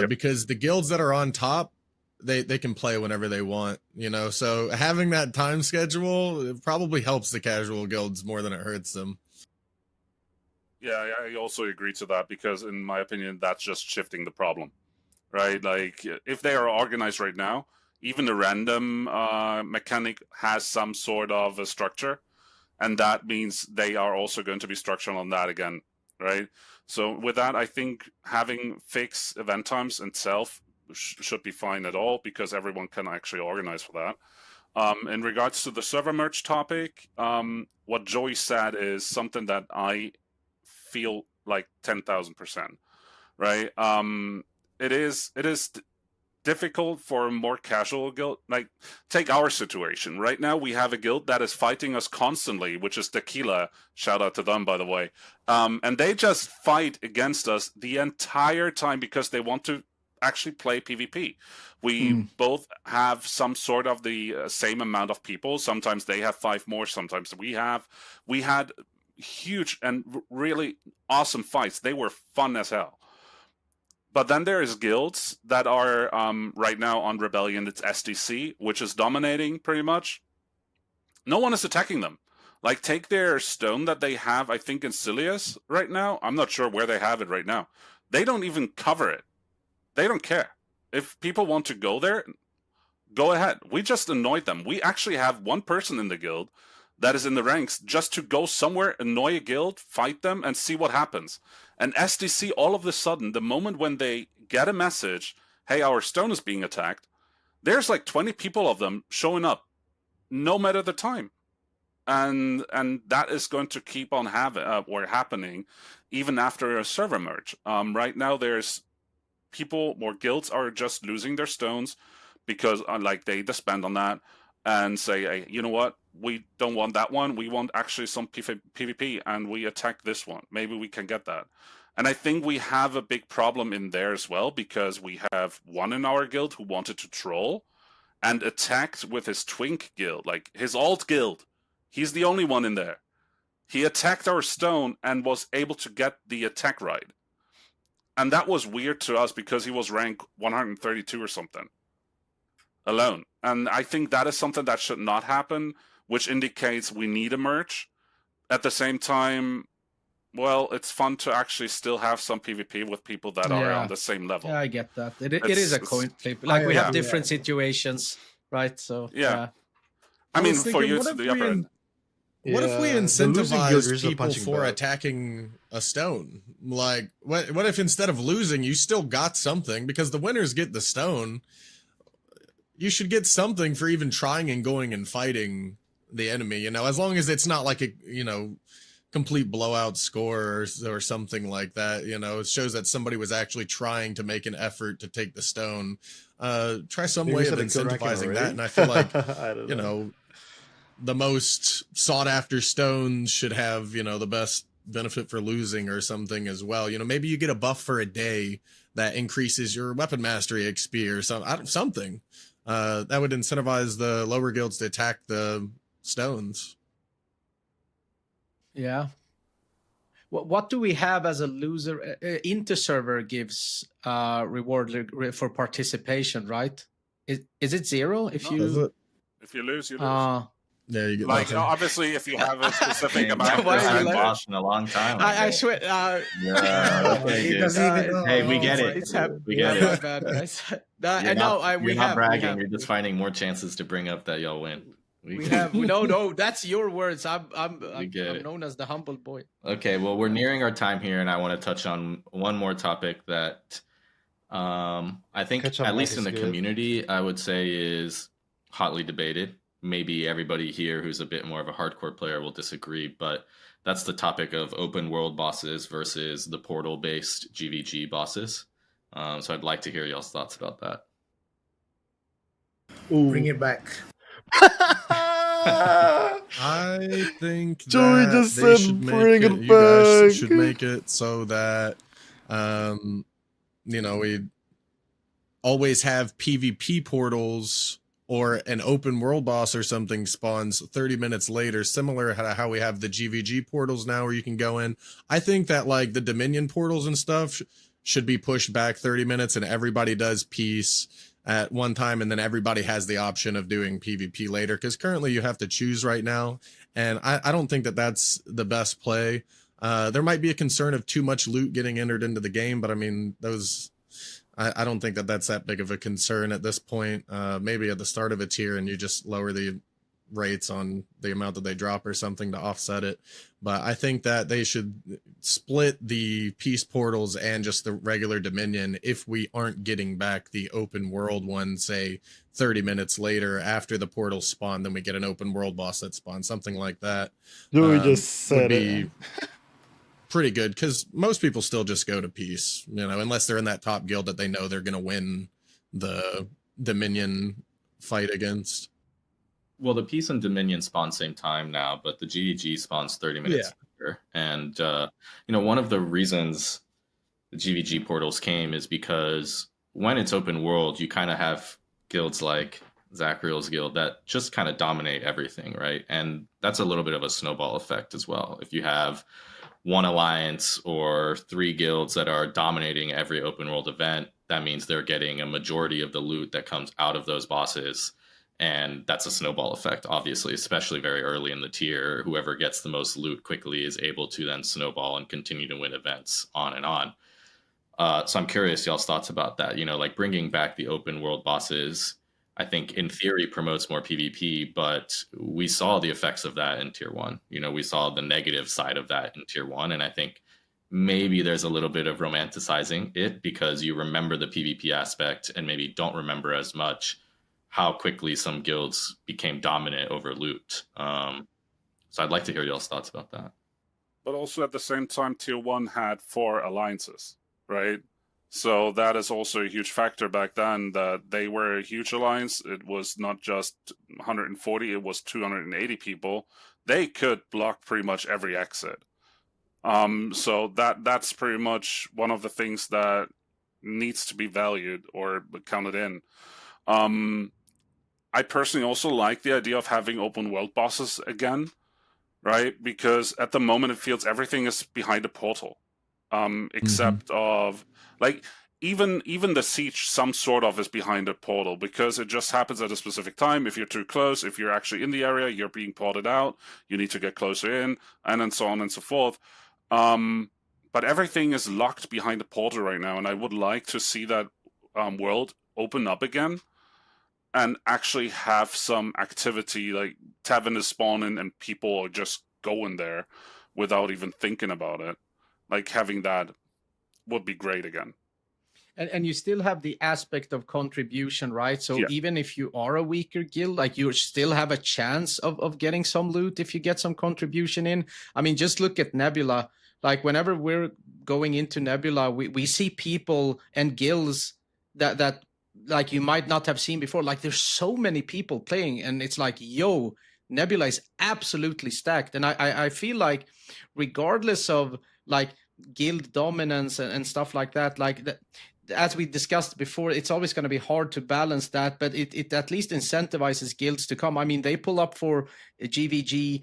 because the guilds that are on top, they can play whenever they want, you know. So having that time schedule, it probably helps the casual guilds more than it hurts them. Yeah, I also agree to that, because in my opinion, that's just shifting the problem, right? Like if they are organized right now, even the random mechanic has some sort of a structure, and that means they are also going to be structured on that again, right? So with that, I think having fixed event times itself should be fine at all, because everyone can actually organize for that. In regards to the server merge topic, what Joey said is something that I feel like 10,000%, right? It is difficult for a more casual guild. Like, take our situation right now. We have a guild that is fighting us constantly, which is Tequila. Shout out to them, by the way. And they just fight against us the entire time because they want to actually play PvP. We both have some sort of the same amount of people. Sometimes they have 5 more, sometimes we have. We had huge and really awesome fights. They were fun as hell. But then there is guilds that are right now on Rebellion. It's SDC, which is dominating pretty much. No one is attacking them. Like, take their stone that they have, I think, in Silius right now. I'm not sure where they have it right now. They don't even cover it. They don't care. If people want to go there, go ahead. We just annoyed them. We actually have one person in the guild that is in the ranks just to go somewhere, annoy a guild, fight them, and see what happens. And SDC, all of a sudden, the moment when they get a message, hey, our stone is being attacked, there's like 20 people of them showing up, no matter the time. And that is going to keep on happening even after a server merge. Right now, there's people or guilds are just losing their stones because like they disband on that and say, hey, you know what? We don't want that one. We want actually some PvP, and we attack this one. Maybe we can get that. And I think we have a big problem in there as well, because we have one in our guild who wanted to troll and attacked with his twink guild, like his alt guild. He's the only one in there. He attacked our stone and was able to get the attack right. And that was weird to us because he was rank 132 or something alone. And I think that is something that should not happen, which indicates we need a merge. At the same time, well, it's fun to actually still have some PvP with people that are on the same level. Yeah, I get that. It is a coin flip. Like, we have different situations, right? So yeah. I mean, for you, it's the upper end. What if we incentivize people for attacking a stone? Like, what if instead of losing, you still got something? Because the winners get the stone. You should get something for even trying and going and fighting the enemy, you know, as long as it's not like a, you know, complete blowout score or something like that. You know, it shows that somebody was actually trying to make an effort to take the stone. Try some way of incentivizing that. And I feel like, you know, the most sought after stones should have, you know, the best benefit for losing or something as well. You know, maybe you get a buff for a day that increases your weapon mastery XP or something. That would incentivize the lower guilds to attack the stones. Yeah. What do we have as a loser? Inter-server gives reward for participation, right? Is it 0 if you... If you lose, you lose. There you go. Like, obviously, if you have a specific amount of lost in a long time. I swear. Yeah, okay, hey, we get it. We get it. Bad, guys. You're not bragging. You're just finding more chances to bring up that y'all win. We have no. That's your words. I'm known as the humble boy. Okay, well, we're nearing our time here, and I want to touch on one more topic that I think, at least in the community, I would say is hotly debated. Maybe everybody here who's a bit more of a hardcore player will disagree, but that's the topic of open world bosses versus the portal-based GVG bosses. So I'd like to hear y'all's thoughts about that. Bring it back. I I think Joey that just they said should bring make it you guys should back. make it so that, we always have PvP portals or an open world boss or something spawns 30 minutes later, similar to how we have the GVG portals now where you can go in. I think that like the Dominion portals and stuff should be pushed back 30 minutes and everybody does peace at one time and then everybody has the option of doing PvP later, because currently you have to choose right now, and I don't think that that's the best play. There might be a concern of too much loot getting entered into the game, but I mean, I don't think that that's that big of a concern at this point. Maybe at the start of a tier and you just lower the rates on the amount that they drop or something to offset it. But I think that they should split the peace portals and just the regular Dominion if we aren't getting back the open world one, say 30 minutes later after the portals spawn, then we get an open world boss that spawns, something like that. Joey just said would be it. pretty good, because most people still just go to peace, unless they're in that top guild that they know they're going to win the Dominion fight against. Well, the Peace and Dominion spawn same time now, but the GVG spawns 30 minutes later. And, one of the reasons the GVG portals came is because when it's open world, you kind of have guilds like Zachriel's guild that just kind of dominate everything, right? And that's a little bit of a snowball effect as well. If you have one alliance or 3 guilds that are dominating every open world event, that means they're getting a majority of the loot that comes out of those bosses. And that's a snowball effect, obviously, especially very early in the tier. Whoever gets the most loot quickly is able to then snowball and continue to win events on and on. So I'm curious y'all's thoughts about that. Like bringing back the open world bosses, I think in theory promotes more PvP, but we saw the effects of that in tier 1. We saw the negative side of that in tier 1. And I think maybe there's a little bit of romanticizing it because you remember the PvP aspect and maybe don't remember as much how quickly some guilds became dominant over loot. So I'd like to hear y'all's thoughts about that. But also at the same time, tier 1 had 4 alliances, right? So that is also a huge factor back then, that they were a huge alliance. It was not just 140, it was 280 people. They could block pretty much every exit. So that's pretty much one of the things that needs to be valued or counted in. I personally also like the idea of having open world bosses again, right? Because at the moment it feels everything is behind a portal, except of like even the siege, some sort of is behind a portal because it just happens at a specific time. If you're too close, if you're actually in the area, you're being ported out. You need to get closer in, and then so on and so forth. But everything is locked behind a portal right now, and I would like to see that world open up again. And actually have some activity, like tavern is spawning and people are just going there without even thinking about it. Like having that would be great again. And you still have the aspect of contribution, right? So even if you are a weaker guild, like you still have a chance of getting some loot if you get some contribution in. I mean, just look at Nebula. Like whenever we're going into Nebula, we see people and guilds that like you might not have seen before. Like there's so many people playing and it's like, yo, Nebula is absolutely stacked. And I feel like regardless of like guild dominance and stuff like that, as we discussed before, it's always going to be hard to balance that, but it at least incentivizes guilds to come. I mean, they pull up for GVG.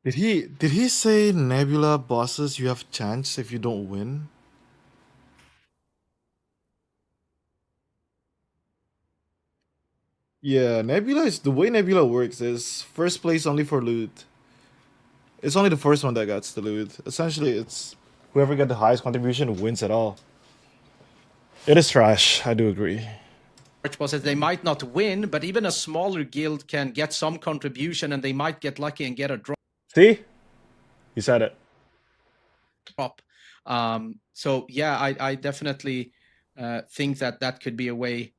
Did he say Nebula bosses you have chance if you don't win? Yeah, Nebula is the way Nebula works is first place only for loot. It's only the first one that gets the loot. Essentially, it's whoever got the highest contribution wins it all. It is trash, I do agree. Bosses, they might not win, but even a smaller guild can get some contribution and they might get lucky and get a drop. See? You said it. So yeah, I definitely think that could be a way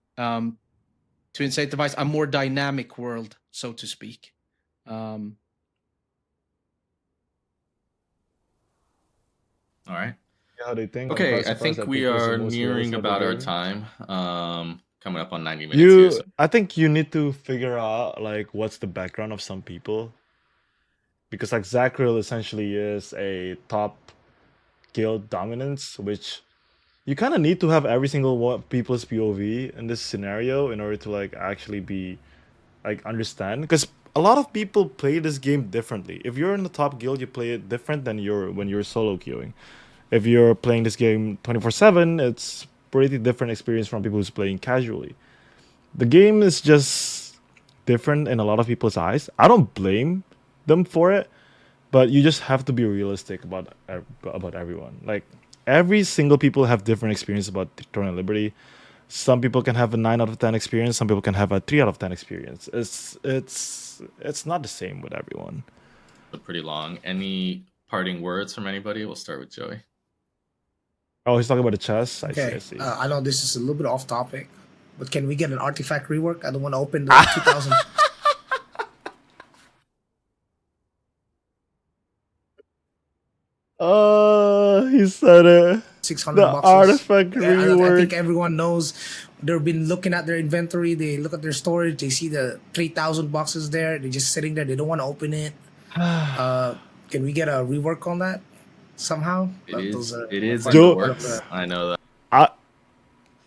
to incentivize a more dynamic world, so to speak. All right. How they think. Okay, I think we are nearing about our time. Coming up on 90 minutes here. So. I think you need to figure out like what's the background of some people. because like Zacril essentially is a top guild dominance, which you kind of need to have every single one people's POV in this scenario in order to like actually be like understand, because a lot of people play this game differently. If you're in the top guild, you play it different than when you're solo queuing. If you're playing this game 24/7, it's pretty different experience from people who's playing casually. The game is just different in a lot of people's eyes. I don't blame them for it, but you just have to be realistic about everyone. Like every single people have different experience about Throne and Liberty. Some people can have a 9 out of 10 experience. Some people can have a 3 out of 10 experience. It's not the same with everyone. Pretty long. Any parting words from anybody? We'll start with Joey. Oh, he's talking about the chess. Okay. I see. I know this is a little bit off topic, but can we get an artifact rework? I don't want to open the 2000. He said it. 600 the boxes. Artifact rework. I think everyone knows. They've been looking at their inventory. They look at their storage. They see the 3,000 boxes there. They're just sitting there. They don't want to open it. Can we get a rework on that somehow? It is in the works. I know that.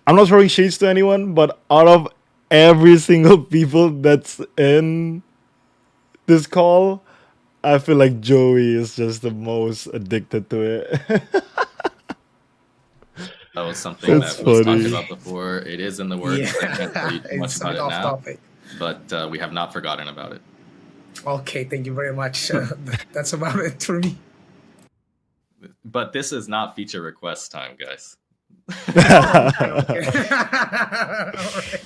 I'm not throwing shades to anyone, but out of every single people that's in this call, I feel like Joey is just the most addicted to it. That was something That's that was funny. talked about before. It is in the works. Yeah. I can't tell you too much It's about it off now, topic. but we have not forgotten about it. Okay, thank you very much. That's about it for me. But this is not feature request time, guys.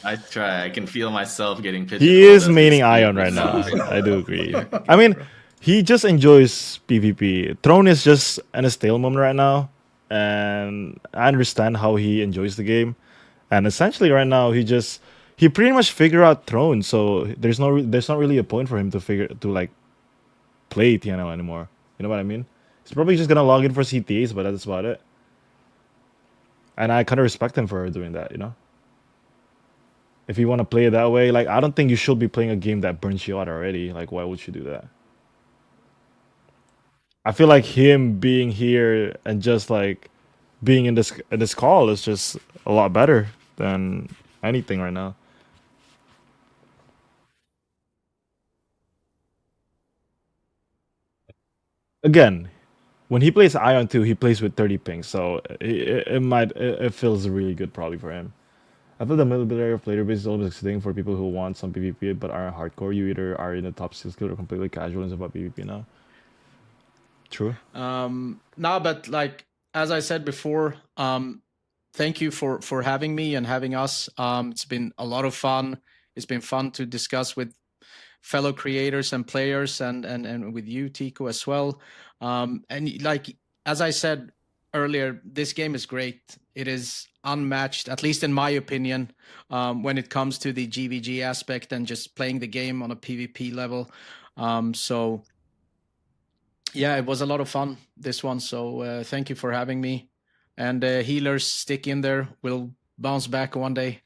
I try. I can feel myself getting pigeonholed. He is as we maining speak. Ion right now. I do agree. I mean, he just enjoys PvP. Throne is just in a stale moment right now, and I understand how he enjoys the game. And essentially, right now, he pretty much figured out Throne, so there's not really a point for him to like play TNL anymore. You know what I mean? He's probably just gonna log in for CTAs, but that's about it. And I kind of respect him for doing that, you know? If you want to play it that way, like, I don't think you should be playing a game that burns you out already. Like, why would you do that? I feel like him being here and just, like, being in this call is just a lot better than anything right now. Again, when he plays Ion 2, he plays with 30 ping, so it feels really good probably for him. I feel the military of player base is always existing for people who want some PvP but aren't hardcore. You either are in the top skill or completely casual and it's about PvP now. True. No, but like as I said before, thank you for having me and having us. It's been a lot of fun. It's been fun to discuss with fellow creators and players and with you, Tico, as well. And like as I said earlier, this game is great. It is unmatched, at least in my opinion, when it comes to the GVG aspect and just playing the game on a PvP level. So yeah, it was a lot of fun, this one. So thank you for having me. And healers, stick in there. We'll bounce back one day.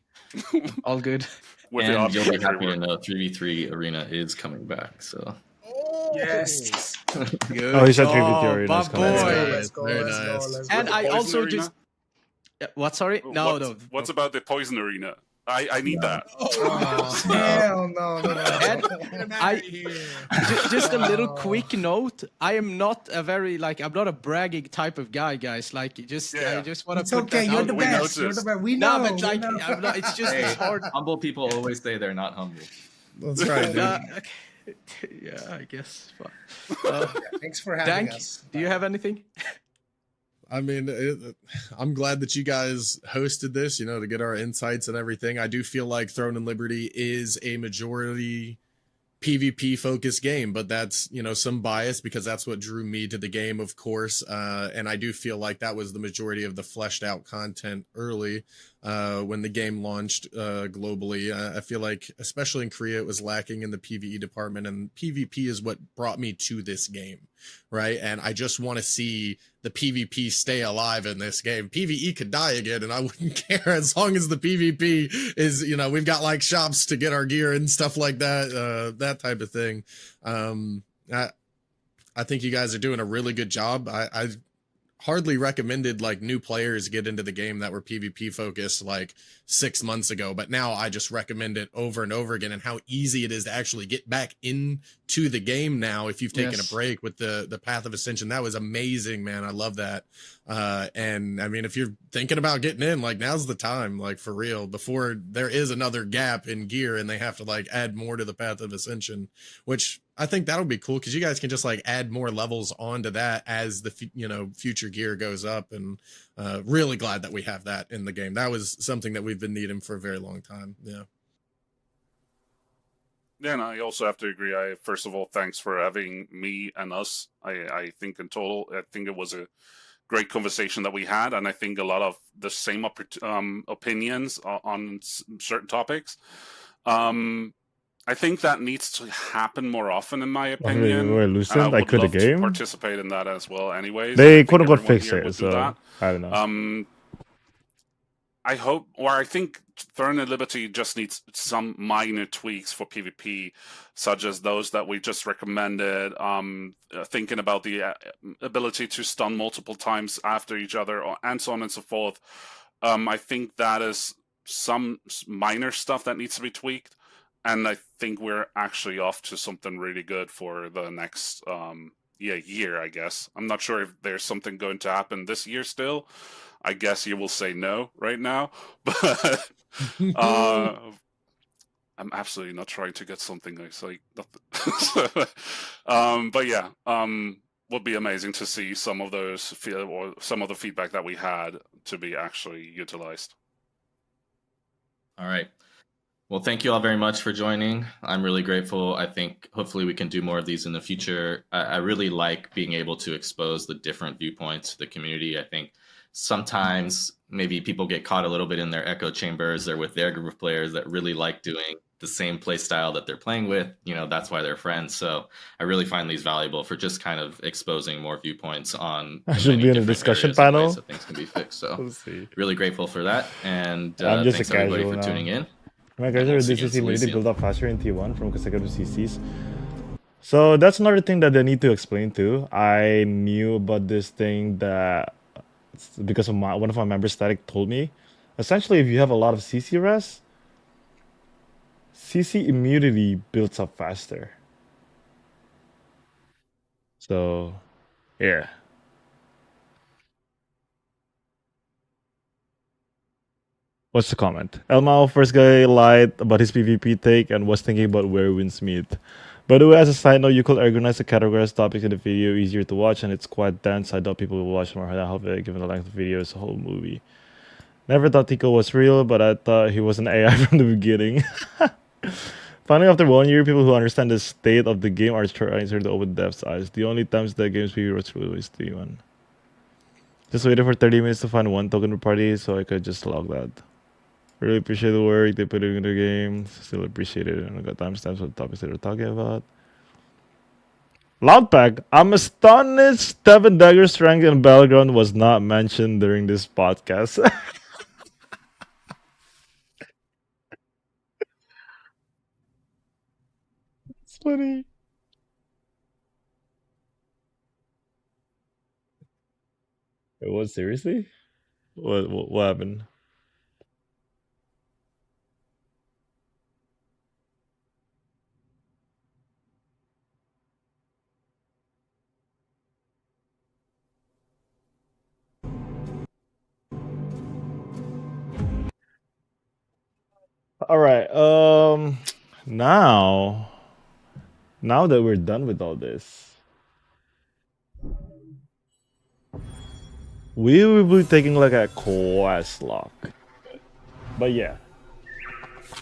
All good. And you'll be happy to know 3v3 Arena is coming back. So Yes. Good. Oh, he said 3v3 Arena my is coming boy. back. Let's go. And I Poison also Arena? just what? Sorry, no. What's about the Poison Arena? I need that. Hell no. And just a little quick note. I am not a very I'm not a bragging type of guy, guys. Like I just want to It's put okay. that You're out the there. best. You're the best. We know. No, but like we know. I'm not, it's just hey, it's hard. humble people always say they're not humble. That's right, dude. Okay. Yeah, I guess. Thanks for having Dank, us. do you have anything? I mean, I'm glad that you guys hosted this, to get our insights and everything. I do feel like Throne and Liberty is a majority PvP focused game, but that's, some bias because that's what drew me to the game, of course. And I do feel like that was the majority of the fleshed out content early when the game launched globally. I feel like, especially in Korea, it was lacking in the PvE department, and PvP is what brought me to this game, right? And I just want to see the PvP stay alive in this game. PvE could die again, and I wouldn't care as long as the PvP is, we've got shops to get our gear and stuff like that, that type of thing. I think you guys are doing a really good job. I hardly recommended like new players get into the game that were PvP focused like 6 months ago, but now I just recommend it over and over again, and how easy it is to actually get back into the game now if you've taken a break with the Path of Ascension. That was amazing, man. I love that. And I mean, if you're thinking about getting in, like, now's the time, like, for real, before there is another gap in gear and they have to like add more to the Path of Ascension, which I think that'll be cool because you guys can just like add more levels onto that as the future gear goes up. And really glad that we have that in the game. That was something that we've been needing for a very long time. Yeah. Yeah, and I also have to agree. First of all, thanks for having me and us. I think in total, I think it was a great conversation that we had, and I think a lot of the same opinions on certain topics. I think that needs to happen more often, in my opinion. Wait, Lucent, I quit the game. Participate in that as well. Anyways, they quote unquote fixed it, so I don't know. I hope, or I think Throne and Liberty just needs some minor tweaks for PvP, such as those that we just recommended. Thinking about the ability to stun multiple times after each other, and so on and so forth. I think that is some minor stuff that needs to be tweaked. And I think we're actually off to something really good for the next year, I guess. I'm not sure if there's something going to happen this year still. I guess you will say no right now. But I'm absolutely not trying to get something like nothing. But yeah, would be amazing to see some of those or some of the feedback that we had to be actually utilized. All right. Well, thank you all very much for joining. I'm really grateful. I think hopefully we can do more of these in the future. I really like being able to expose the different viewpoints to the community. I think sometimes maybe people get caught a little bit in their echo chambers or with their group of players that really like doing the same play style that they're playing with. That's why they're friends. So I really find these valuable for just kind of exposing more viewpoints on I should be in a discussion panel so things can be fixed. So really grateful for that. And I'm just thanks a everybody for now. tuning in. My guys are DCC immediately build up faster in T1 from consecutive CCs. So that's another thing that they need to explain too. I knew about this thing that because of one of my members, Static, told me. Essentially, if you have a lot of CC res, CC immunity builds up faster. So, yeah. What's the comment? Elmao, first guy lied about his PvP take and was thinking about where wins meet. By the way, as a side note, you could organize the categorized topics in the video easier to watch, and it's quite dense. I doubt people will watch more than half of it, given the length of the video is a whole movie. Never thought Tico was real, but I thought he was an AI from the beginning. Finally, after 1 year, people who understand the state of the game are trying to open depth's eyes. The only times that game's PvP was released to one. Just waited for 30 minutes to find one token per party, so I could just log that. Really appreciate the work they put into the game. Still appreciate it. And I got timestamps of the topics they were talking about. Loudpack, I'm astonished Seven Dagger's strength in Battleground was not mentioned during this podcast. It's funny. What, seriously? What happened? All right. Now that we're done with all this, we will be taking like a quest lock. But yeah.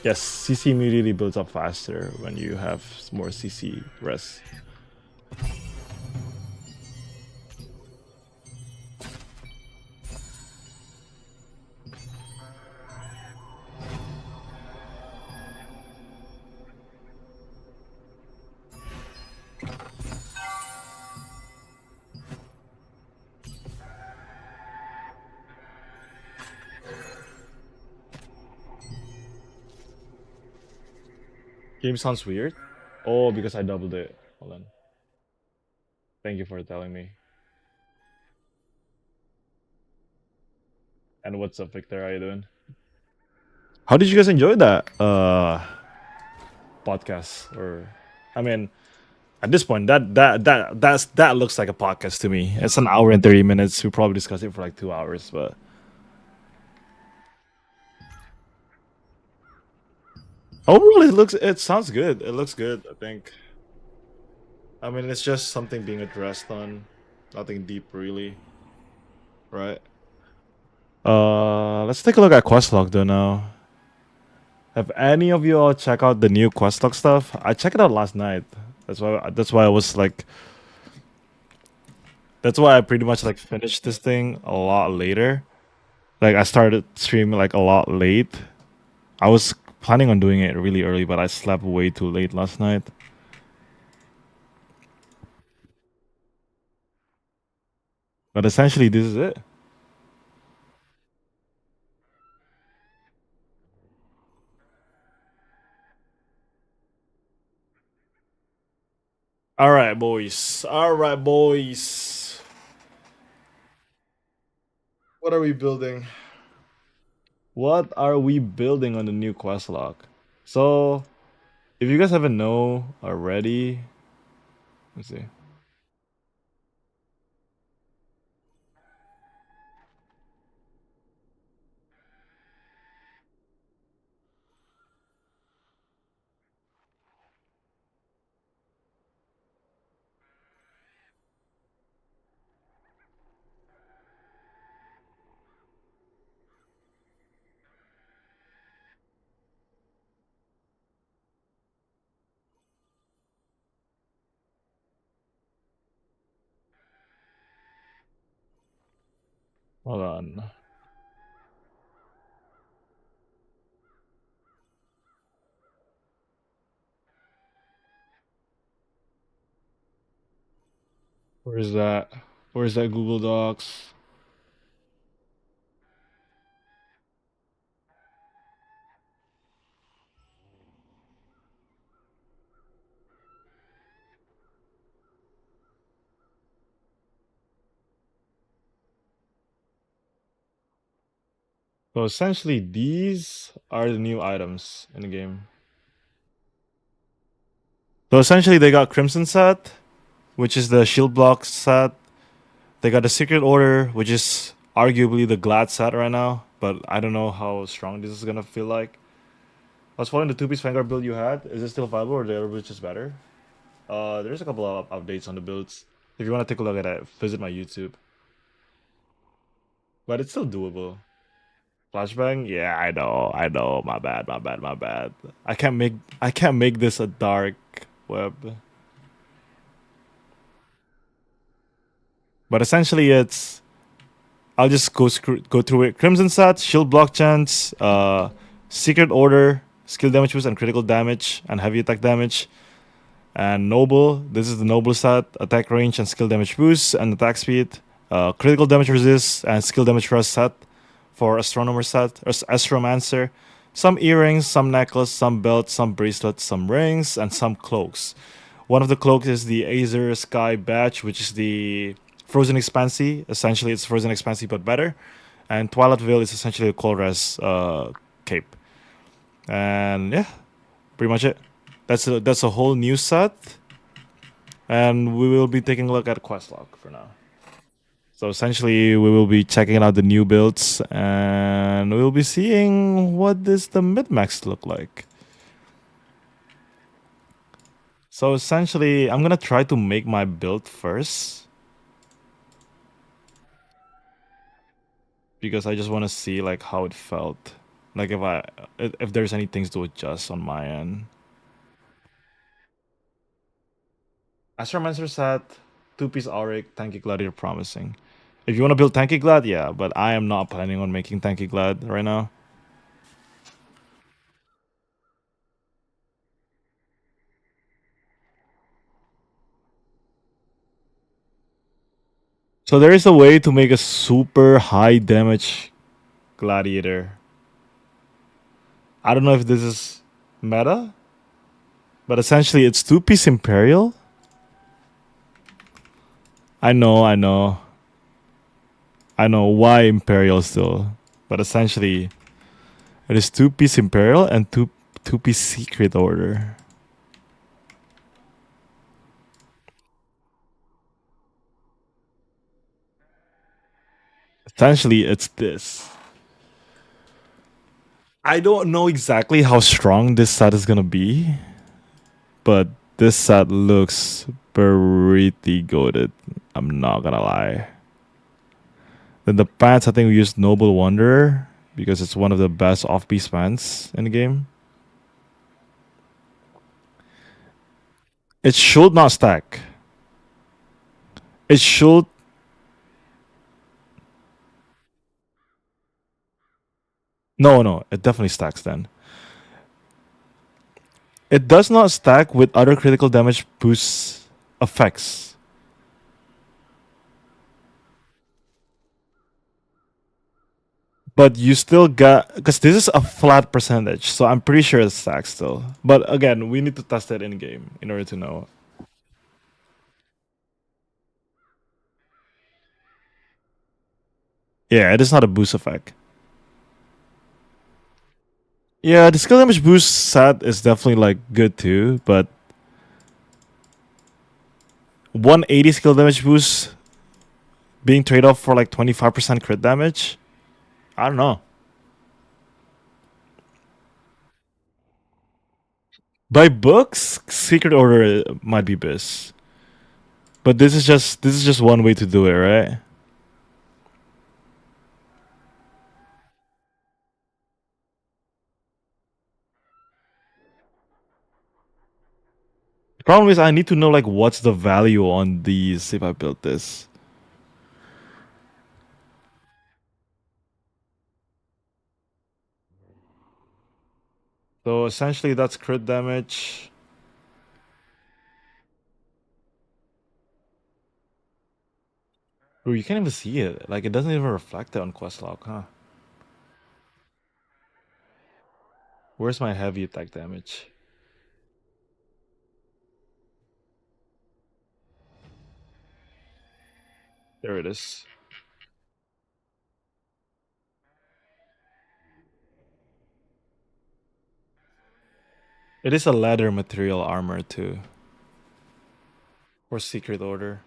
Yes, CC immediately builds up faster when you have more CC res. Game sounds weird. Oh, because I doubled it. Hold on. Thank you for telling me. And what's up, Victor? How you doing? How did you guys enjoy that podcast? Or, I mean, at this point, that looks like a podcast to me. It's an hour and 30 minutes. We probably discussed it for like 2 hours, but overall, it sounds good. It looks good. I think. I mean, it's just something being addressed on, nothing deep really, right? Let's take a look at questlog though now. Have any of you all check out the new questlog stuff? I checked it out last night. That's why I was like. That's why I pretty much like finished this thing a lot later. Like I started streaming like a lot late. I was planning on doing it really early, but I slept way too late last night. But essentially, this is it. All right, boys. All right, boys. What are we building? What are we building on the new questlog? So, if you guys haven't know already, let's see. Hold on. Where's that? Where's that Google Docs? So essentially, these are the new items in the game. So essentially, they got Crimson set, which is the shield block set. They got the Secret Order, which is arguably the Glad set right now, but I don't know how strong this is gonna feel like. I was following the two-piece Vanguard build you had. Is it still viable or the other build just better? There's a couple of updates on the builds. If you want to take a look at it, visit my YouTube. But it's still doable. Flashbang? Yeah, I know. My bad. I can't make this a dark web. But essentially, I'll just go through it. Crimson set, shield block chance, secret order, skill damage boost and critical damage and heavy attack damage. And noble, this is the noble set, attack range and skill damage boost and attack speed. Critical damage resist and skill damage rest set for astronomer set or astromancer. Some earrings, some necklace, some belt, some bracelets, some rings, and some cloaks. One of the cloaks is the Aether Sky badge, which is the Frozen Expanse. Essentially, it's Frozen Expanse but better. And Twilight Veil is essentially a Cold Res cape. And yeah, pretty much it. That's a whole new set. And we will be taking a look at questlog for now. So essentially, we will be checking out the new builds, and we will be seeing what does the mid-max look like. So essentially, I'm gonna try to make my build first, because I just want to see like how it felt, like if there's any things to adjust on my end. Astromancer set, two-piece Auric, Tanky Gladiator promising. If you want to build Tanky Glad, yeah, but I am not planning on making Tanky Glad right now. So there is a way to make a super high damage Gladiator. I don't know if this is meta, but essentially it's two-piece Imperial. I know why Imperial still, but essentially, it is 2-piece Imperial and two-piece Secret Order. Essentially, it's this. I don't know exactly how strong this set is gonna be, but this set looks pretty goated. I'm not gonna lie. Then the pants, I think we used Noble Wanderer because it's one of the best off-piece pants in the game. It should not stack. It should. No, it definitely stacks then. It does not stack with other critical damage boost effects. But you still got, because this is a flat percentage, so I'm pretty sure it stacks still. But again, we need to test it in game in order to know. Yeah, it is not a boost effect. Yeah, the skill damage boost set is definitely like good too, but 180 skill damage boost being trade off for like 25% crit damage? I don't know. By books, Secret Order might be best. But this is just one way to do it, right? The problem is I need to know like what's the value on these if I build this. So essentially that's crit damage. Bro, you can't even see it. Like it doesn't even reflect it on quest log, huh? Where's my heavy attack damage? There it is. It is a leather material armor too. Or Secret Order.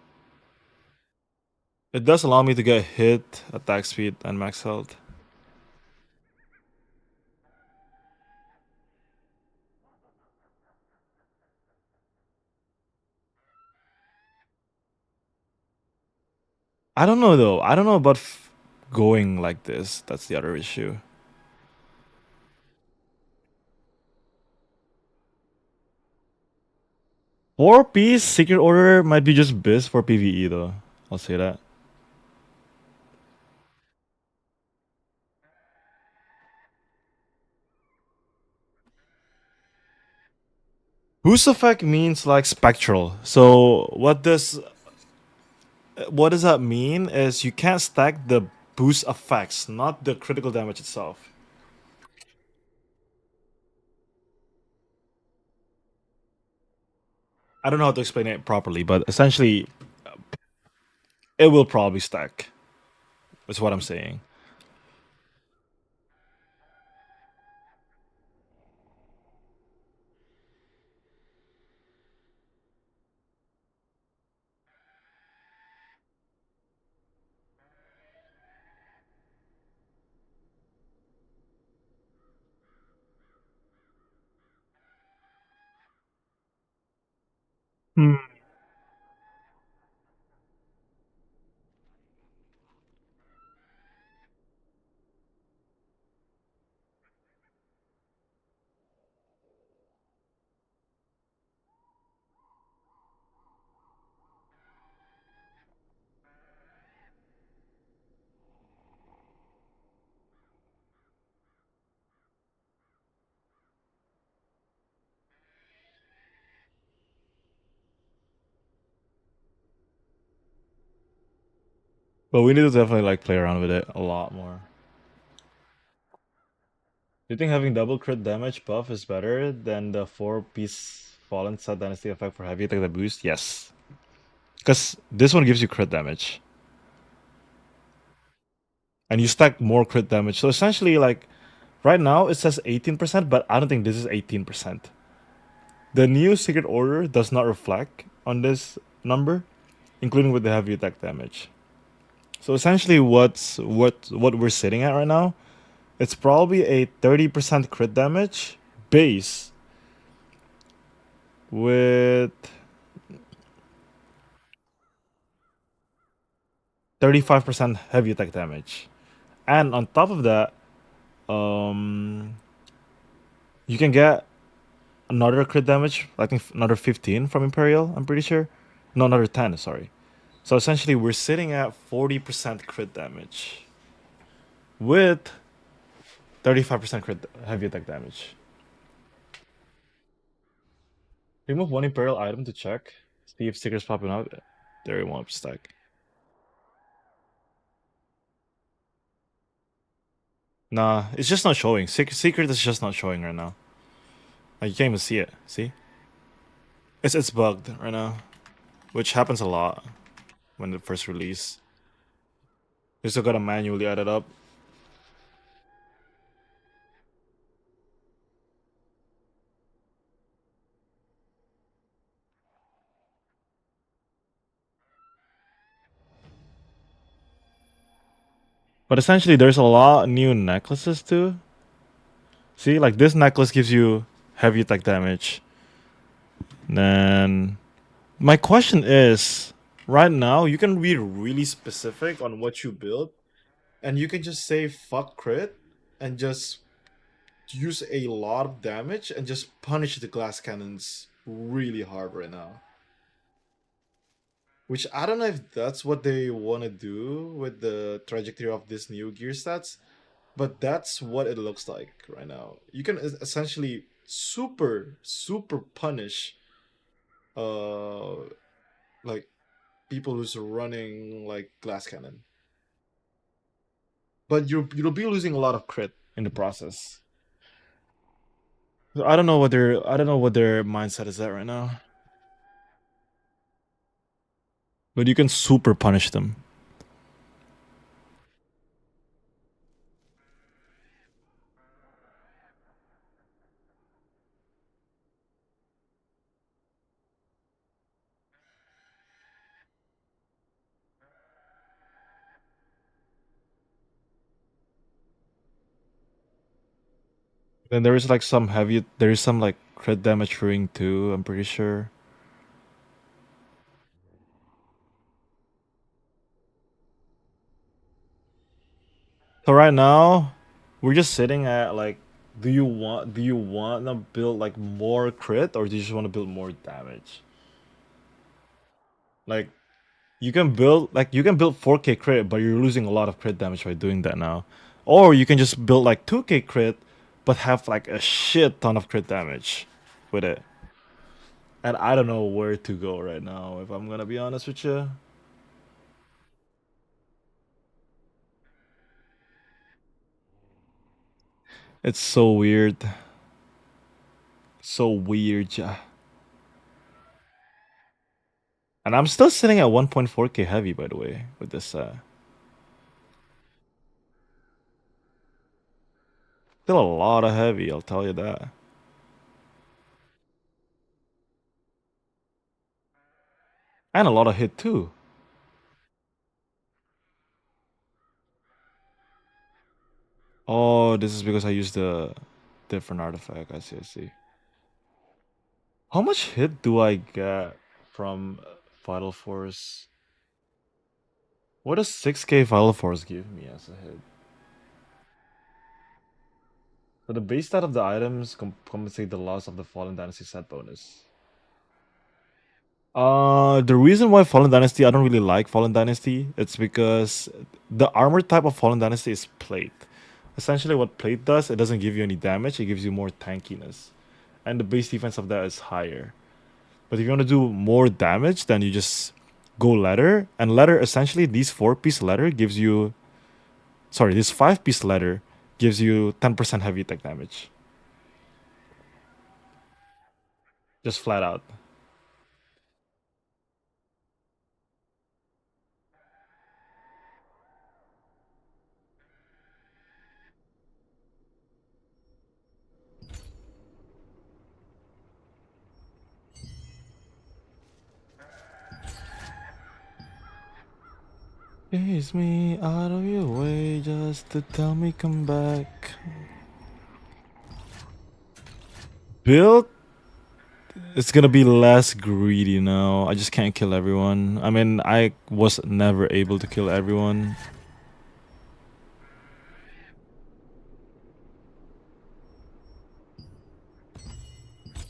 It does allow me to get hit, attack speed, and max health. I don't know though. I don't know about going like this. That's the other issue. Four-piece Secret Order might be just biz for PvE though. I'll say that. Boost effect means like spectral. So what does that mean is you can't stack the boost effects, not the critical damage itself. I don't know how to explain it properly, but essentially it will probably stack. Is what I'm saying. Hmm. But we need to definitely like play around with it a lot more. Do you think having double crit damage buff is better than the 4-piece Fallen Set Dynasty effect for heavy attack that boost? Yes. Because this one gives you crit damage. And you stack more crit damage. So essentially, like, right now it says 18%, but I don't think this is 18%. The new Secret Order does not reflect on this number, including with the heavy attack damage. So essentially what we're sitting at right now, it's probably a 30% crit damage base with 35% heavy attack damage. And on top of that, you can get another crit damage, I think another 15 from Imperial, I'm pretty sure. No, another 10, sorry. So essentially we're sitting at 40% crit damage with 35% crit heavy attack damage. Remove one Imperial item to check. See if stickers popping out. There you won't stack. Nah, it's just not showing. Secret is just not showing right now. Like, you can't even see it. See? It's bugged right now, which happens a lot when it first release. You still gotta manually add it up. But essentially, there's a lot new necklaces too. See, like this necklace gives you heavy attack damage. Then, my question is, right now you can be really specific on what you build, and you can just say fuck crit and just use a lot of damage and just punish the glass cannons really hard right now. Which I don't know if that's what they want to do with the trajectory of this new gear stats, but that's what it looks like right now. You can essentially super punish like people who's running like glass cannon. But you'll be losing a lot of crit in the process. So I don't know what their mindset is at right now. But you can super punish them. Then there is like some like crit damage ring too, I'm pretty sure. So right now, we're just sitting at like, do you want to build like more crit, or do you just want to build more damage? Like, you can build 4K crit, but you're losing a lot of crit damage by doing that now. Or you can just build like 2K crit, but have like a shit ton of crit damage with it. And I don't know where to go right now, if I'm gonna be honest with you. It's so weird. So weird, yeah. And I'm still sitting at 1.4K heavy, by the way, with this Still a lot of heavy, I'll tell you that. And a lot of hit too. Oh, this is because I used the different artifact. I see. How much hit do I get from Vital Force? What does 6K Vital Force give me as a hit? So the base stat of the items compensate the loss of the Fallen Dynasty set bonus. The reason why Fallen Dynasty, I don't really like Fallen Dynasty, it's because the armor type of Fallen Dynasty is plate. Essentially what plate does, it doesn't give you any damage, it gives you more tankiness. And the base defense of that is higher. But if you want to do more damage, then you just go leather. And leather, essentially, this 5-piece leather gives you 10% heavy attack damage. Just flat out. Chase me out of your way just to tell me come back. Build? It's gonna be less greedy now. I just can't kill everyone. I mean, I was never able to kill everyone.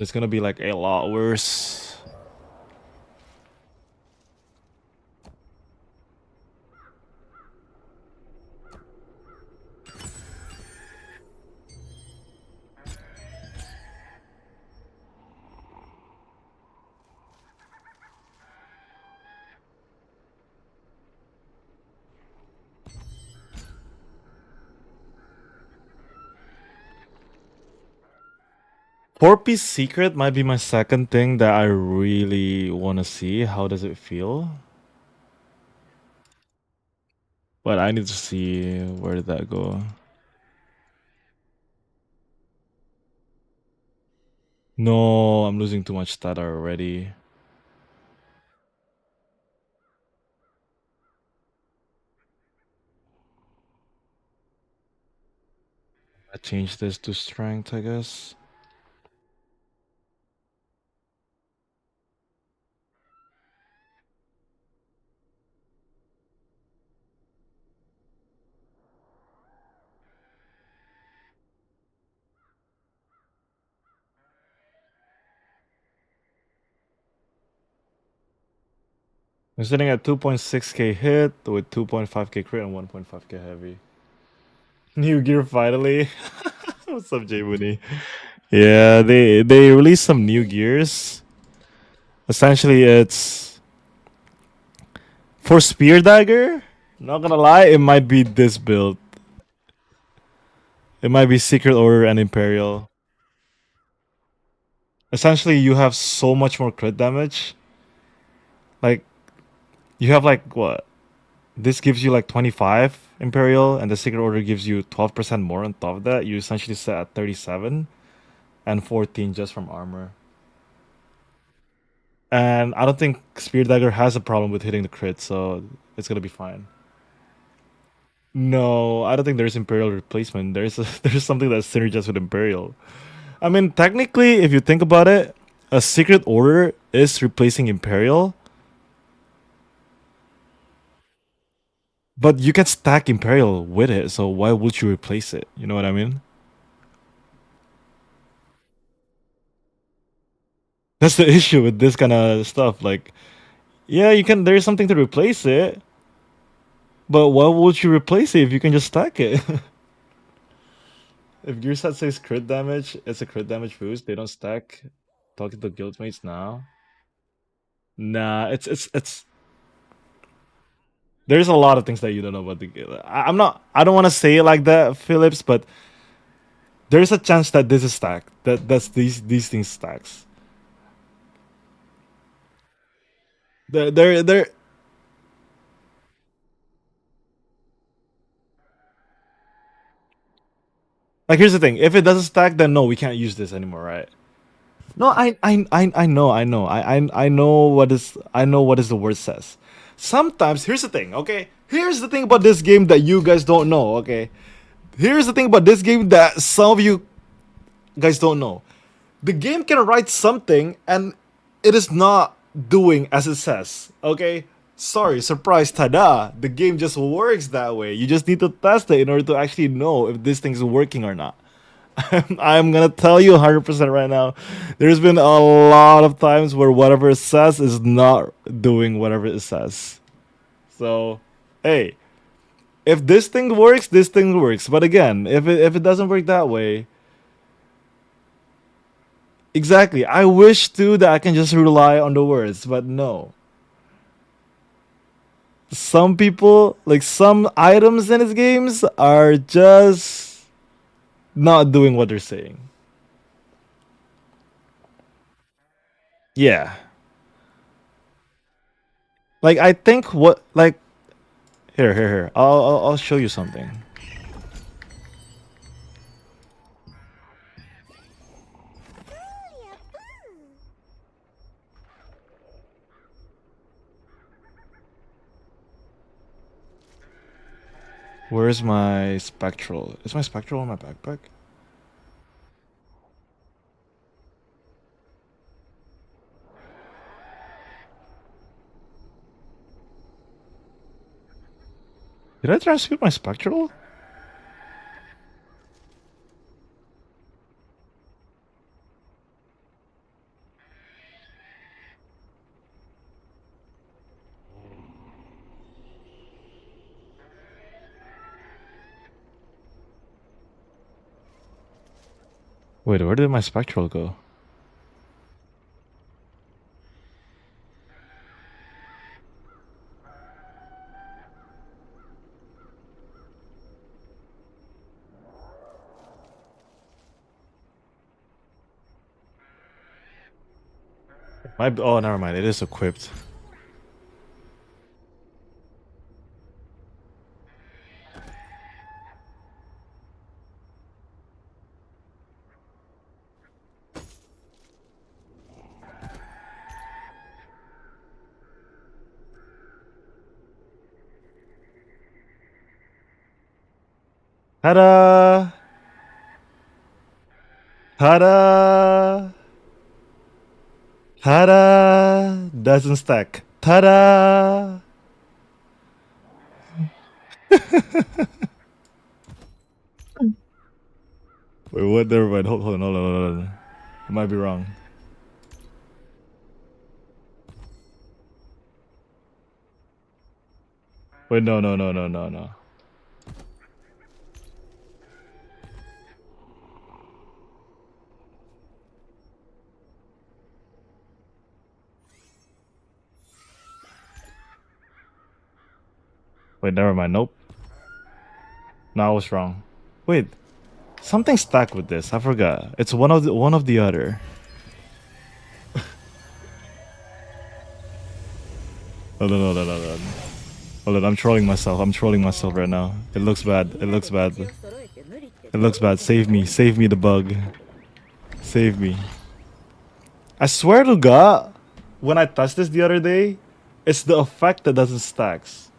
It's gonna be like a lot worse. Four-piece secret might be my second thing that I really want to see. How does it feel? But I need to see where did that go. No, I'm losing too much stat already. I changed this to strength, I guess. I'm sitting at 2.6k hit with 2.5k crit and 1.5k heavy. New gear finally. What's up, Jay Mooney? Yeah, they released some new gears. Essentially, it's for spear dagger. Not gonna lie, it might be this build. It might be Secret Order and Imperial. Essentially, you have so much more crit damage. Like, you have like what? This gives you like 25 Imperial, and the Secret Order gives you 12% more on top of that. You essentially set at 37 and 14 just from armor. And I don't think Spear Dagger has a problem with hitting the crit, so it's gonna be fine. No, I don't think there's Imperial replacement. There's something that synergizes with Imperial. I mean, technically, if you think about it, a Secret Order is replacing Imperial. But you can stack Imperial with it, so why would you replace it? You know what I mean? That's the issue with this kind of stuff. Like, yeah, you can. There's something to replace it, but why would you replace it if you can just stack it? If Gearset says crit damage, it's a crit damage boost. They don't stack. Talking to guildmates now. Nah, it's. There's a lot of things that you don't know about the guild. I'm not. I don't want to say it like that, Phillips, but there's a chance that this is stacked. That's these things stacks. They're like, here's the thing. If it doesn't stack, then no, we can't use this anymore, right? No, I know, I know what is the word says. Sometimes, here's the thing, okay? Here's the thing about this game that you guys don't know, okay? Here's the thing about this game that some of you guys don't know. The game can write something and it is not doing as it says, okay? Sorry, surprise, tada! The game just works that way. You just need to test it in order to actually know if this thing's working or not. I'm gonna tell you 100% right now. There's been a lot of times where whatever it says is not doing whatever it says. So, hey, if this thing works, this thing works. But again, if it doesn't work that way, exactly. I wish too that I can just rely on the words, but no. Some people, like some items in his games, are just not doing what they're saying. Yeah. Like, I think what, like, here. I'll show you something. Where's my spectral? Is my spectral in my backpack? Did I transmute my spectral? Wait, where did my spectral go? Oh, never mind. It is equipped. Ta-da! Ta-da! Ta-da! Doesn't stack. Ta-da! Wait, what? Never mind. Hold on. I might be wrong. Wait, no. Wait, never mind. Nope. No, I was wrong. Wait, something stacked with this. I forgot. It's one of the other. Hold on. Hold on. I'm trolling myself. Right now. It looks bad. It looks bad. Save me. Save me the bug. Save me. I swear to God, when I touched this the other day, it's the effect that doesn't stacks.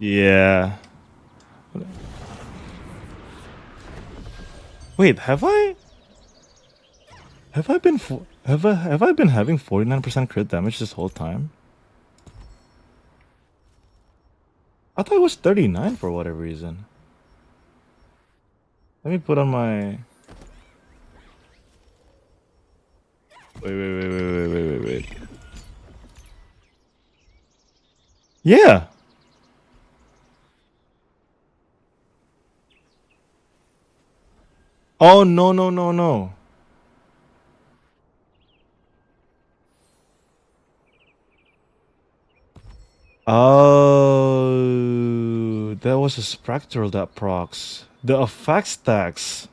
Yeah. Wait, have I been have I been having 49% crit damage this whole time? I thought it was 39 for whatever reason. Let me put on my Wait. Yeah. Oh, no. Oh, that was a spectral that procs. The effect stacks.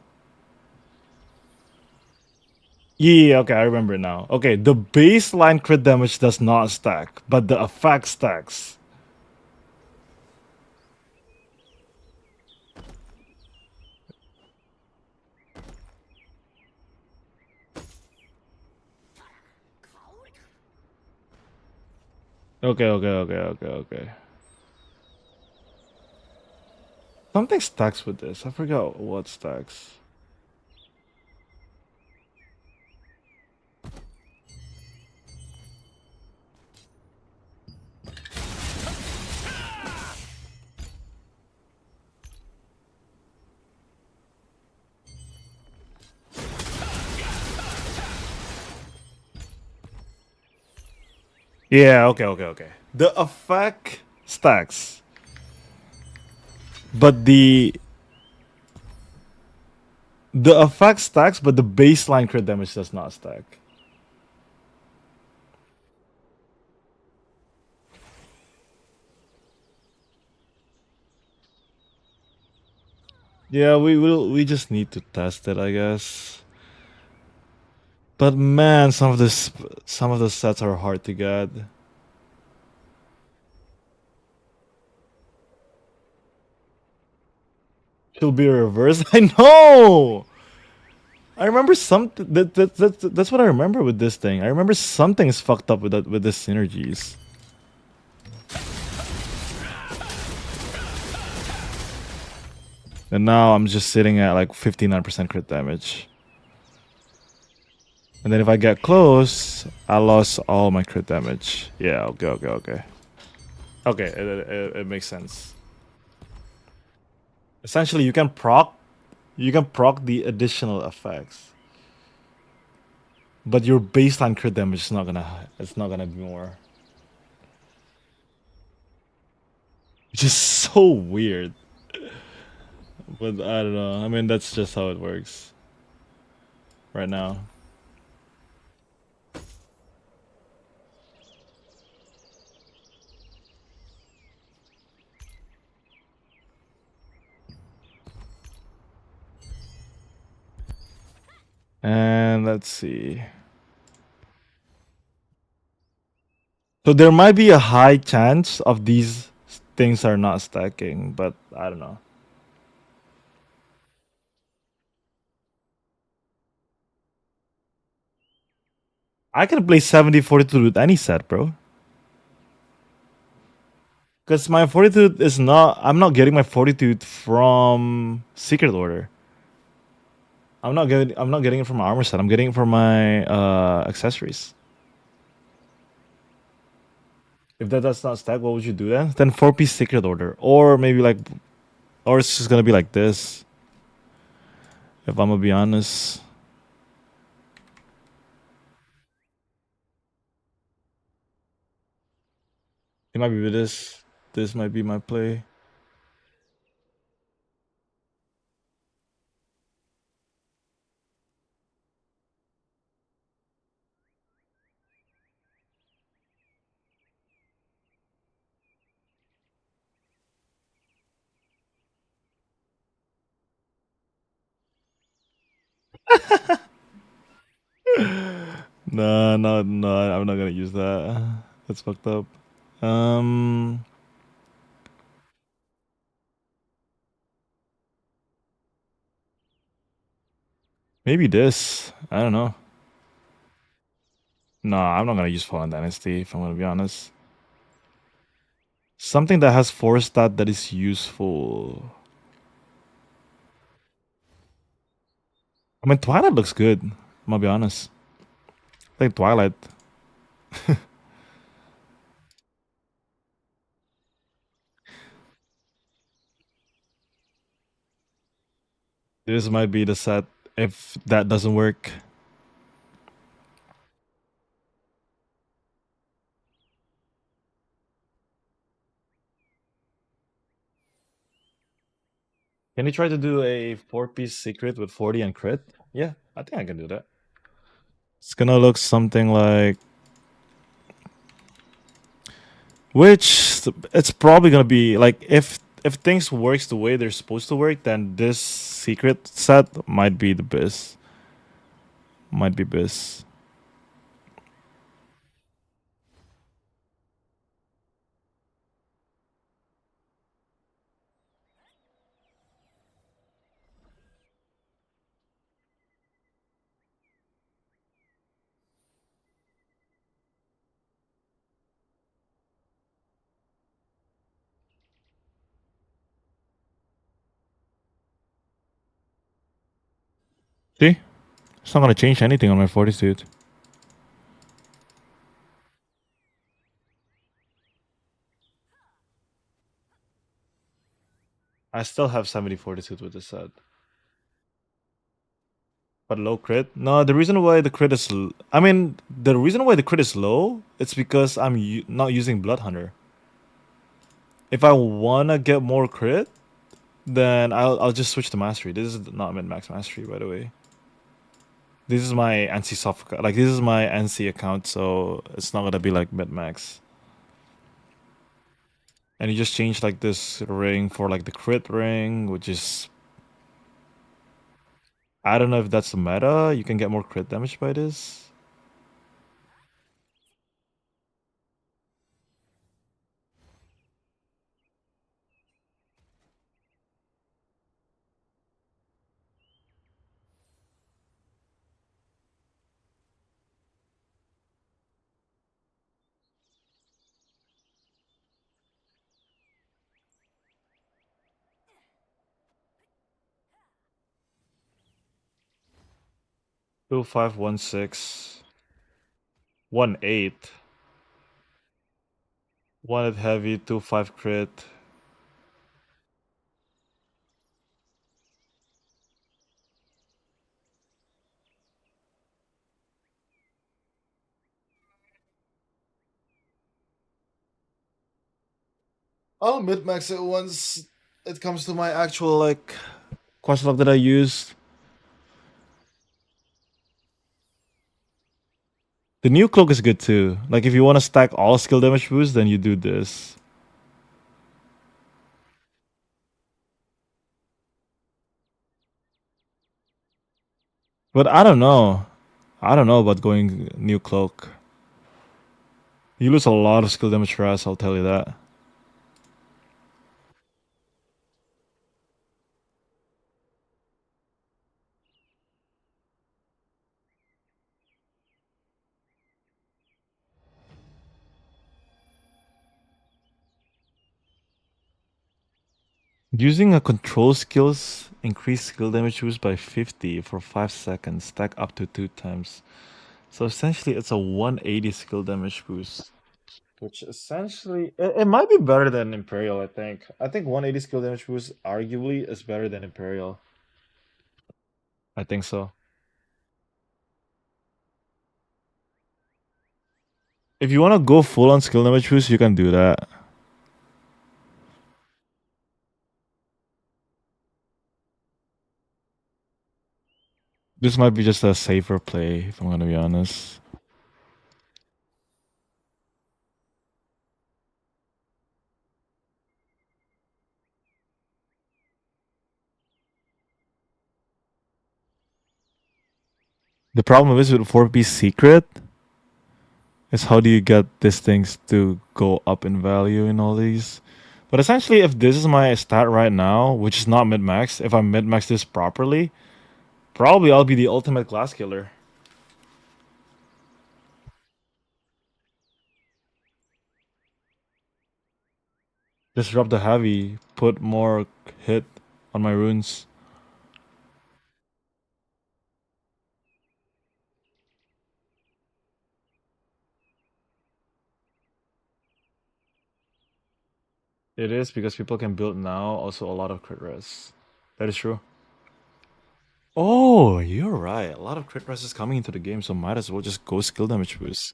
Yeah, okay, I remember now. Okay, the baseline crit damage does not stack, but the effect stacks. Okay. Something stacks with this. I forgot what stacks. Yeah, okay. The effect stacks. But the effect stacks, but the baseline crit damage does not stack. Yeah, we just need to test it, I guess. But man, some of the sets are hard to get. She'll be reversed. I know. I remember something. That's what I remember with this thing. I remember something is fucked up with the synergies. And now I'm just sitting at like 59% crit damage. And then if I get close, I lost all my crit damage. Yeah, okay. Okay, it makes sense. Essentially, you can proc the additional effects, but your baseline crit damage is not gonna be more. Which is so weird. But I don't know. I mean, that's just how it works right now. And let's see. So there might be a high chance of these things are not stacking, but I don't know. I can play 70 Fortitude with any set, bro. Because my Fortitude is not... I'm not getting my Fortitude from Secret Order. I'm not getting it from my armor set. I'm getting it from my accessories. If that does not stack, what would you do then? Then 4-piece Secret Order. Or maybe like... Or it's just gonna be like this. If I'm gonna be honest. It might be this. This might be my play. No, I'm not gonna use that. That's fucked up. Maybe this. I don't know. No, I'm not gonna use Fallen Dynasty if I'm gonna be honest. Something that has 4-stat that is useful. I mean, Twilight looks good. I'm gonna be honest. I think Twilight. This might be the set if that doesn't work. Can you try to do a 4-piece secret with 40 and crit? Yeah, I think I can do that. It's gonna look something like... Which it's probably gonna be like if things works the way they're supposed to work, then this secret set might be the best. Might be best. See? It's not gonna change anything on my fortitude. I still have 70 fortitude with this set. But low crit? No, the reason why the crit is... I mean, the reason why the crit is low, it's because I'm not using Blood Hunter. If I wanna get more crit, then I'll just switch to Mastery. This is not min-max Mastery, by the way. This is my NC soft... Like, this is my NC account, so it's not gonna be like mid-max. And you just change like this ring for like the crit ring, which is... I don't know if that's the meta. You can get more crit damage by this. 2516. 1-8. 1 at heavy, 2-5 crit. I'll mid-max it once it comes to my actual like quest log that I use. The new cloak is good too. Like if you want to stack all skill damage boosts, then you do this. But I don't know. I don't know about going new cloak. You lose a lot of skill damage for us, I'll tell you that. Using a control skills increase skill damage boost by 50 for 5 seconds, stack up to 2 times. So essentially it's a 180 skill damage boost. Which essentially it might be better than Imperial, I think. I think 180 skill damage boost arguably is better than Imperial. I think so. If you want to go full on skill damage boost, you can do that. This might be just a safer play, if I'm gonna be honest. The problem is with 4-piece secret is how do you get these things to go up in value in all these. But essentially, if this is my stat right now, which is not mid-max, if I mid-max this properly, probably I'll be the ultimate glass killer. Disrupt the heavy, put more hit on my runes. It is because people can build now also a lot of crit res. That is true. Oh, you're right. A lot of crit res is coming into the game, so might as well just go skill damage boost.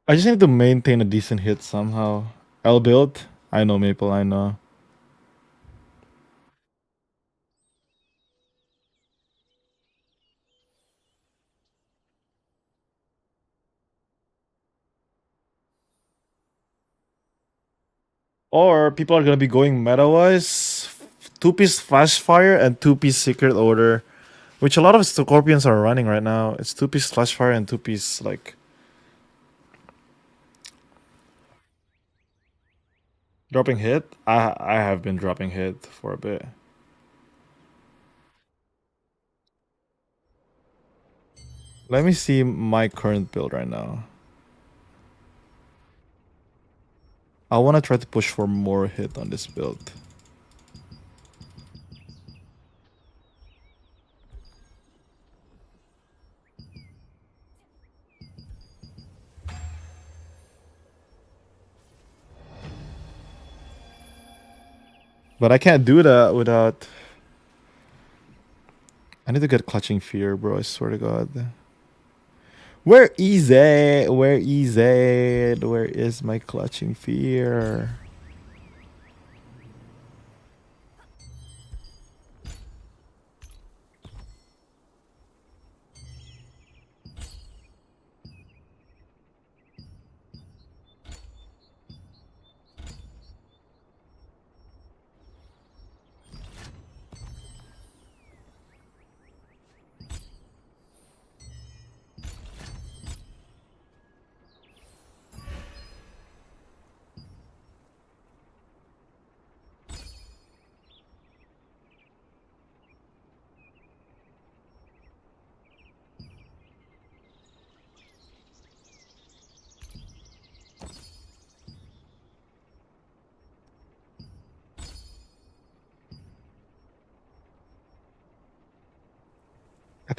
I just need to maintain a decent hit somehow. L build. I know Maple, I know. Or people are gonna be going meta-wise. 2-piece flash fire and 2-piece secret order. Which a lot of Scorpions are running right now. It's 2-piece flash fire and 2-piece like dropping hit. I have been dropping hit for a bit. Let me see my current build right now. I want to try to push for more hit on this build. But I can't do that without... I need to get Clutching Fear, bro. I swear to God. Where is it? Where is it? Where is my Clutching Fear?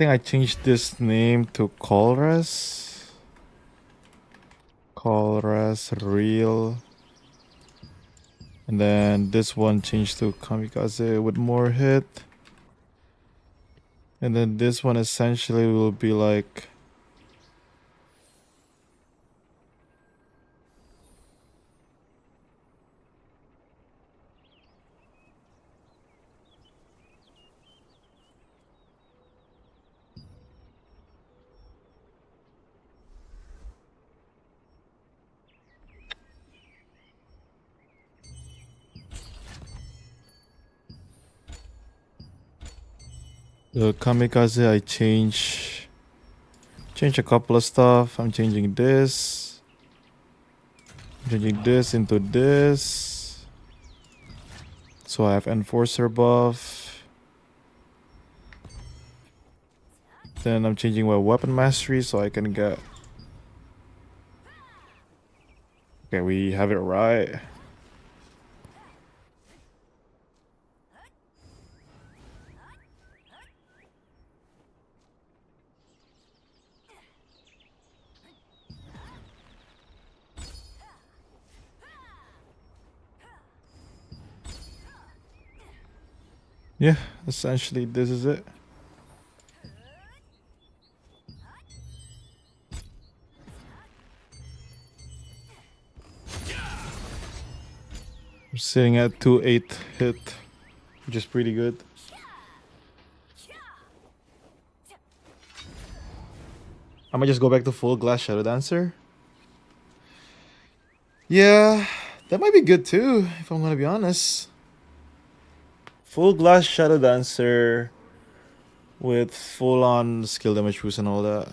think I changed this name to Colres. Colres Real. And then this one changed to Kamikaze with more hit. And then this one essentially will be like the Kamikaze. I change a couple of stuff. I'm changing this. Changing this into this. So I have Enforcer buff. Then I'm changing my weapon mastery so I can get... Okay, we have it right. Yeah, essentially this is it. We're sitting at 2-8 hit, which is pretty good. I might just go back to full glass Shadow Dancer. Yeah, that might be good too, if I'm gonna be honest. Full glass Shadow Dancer with full on skill damage boost and all that.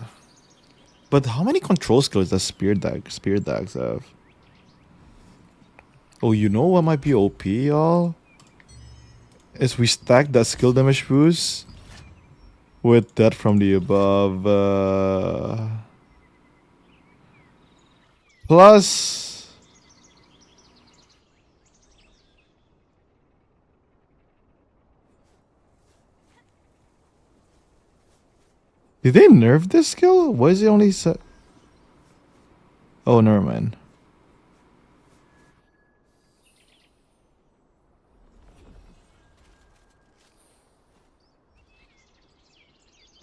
But how many control skills does Spear Dags have? Oh, you know what might be OP, y'all? Is we stack that skill damage boost with that from the above. Plus... Did they nerf this skill? Why is it only set? Oh, never mind.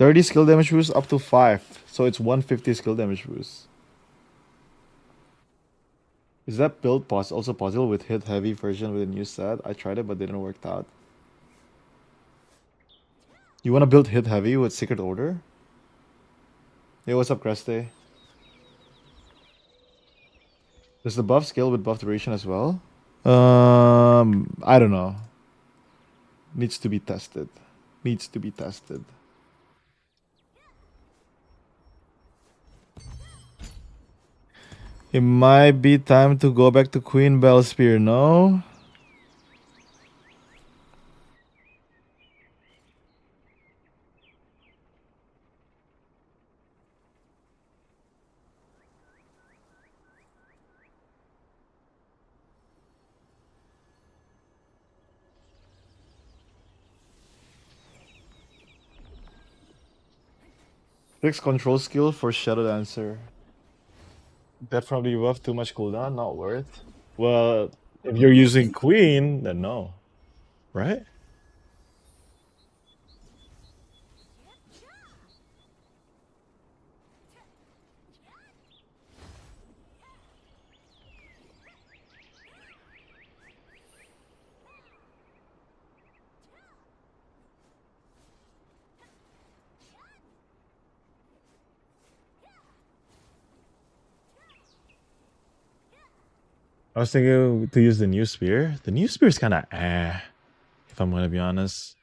$30 skill damage boost up to 5. So it's 150 skill damage boost. Is that build also possible with hit heavy version with a new set? I tried it but didn't work out. You wanna build hit heavy with Secret Order? Hey, what's up, Creste? Does the buff scale with buff duration as well? I don't know. Needs to be tested. Needs to be tested. It might be time to go back to Queen Bell Spear, no? Fix control skill for Shadow Dancer. That from the buff, too much cooldown, not worth. Well, if you're using Queen, then no. Right? I was thinking to use the new spear. The new spear is kind of if I'm gonna be honest.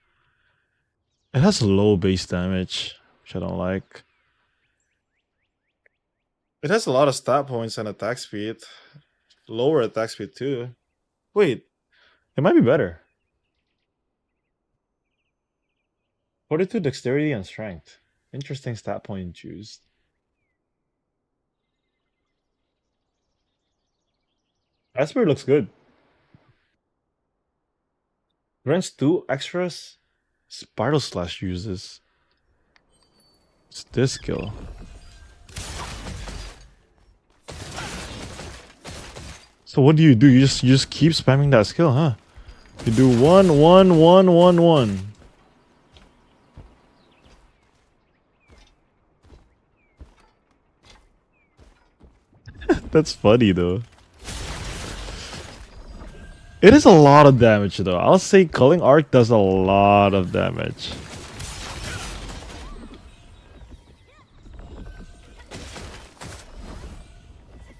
It has low base damage, which I don't like. It has a lot of stat points and attack speed. Lower attack speed too. Wait, it might be better. 42 dexterity and strength. Interesting stat point choose. Asper looks good. Grants 2 extras. Spiral Slash uses. It's this skill. So what do? You just keep spamming that skill, huh? You do 1 1 1 1 1. That's funny though. It is a lot of damage though. I'll say Culling Arc does a lot of damage.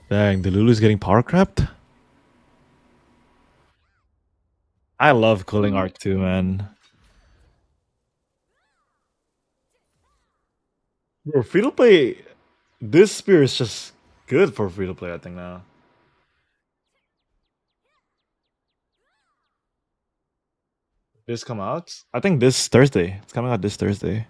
Dang, the Lulu's getting power crept? I love Culling Arc too, man. Bro, free to play, this spear is just good for free to play, I think now. This come out? I think this Thursday. It's coming out this Thursday.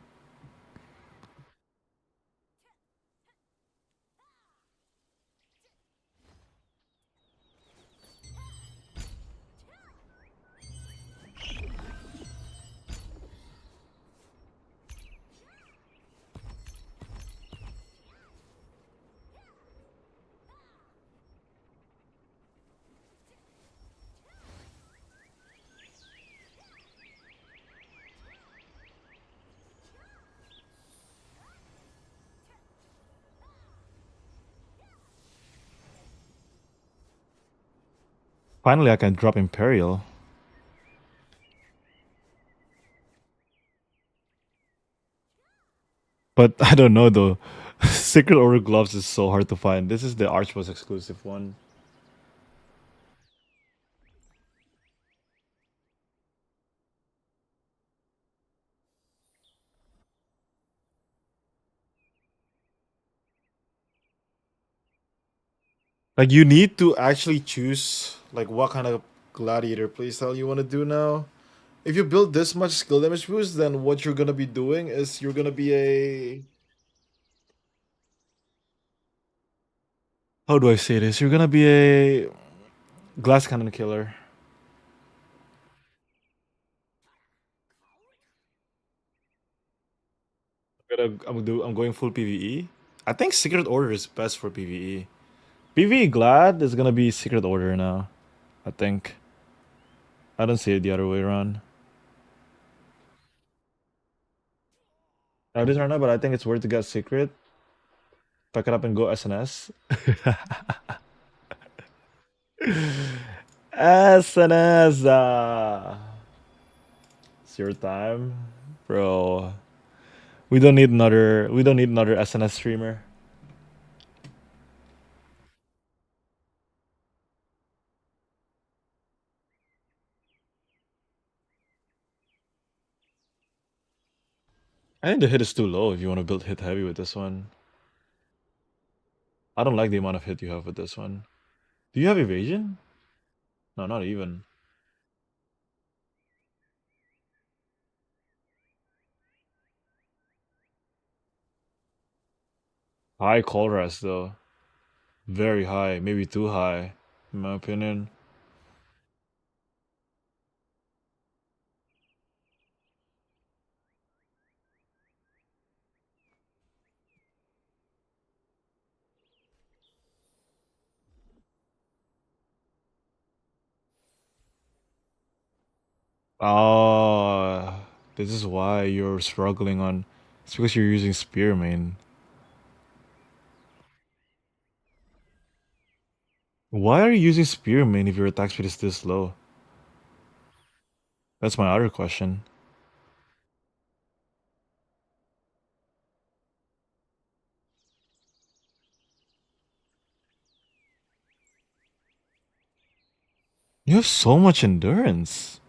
Finally, I can drop Imperial. But I don't know though. Secret Order gloves is so hard to find. This is the Archboss exclusive one. Like you need to actually choose like what kind of gladiator playstyle you want to do now. If you build this much skill damage boost, then what you're gonna be doing is you're gonna be a... How do I say this? You're gonna be a glass cannon killer. I'm going full PvE. I think Secret Order is best for PvE. PvE Glad is gonna be Secret Order now. I think. I don't see it the other way around. It is right now, but I think it's worth to get Secret. Pack it up and go SNS. SNS. It's your time, bro. We don't need another. We don't need another SNS streamer. I think the hit is too low if you want to build hit heavy with this one. I don't like the amount of hit you have with this one. Do you have evasion? No, not even. High call rest though. Very high, maybe too high, in my opinion. Oh, this is why you're struggling on. It's because you're using spear main. Why are you using spear main if your attack speed is this low? That's my other question. You have so much endurance.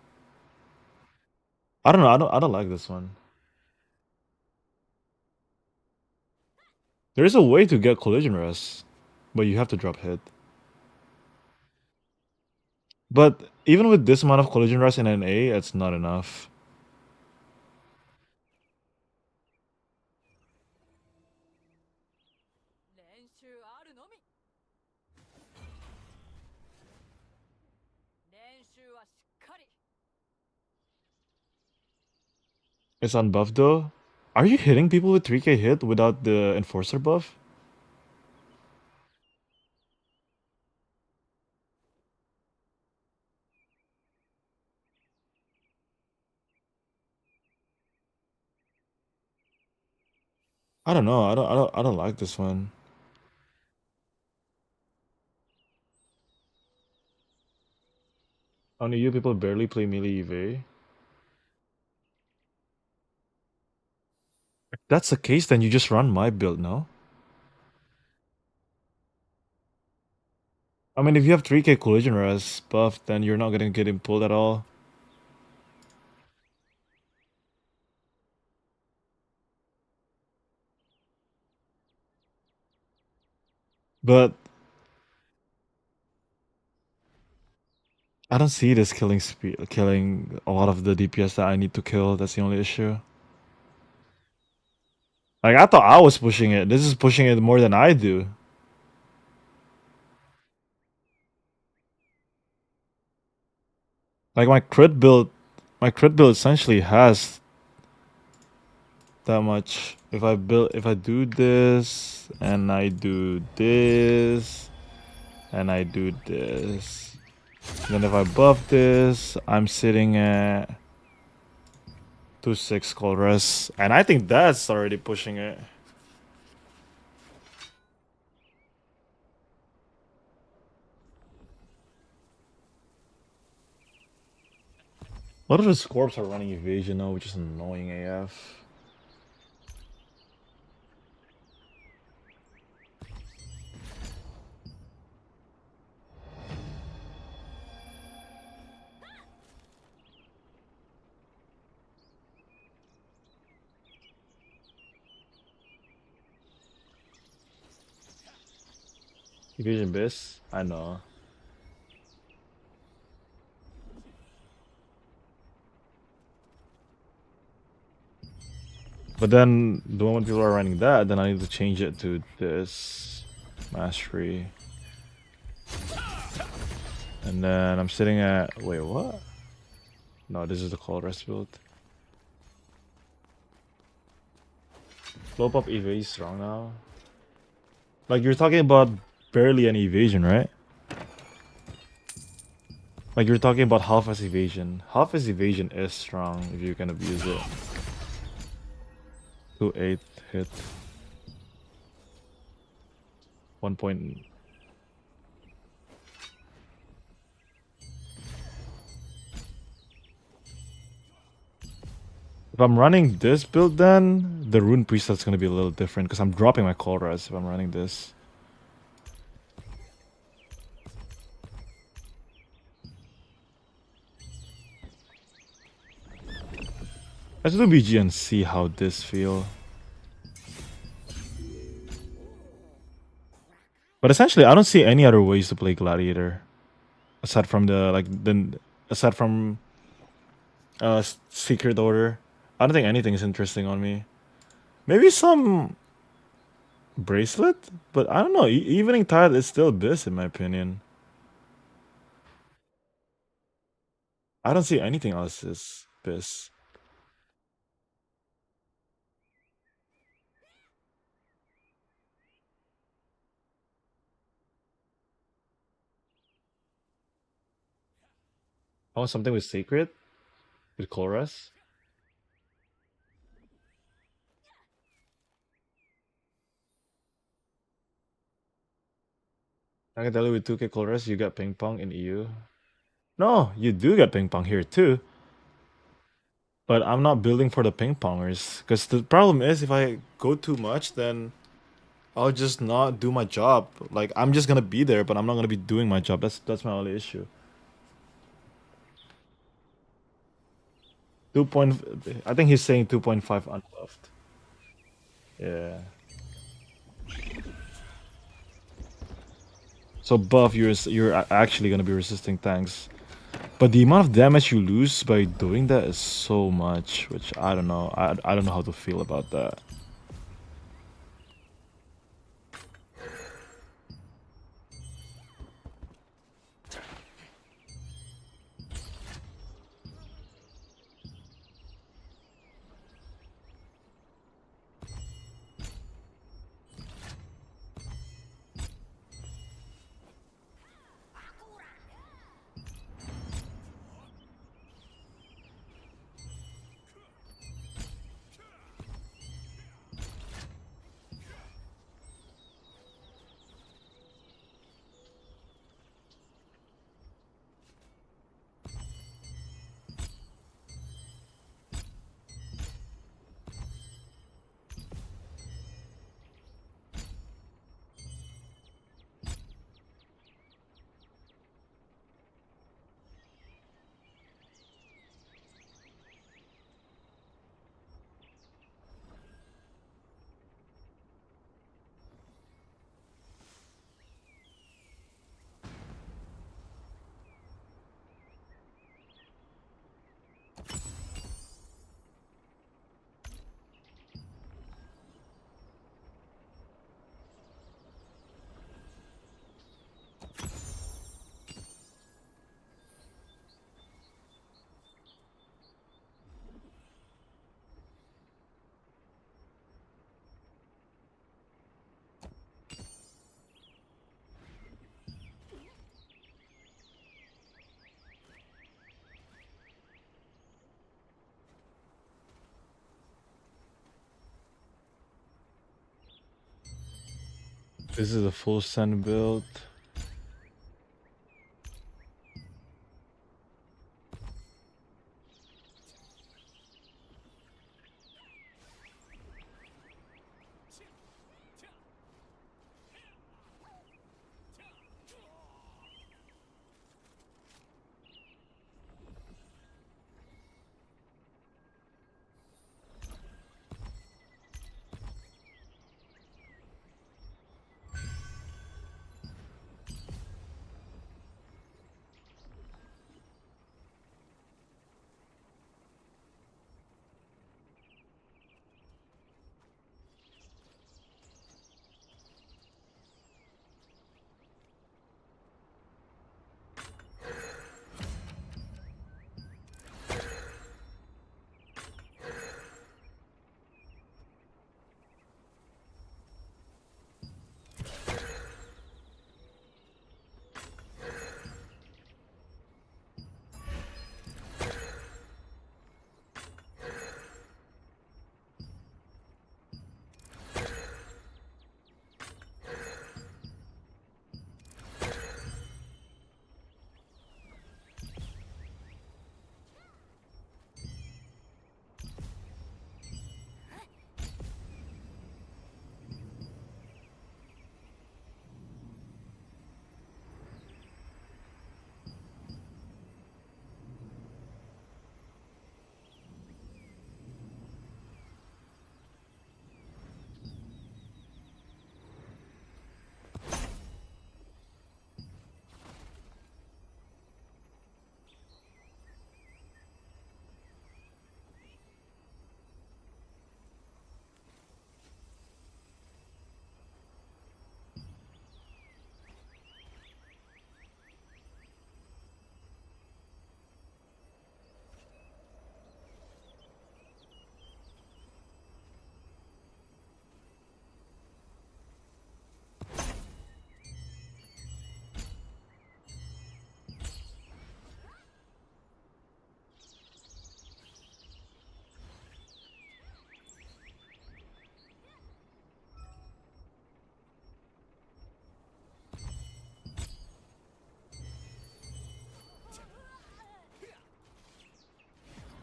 I don't know. I don't like this one. There is a way to get collision rest, but you have to drop hit. But even with this amount of collision rest in NA, it's not enough. It's unbuffed though. Are you hitting people with 3k hit without the enforcer buff? I don't know. I don't like this one. Only you people barely play melee EV. If that's the case, then you just run my build, no? I mean, if you have 3k collision res buff, then you're not gonna get him pulled at all. But I don't see this killing a lot of the DPS that I need to kill. That's the only issue. Like, I thought I was pushing it. This is pushing it more than I do. Like, my crit build essentially has that much. If I do this, and I do this, and I do this, then if I buff this, I'm sitting at 2-6 cold rest, and I think that's already pushing it. A lot of his corps are running evasion now, which is annoying AF. Evasion Biss? I know. But then, the moment people are running that, then I need to change it to this mastery. And then I'm sitting at, wait, what? No, this is the cold rest build. Slow pop EV is strong now. Like, you're talking about barely any evasion, right? Like, you're talking about half as evasion. Half as evasion is strong if you can abuse it. 2-8 hit. 1 point. If I'm running this build, then the rune preset's gonna be a little different because I'm dropping my cold res if I'm running this. Let's do BG and see how this feel. But essentially, I don't see any other ways to play Gladiator, aside from Secret Order. I don't think anything is interesting on me. Maybe some bracelet, but I don't know. Evening Tide is still this, in my opinion. I don't see anything else as this. I want something with Sacred, with Chorus. I can tell you with 2k Chorus, you got Ping Pong in EU. No, you do get Ping Pong here too. But I'm not building for the Ping Pongers. Because the problem is, if I go too much, then I'll just not do my job. Like, I'm just gonna be there, but I'm not gonna be doing my job. That's my only issue. 2 point. I think he's saying 2.5 unbuffed. Yeah. So buff, you're actually gonna be resisting tanks, but the amount of damage you lose by doing that is so much, which I don't know. I don't know how to feel about that. This is a full send build.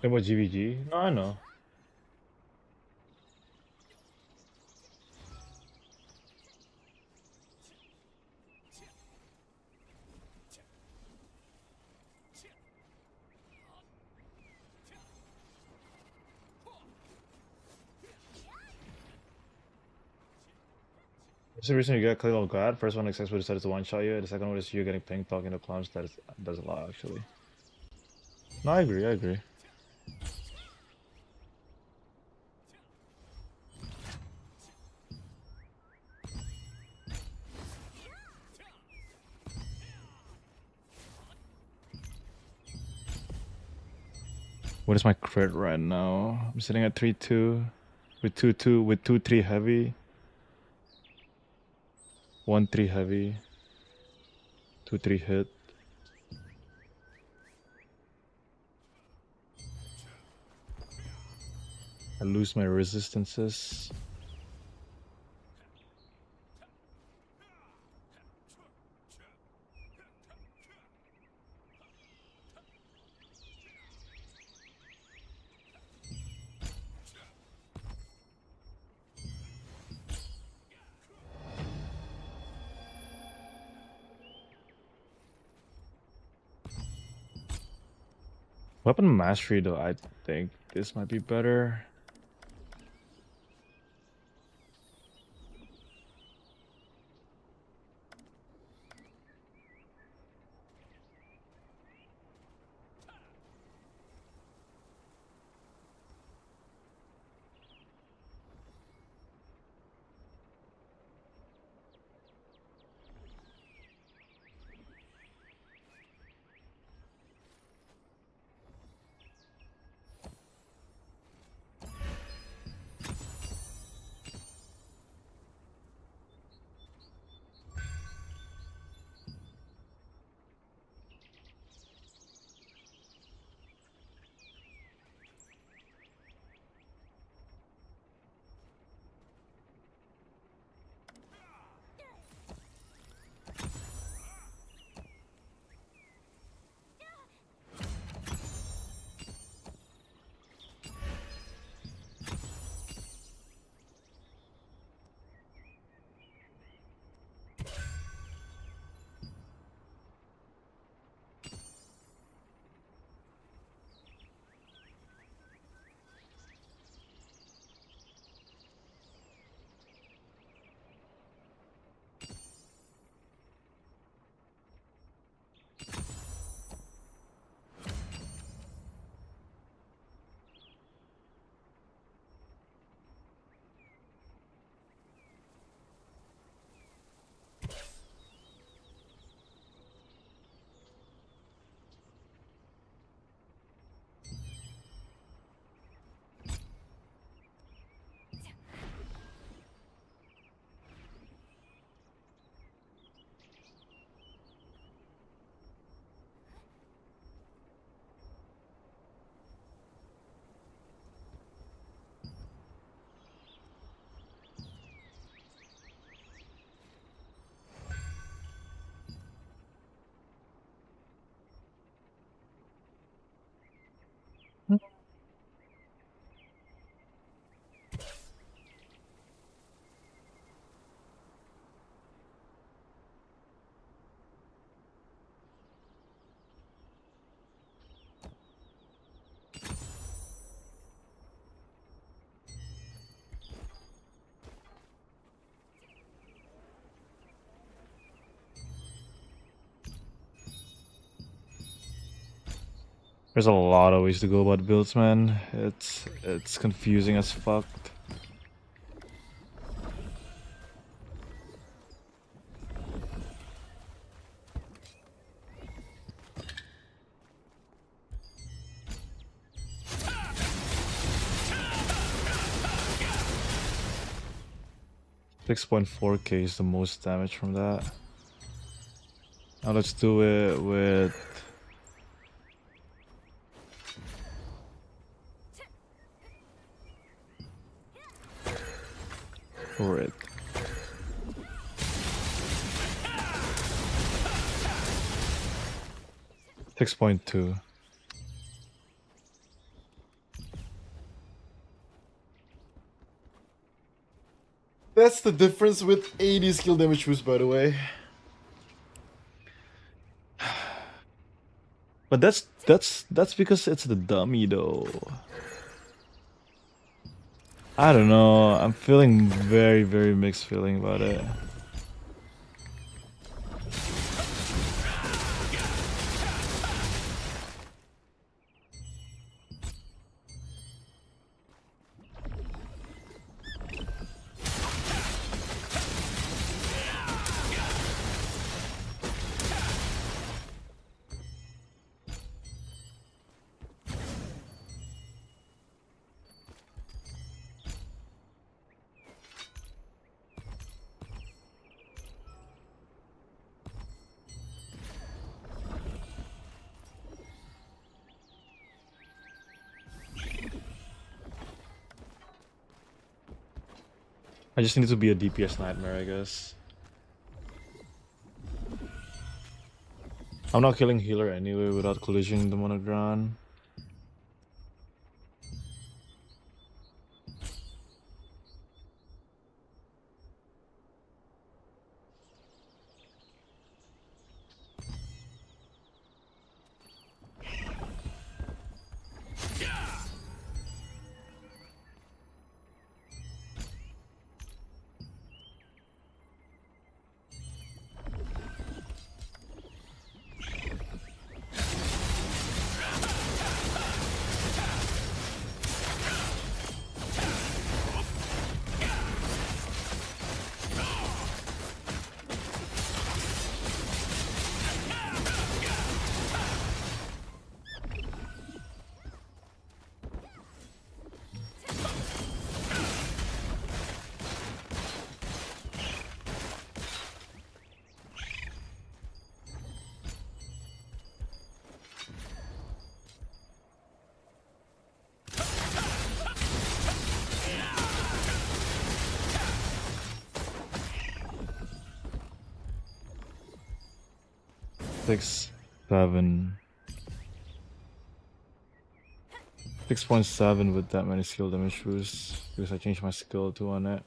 What GVG? No, I know. What's the reason you get Clear God? First one, accessible decided to one-shot you. The second one is you getting ping talking to clowns. Does a lot, actually. No, I agree, I agree. What is my crit right now? I'm sitting at 3-2 with 2-2 with 2-3 heavy. 1-3 heavy. 2-3 hit. I lose my resistances. Weapon mastery though, I think this might be better. There's a lot of ways to go about builds, man. It's confusing as fuck. $6.4k is the most damage from that. Now let's do it with it. $6.2. That's the difference with 80 skill damage boost, by the way. But that's because it's the dummy though. I don't know. I'm feeling very mixed feeling about it. I just need to be a DPS nightmare, I guess. I'm not killing healer anyway without collision them on the ground. Six, 7. 6.7 with that many skill damage boosts because I changed my skill to on it.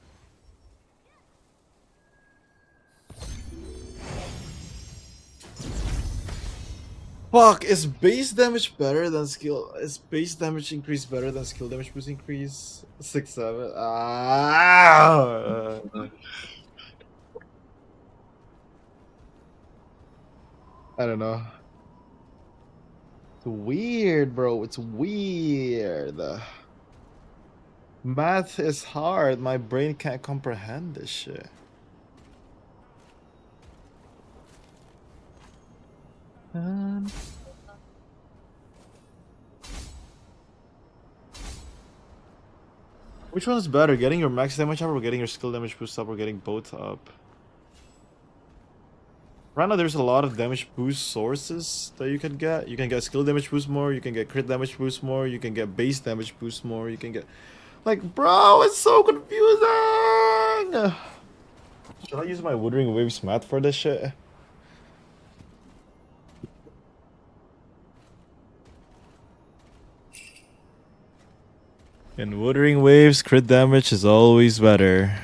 Fuck, is base damage better than skill? Is base damage increase better than skill damage boost increase? 6, 7. Ah! I don't know. It's weird, bro. It's weird. Math is hard. My brain can't comprehend this shit. Which one is better? Getting your max damage up or getting your skill damage boost up or getting both up? Right now there's a lot of damage boost sources that you can get. You can get skill damage boost more, you can get crit damage boost more, you can get base damage boost more, you can get... Like, bro, it's so confusing! Should I use my Wuthering Waves math for this shit? In Wuthering Waves, crit damage is always better.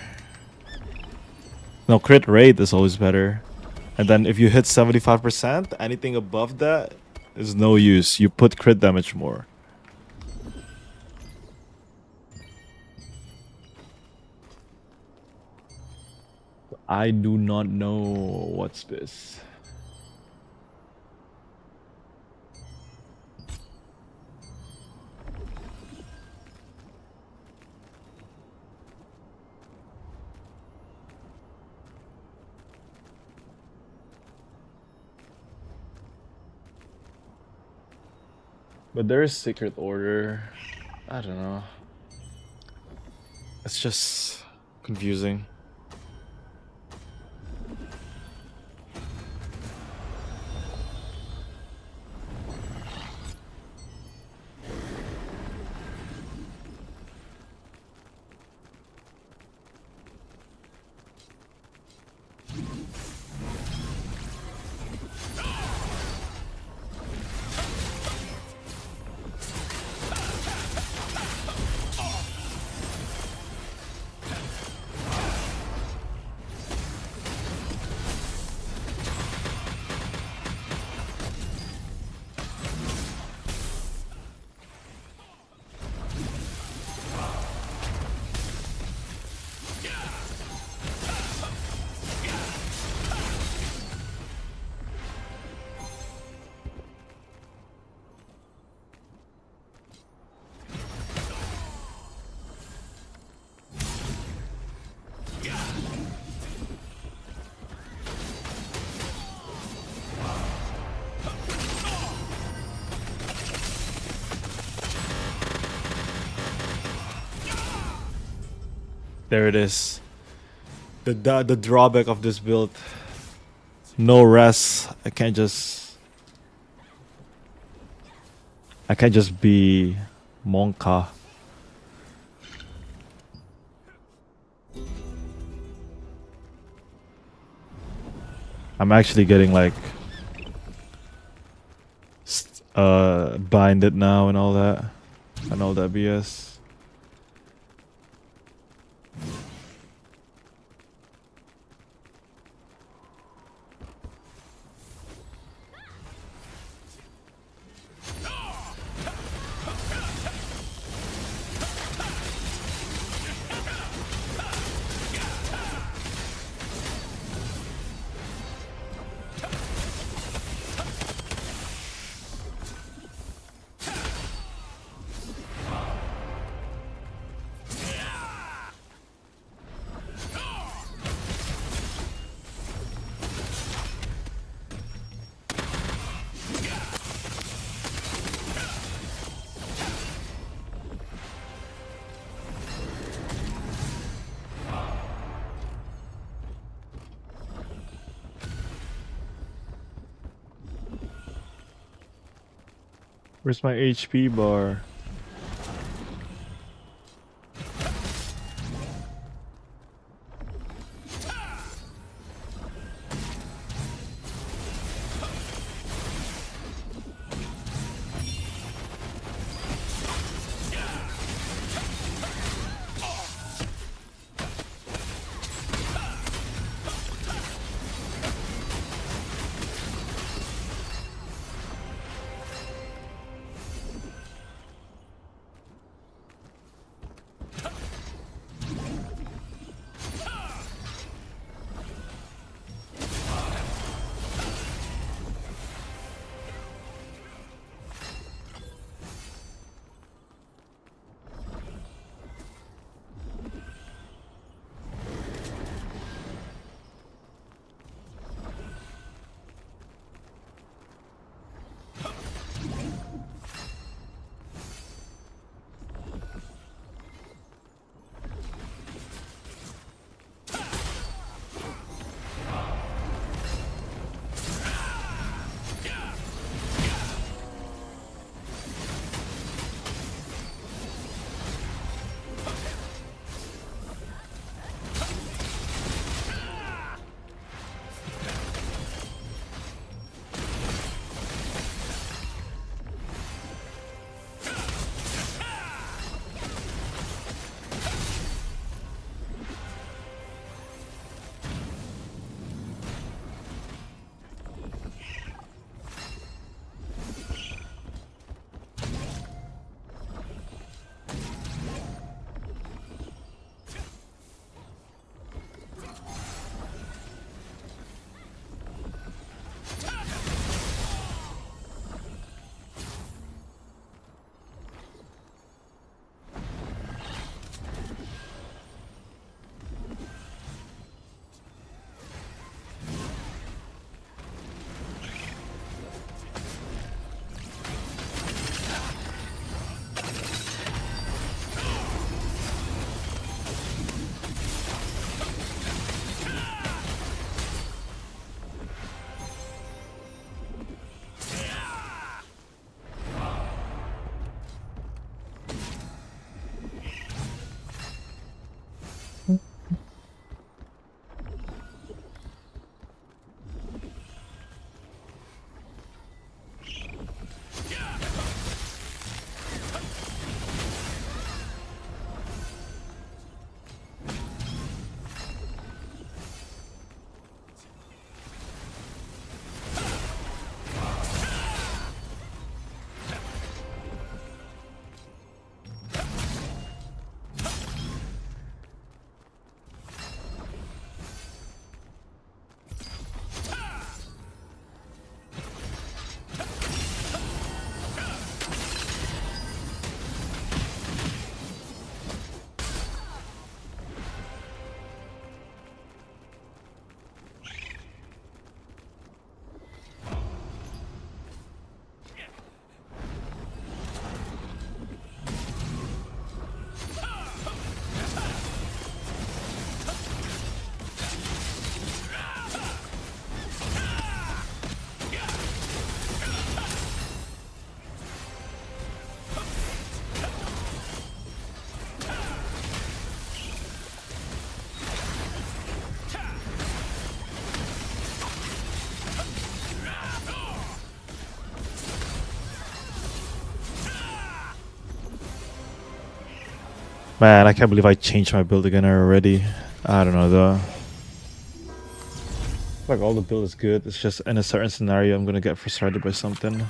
No, crit rate is always better. And then if you hit 75%, anything above that is no use. You put crit damage more. I do not know what's this. But there is secret order. I don't know. It's just confusing. There it is. The drawback of this build. No rest. I can't just be Monka. I'm actually getting like binded now and all that BS. Where's my HP bar? Man, I can't believe I changed my build again already. I don't know though. Like all the build is good. It's just in a certain scenario I'm gonna get frustrated by something.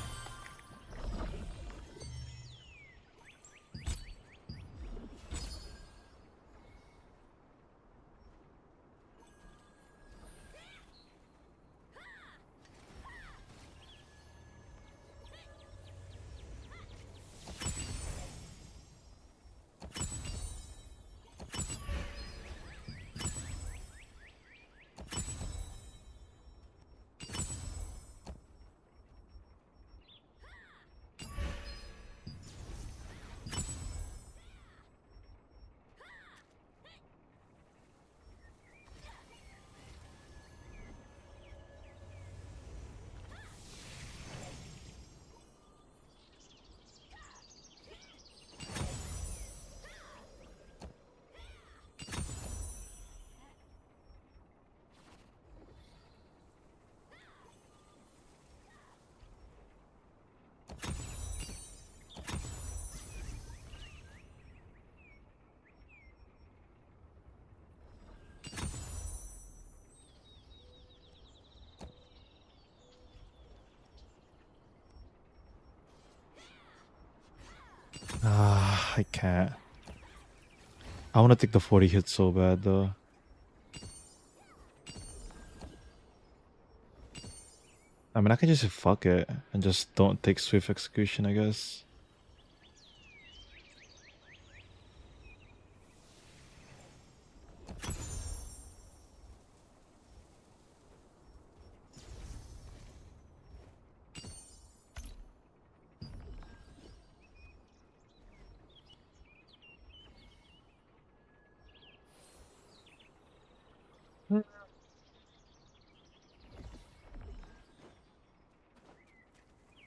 Ah, I can't. I want to take the 40 hit so bad though. I mean, I can just say fuck it and just don't take swift execution, I guess.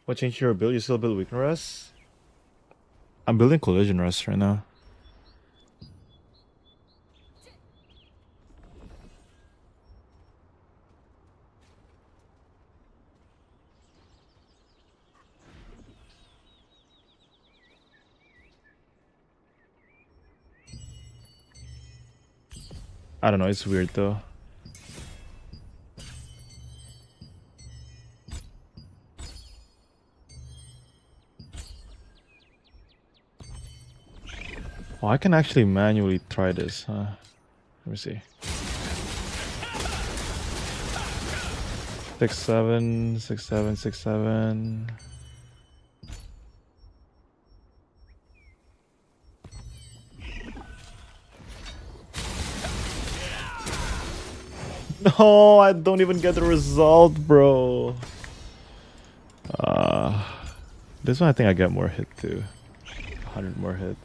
What changed your build? You still build weaken rest? I'm building collision rest right now. I don't know, it's weird though. Oh, I can actually manually try this, huh? Let me see. 6, 7, 6, 7, 6, 7. No, I don't even get the result, bro. This one I think I get more hit too. 100 more hit.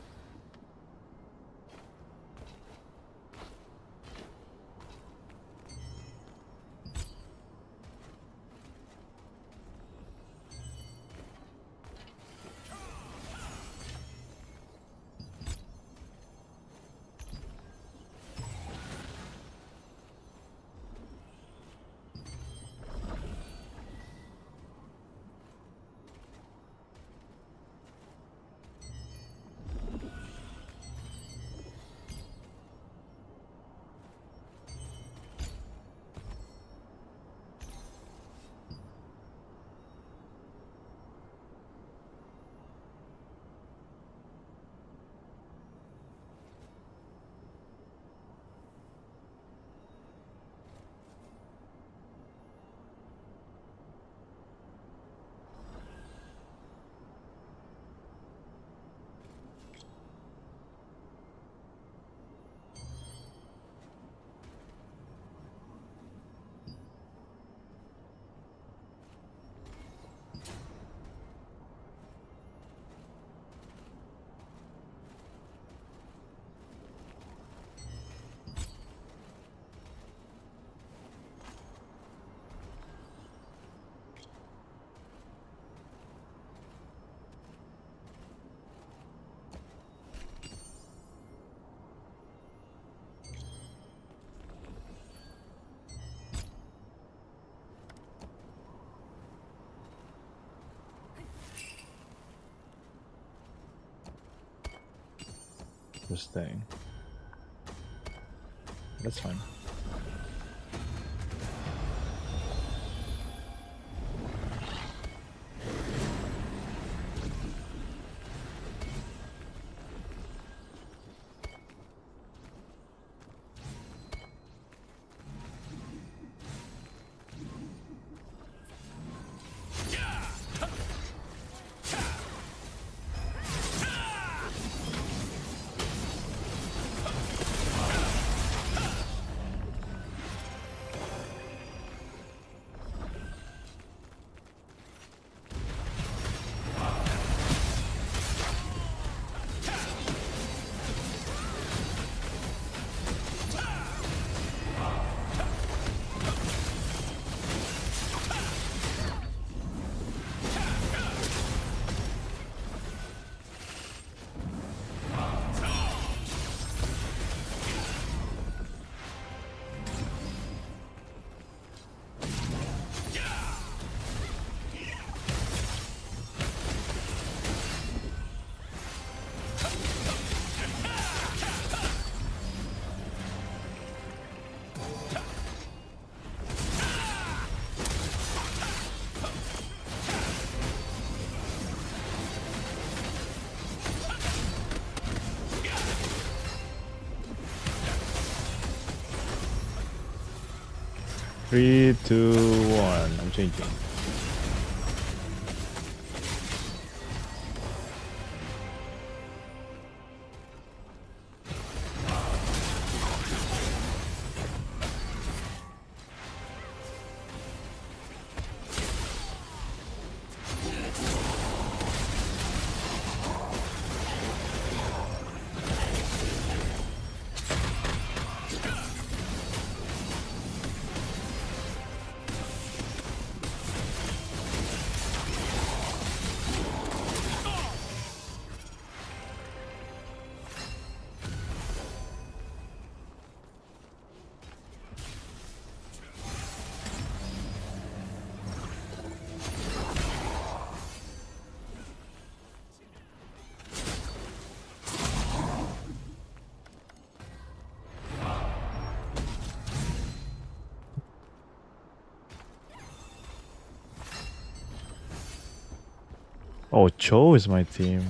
was staying. That's fine. Three, two, one. I'm changing. Oh, Cho is my team.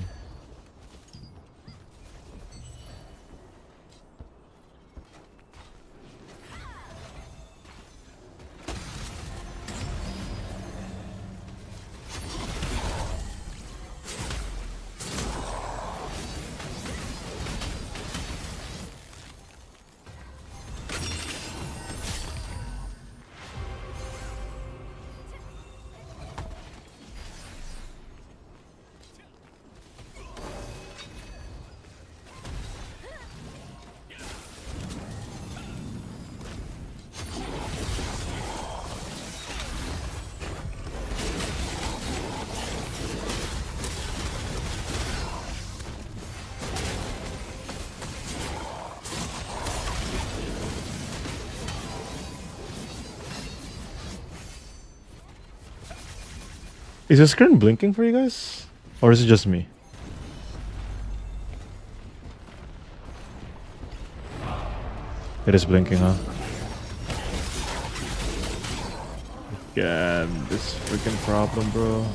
Is the screen blinking for you guys? Or is it just me? It is blinking, huh? God, this freaking problem, bro.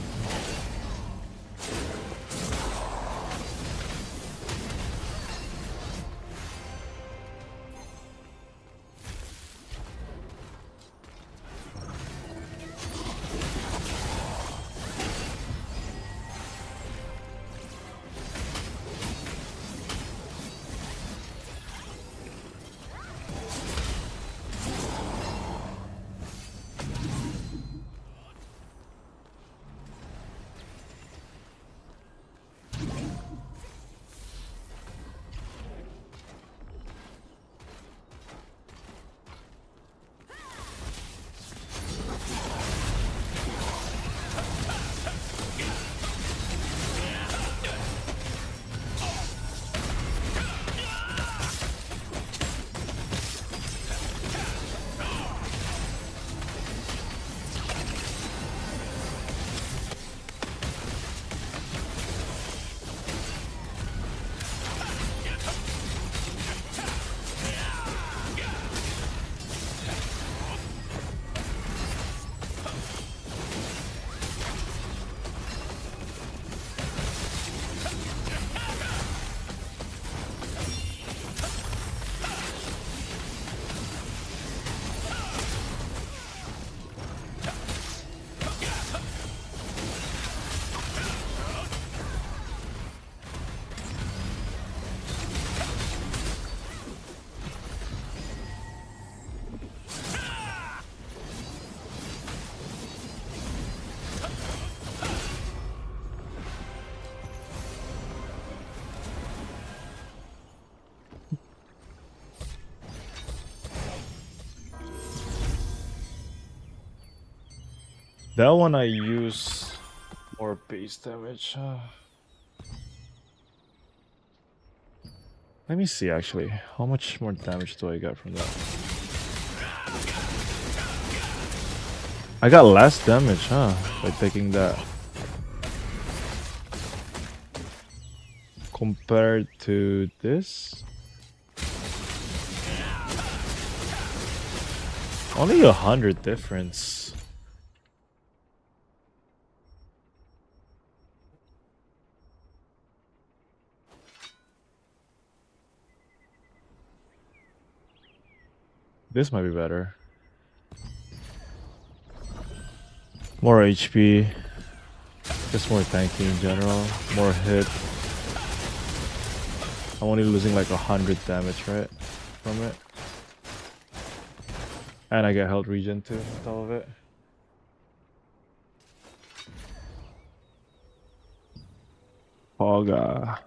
That one I use more base damage. Let me see actually. How much more damage do I get from that? I got less damage, huh? By taking that. Compared to this? Only 100 difference. This might be better. More HP. Just more tanky in general. More hit. I'm only losing like 100 damage, right? From it. And I get health regen too on top of it. Poga.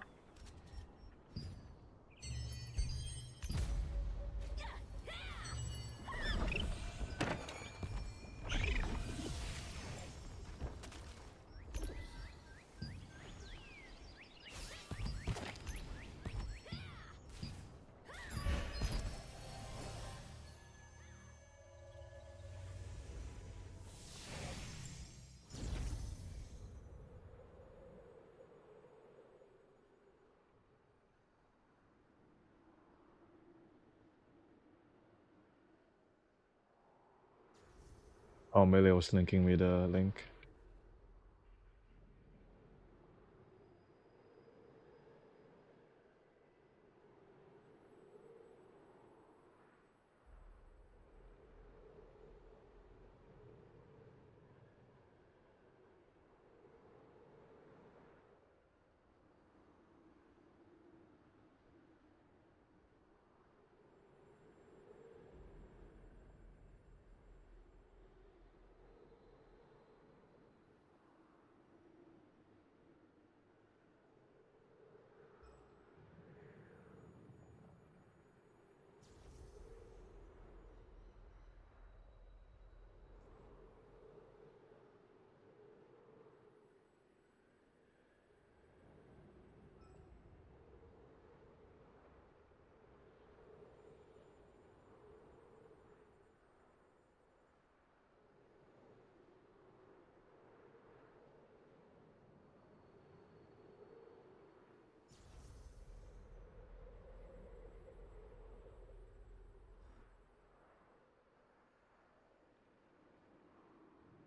Oh, Melee was linking me the link.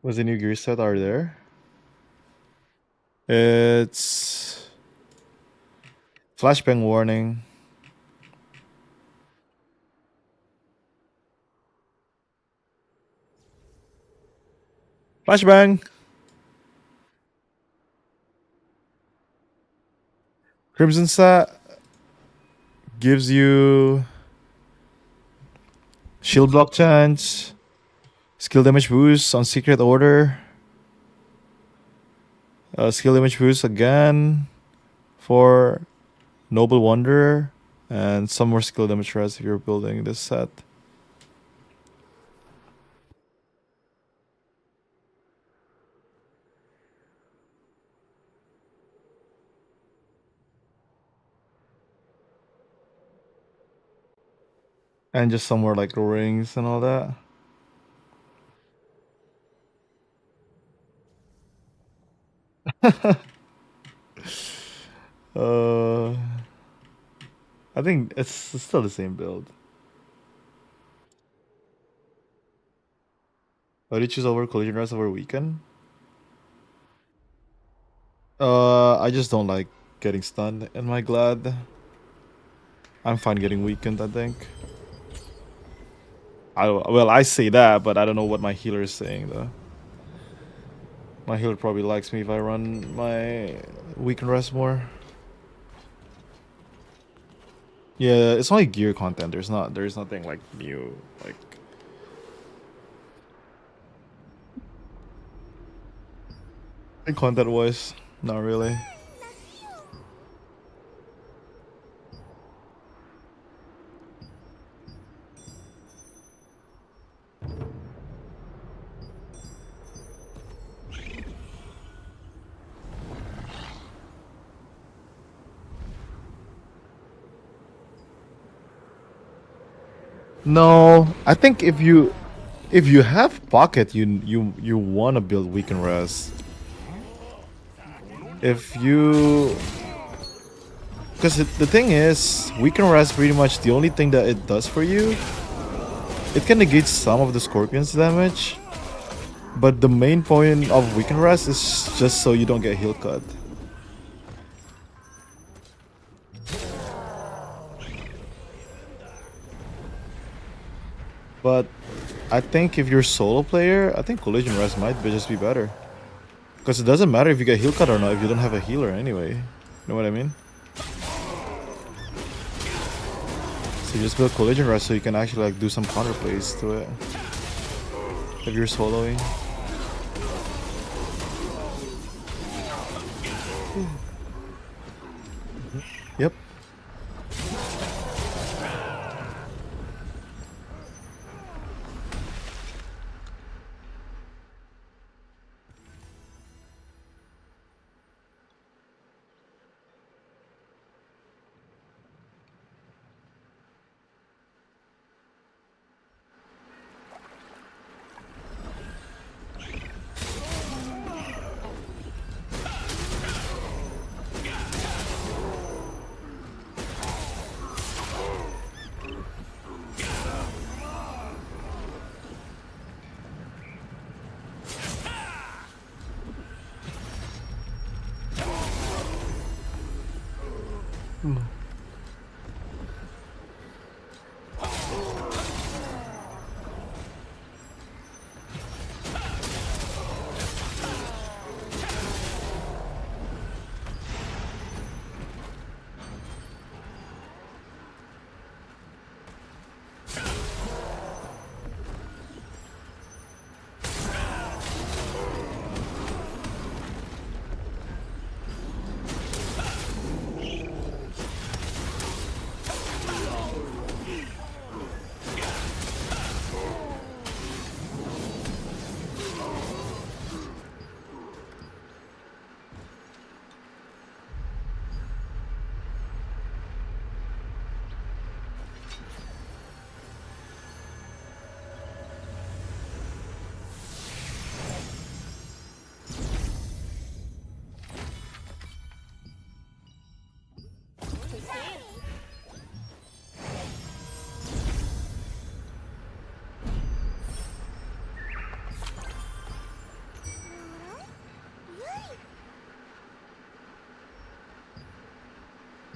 Was the new gear set are there? It's flashbang warning. Flashbang. Crimson set gives you shield block chance, skill damage boost on secret order, skill damage boost again for noble wanderer, and some more skill damage rest if you're building this set. And just some more like rings and all that. I think it's still the same build. Why did you choose over collision rest over weekend? I just don't like getting stunned in my glad. I'm fine getting weakened, I think. Well, I say that, but I don't know what my healer is saying though. My healer probably likes me if I run my weekend rest more. Yeah, it's only gear content. There's nothing like new, like. And content wise, not really. No, I think if you have pocket, you want to build weaken res. If you, because the thing is, weaken res pretty much the only thing that it does for you. It can negate some of the scorpion's damage, but the main point of weaken res is just so you don't get heal cut. But I think if you're solo player, I think collision res might just be better. Because it doesn't matter if you get heal cut or not if you don't have a healer anyway. You know what I mean? So you just build collision res so you can actually like do some counter plays to it. If you're soloing. Yep.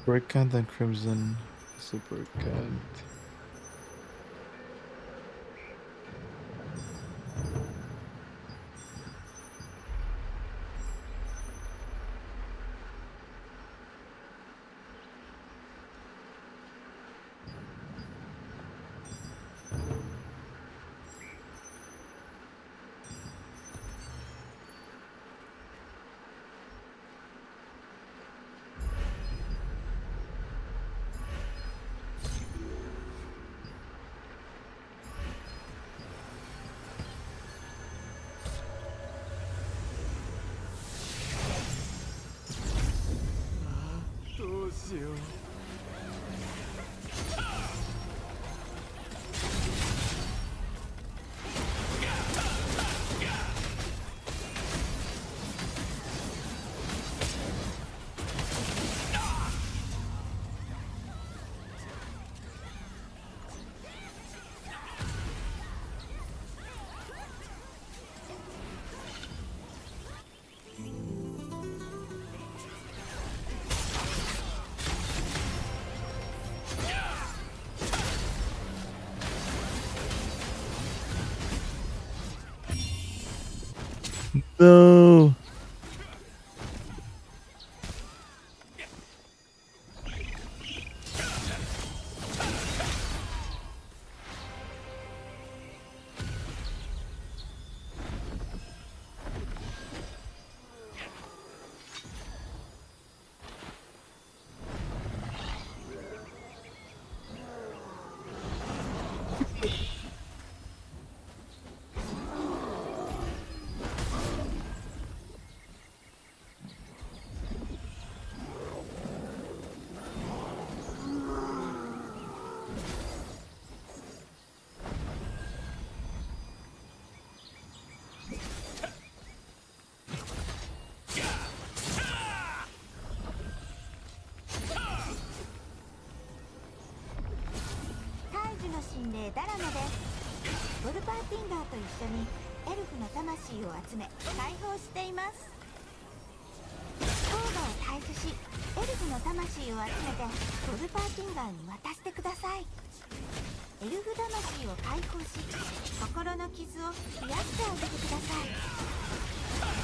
Breakcant and Crimson Super Cant. No. の神霊ダラナです。ボルパーティンガーと一緒にエルフの魂を集め解放しています。コードを退治しエルフの魂を集めてボルパーティンガーに渡してください。エルフ魂を解放し心の傷を癒してあげてください。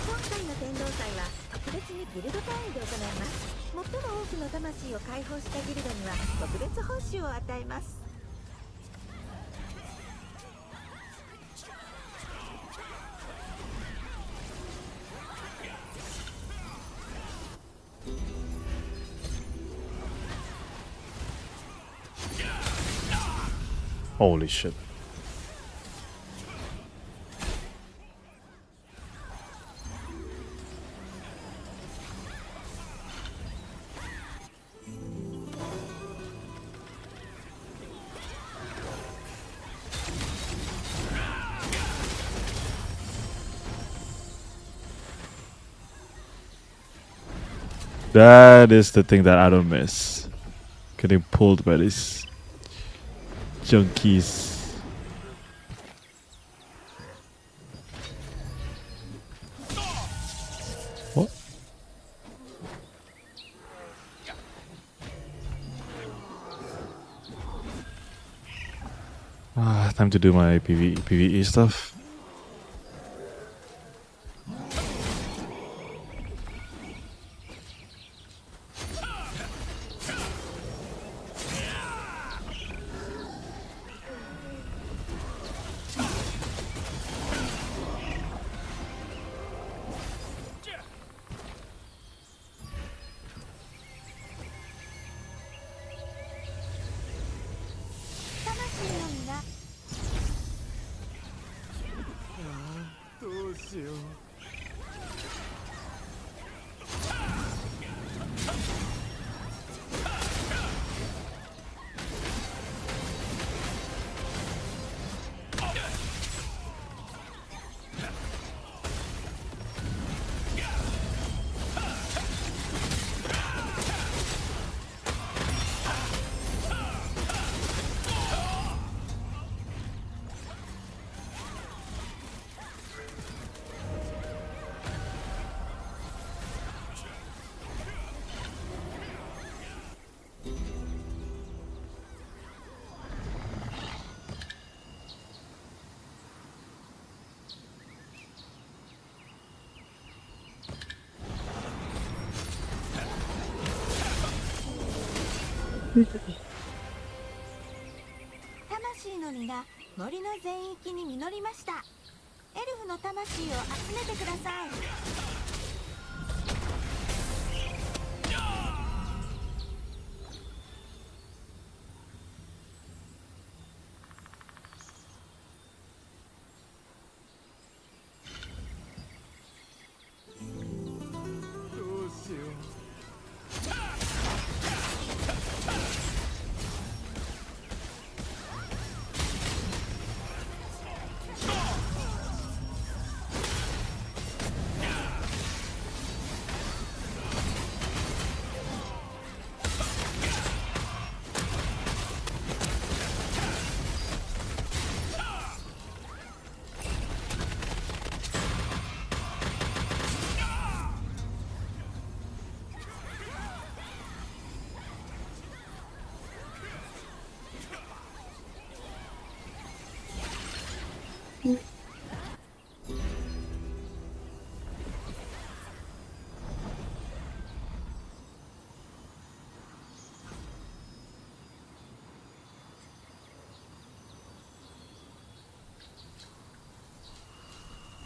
今回の天童祭は特別にギルド単位で行います。最も多くの魂を解放したギルドには特別報酬を与えます。Holy shit. That is the thing that I don't miss. Getting pulled by these junkies. What? Time to do my PvE stuff.魂の実が森の全域に実りました。エルフの魂を集めてください。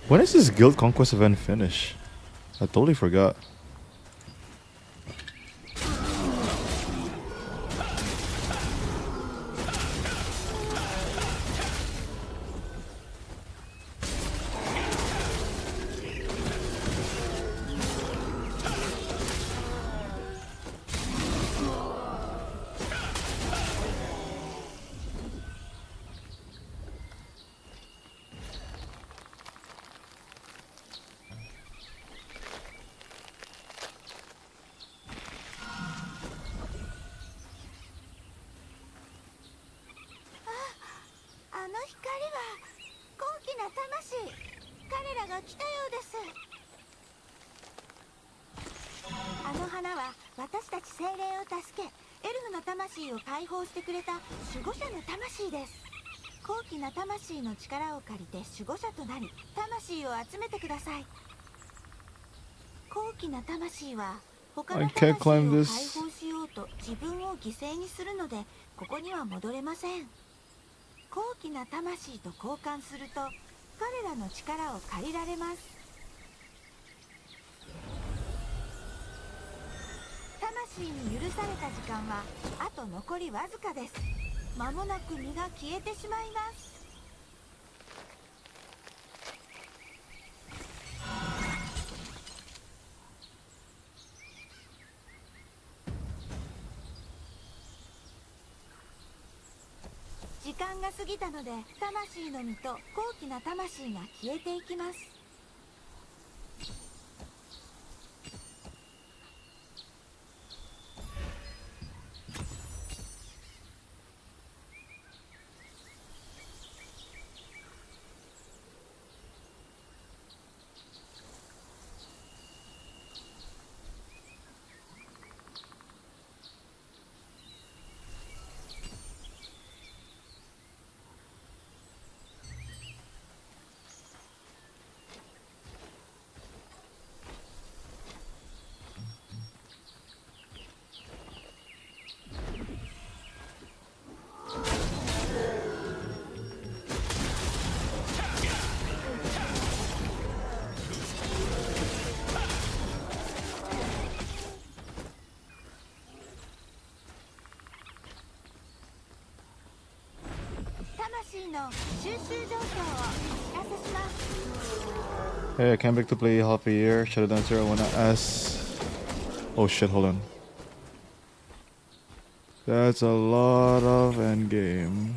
When is this Guild Conquest event finish? I totally forgot. が来たようです。あの花は私たち精霊を助け、エルフの魂を解放してくれた守護者の魂です。高貴な魂の力を借りて守護者となり、魂を集めてください。高貴な魂は他の魂を解放しようと自分を犠牲にするので、ここには戻れません。高貴な魂と交換すると彼らの力を借りられます。魂に許された時間はあと残りわずかです。間もなく身が消えてしまいます。時間が過ぎたので、魂の実と高貴な魂が消えていきます。Hey, I came back to play half a year. Shut it down, sir. I wanna ask. Oh shit, hold on. That's a lot of endgame.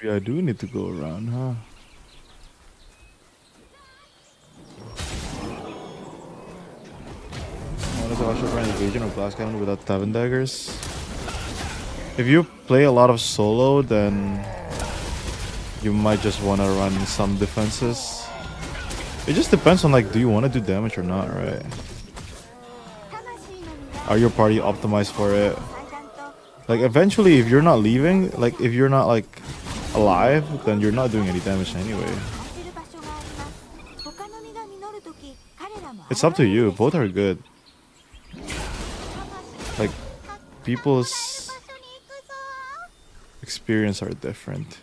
Maybe I do need to go around, huh? Honestly, I should run evasion or blast cannon without 7 daggers. If you play a lot of solo, then you might just want to run some defenses. It just depends on, like, do you want to do damage or not, right? Are your party optimized for it? Like, eventually, if you're not leaving, like, if you're not, like, alive, then you're not doing any damage anyway. It's up to you. Both are good. Like, people's experience are different.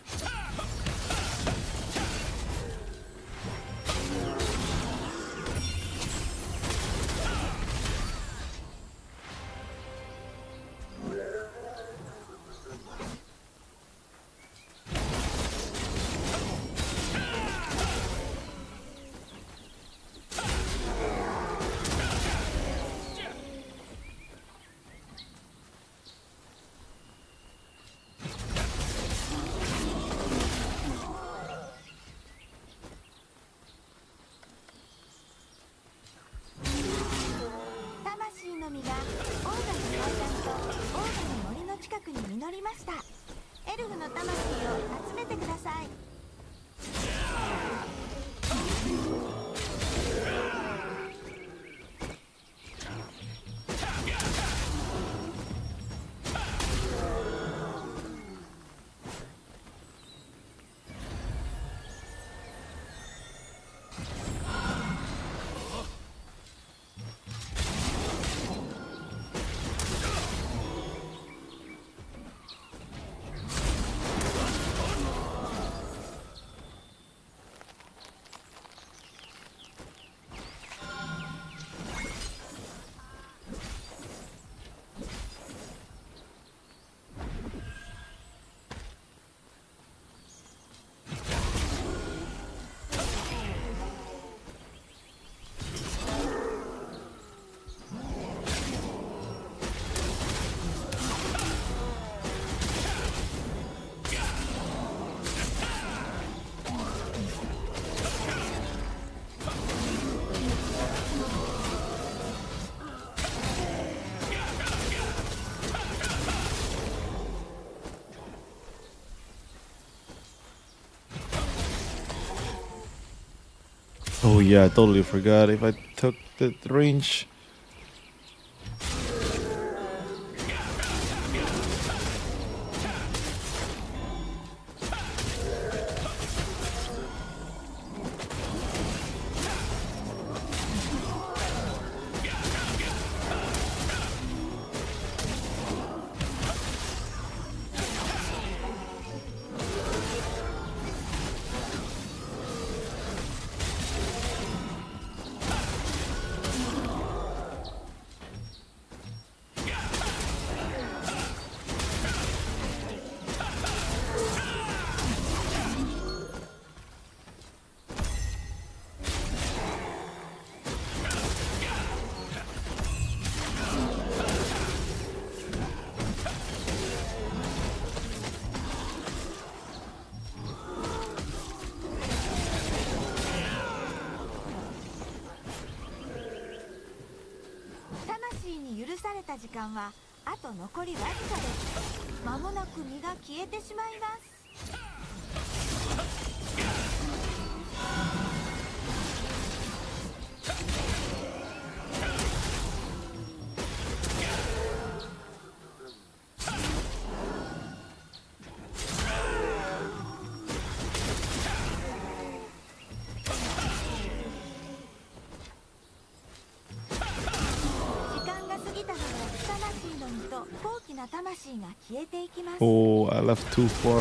Oh yeah, I totally forgot if I took the range.た時間はあと残りわずかです。間もなく身が消えてしまいます。Oh, I left too far.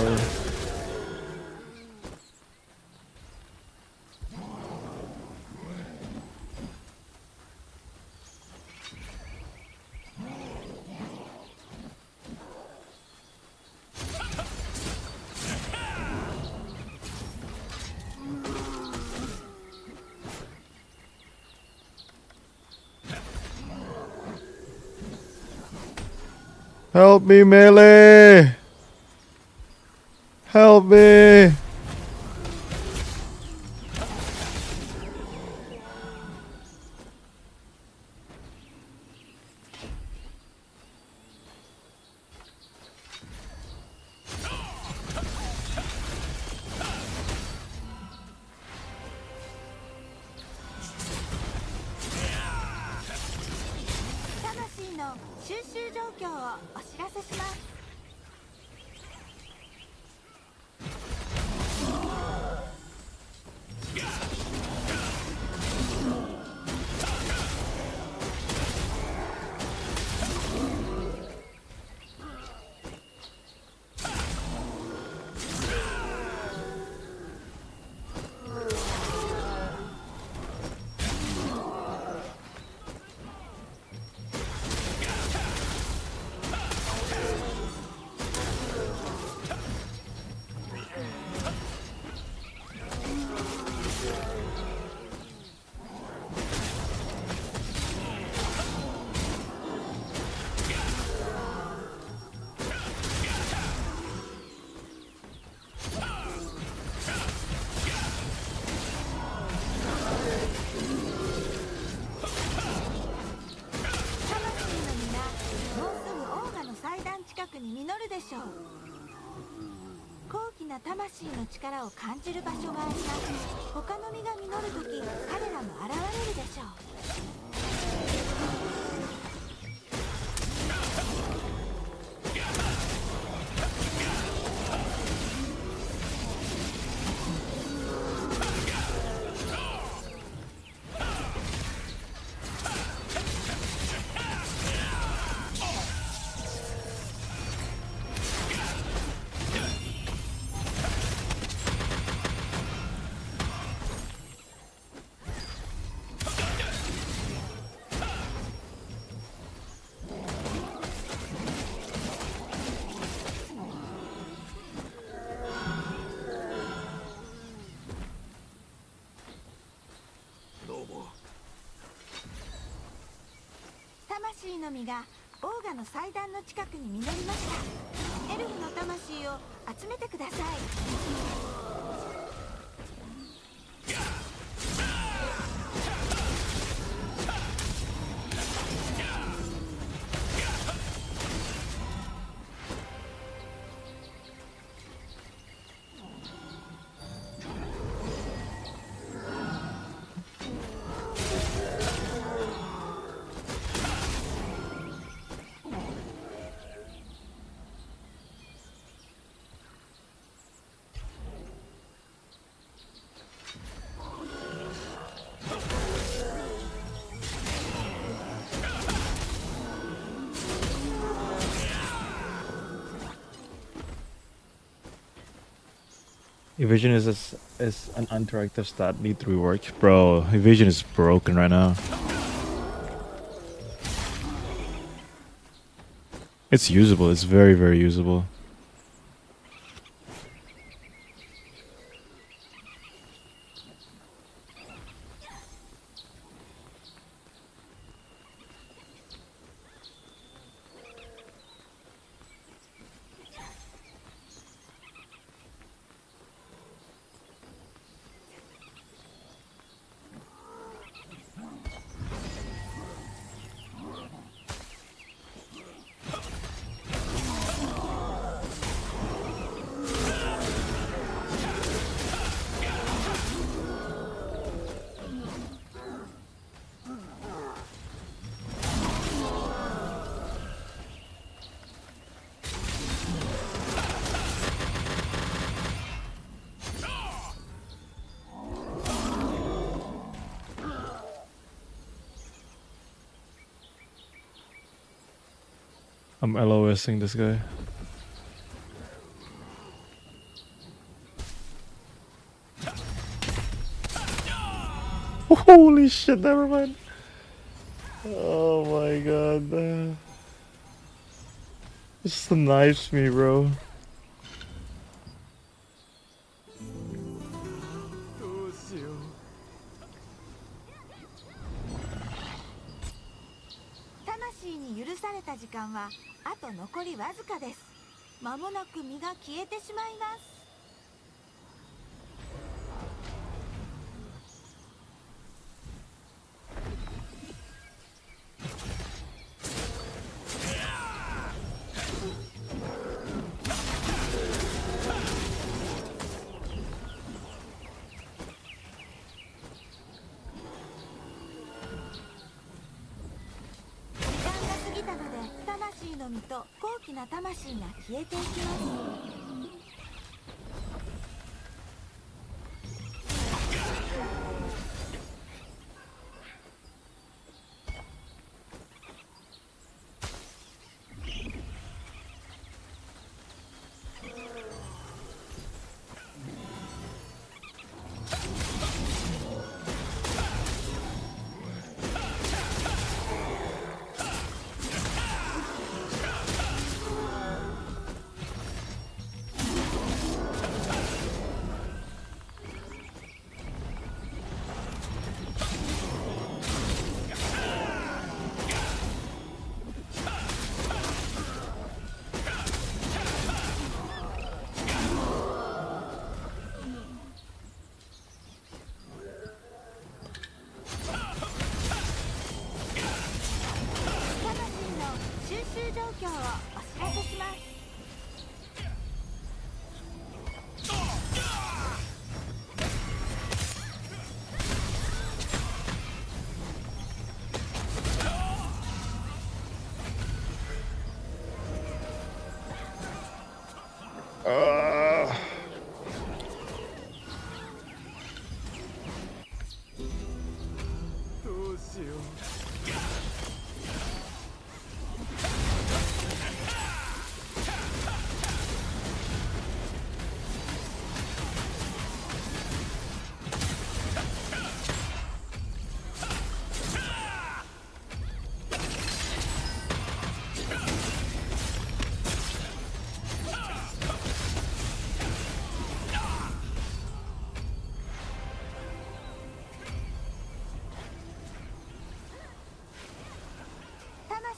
Help me, melee! Help me!魂の力を感じる場所があります。他の実が実るとき、彼らも現れるでしょう。魂の実がオーガの祭壇の近くに実りました。エルフの魂を集めてください。Evasion is an interactive stat. Need to rework, bro. Evasion is broken right now. It's usable. It's very, very usable. I'm LOSing this guy. Holy shit, never mind. Oh my god. Just knifes me, bro.魂に許された時間はあと残りわずかです。間もなく身が消えてしまいます。魂の実と高貴な魂が消えていきます。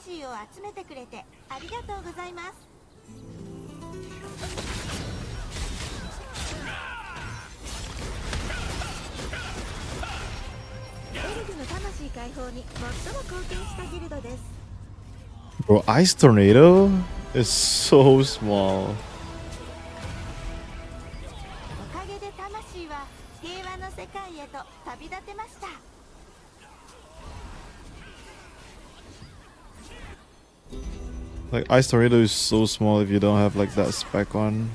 魂を集めてくれてありがとうございます。エルフの魂解放に最も貢献したギルドです。Bro, Ice Tornado is so small. おかげで魂は平和の世界へと旅立てました。Like, Ice Tornado is so small if you don't have like that spec on.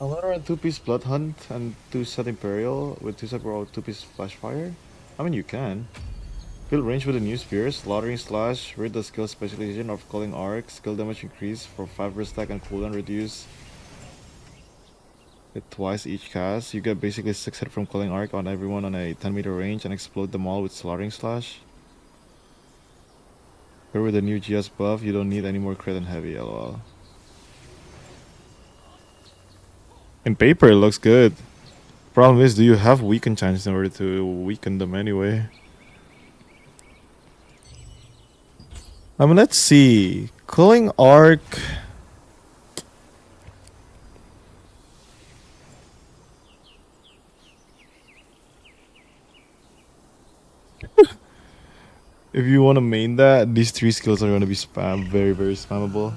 I want to run 2-piece Blood Hunt and 2-set Imperial with 2-set Brawl 2-piece Flash Fire. I mean, you can. Build range with a new spear, slaughtering slash, read the skill specialization of calling arc, skill damage increase for 5 burst stack and cooldown reduce it twice each cast. You get basically 6 hit from calling arc on everyone on a 10-meter range and explode them all with slaughtering slash. Here with the new GS buff, you don't need any more crit and heavy, lol. In paper, it looks good. Problem is, do you have weaken chance in order to weaken them anyway? I mean, let's see. Culling Arc. If you want to main that, these 3 skills are going to be very, very spammable.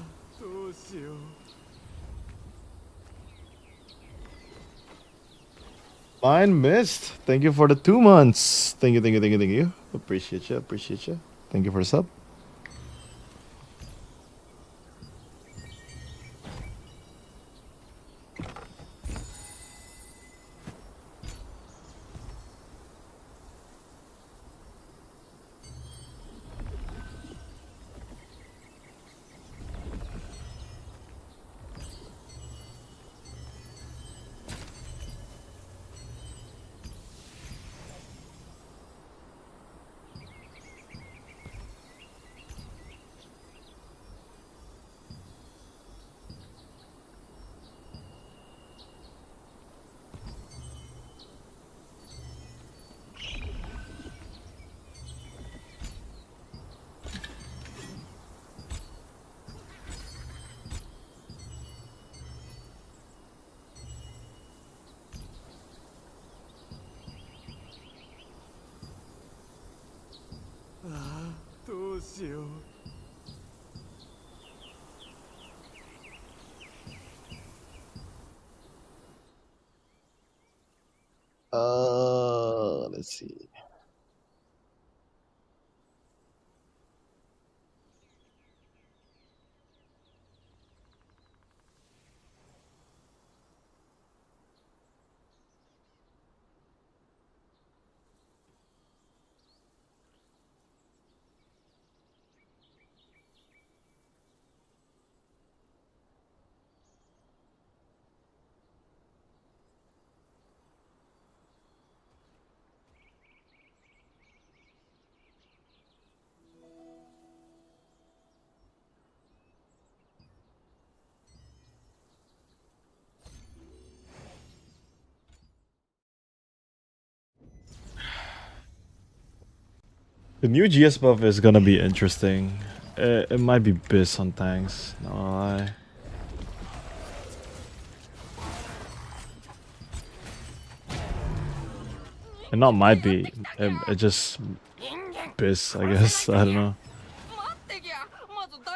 Mine missed. Thank you for the 2 months. Thank you. Appreciate you. Thank you for the sub. Let's see. The new GS buff is gonna be interesting. It might be Biz on tanks, no lie. It not might be, it just Biz, I guess, I don't know.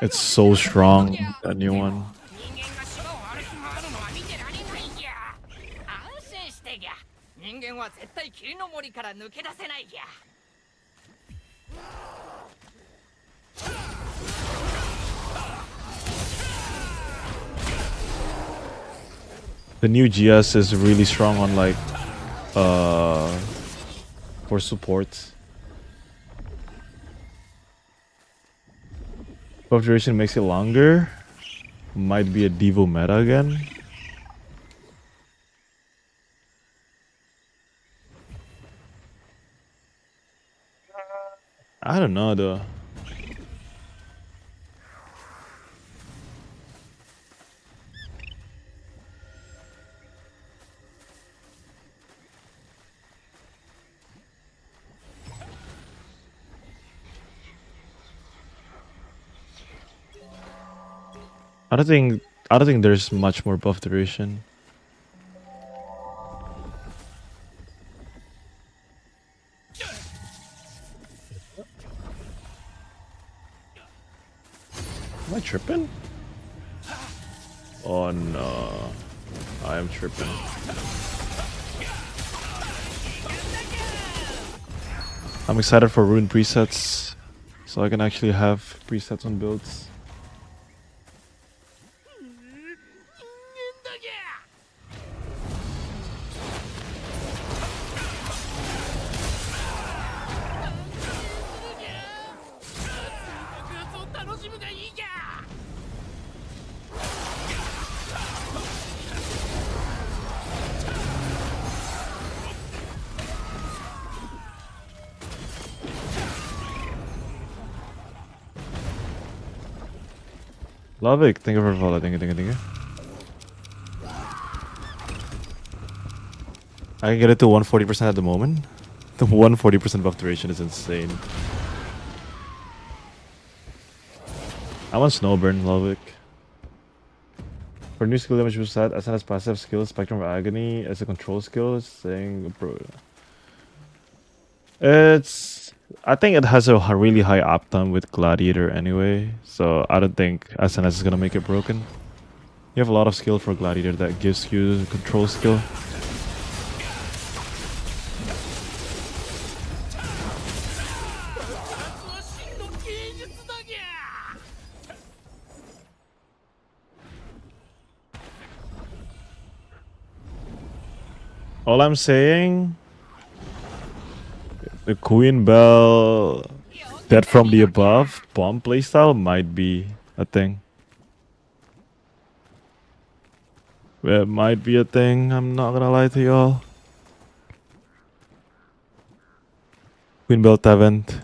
It's so strong, that new one. The new GS is really strong on like for support. Buff duration makes it longer. Might be a Devo meta again. I don't know though. I don't think there's much more buff duration. Am I tripping? Oh no. I am tripping. I'm excited for rune presets, so I can actually have presets on builds. Love it. Thank you for follow. Thank you. I can get it to 140% at the moment. The 140% buff duration is insane. I want Snowburn, Lovic. For new skill damage boost set, SNS passive skill, Spectrum of Agony, as a control skill, it's saying... I think it has a really high uptime with Gladiator anyway, so I don't think SNS is gonna make it broken. You have a lot of skill for Gladiator that gives you control skill. All I'm saying, the Queen Bell Dead from the Above bomb playstyle might be a thing. It might be a thing, I'm not gonna lie to y'all. Queen Bell Tavent.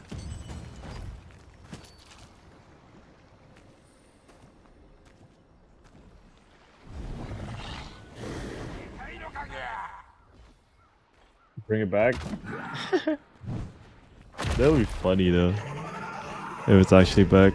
Bring it back. That would be funny though, if it's actually back.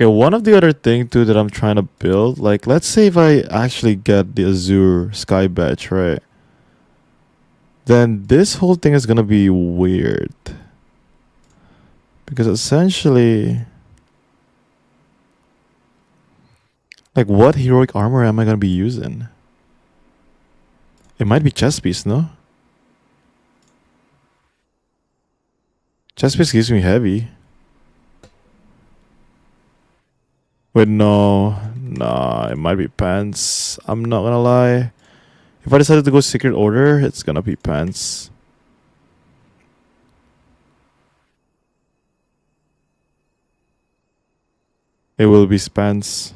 Okay, one of the other thing too that I'm trying to build, like let's say if I actually get the Azure Sky Badge, right? Then this whole thing is gonna be weird. Because essentially, like what heroic armor am I gonna be using? It might be chest piece, no? Chest piece gives me heavy. Wait, no. Nah, it might be pants. I'm not gonna lie. If I decided to go Secret Order, it's gonna be pants. It will be pants.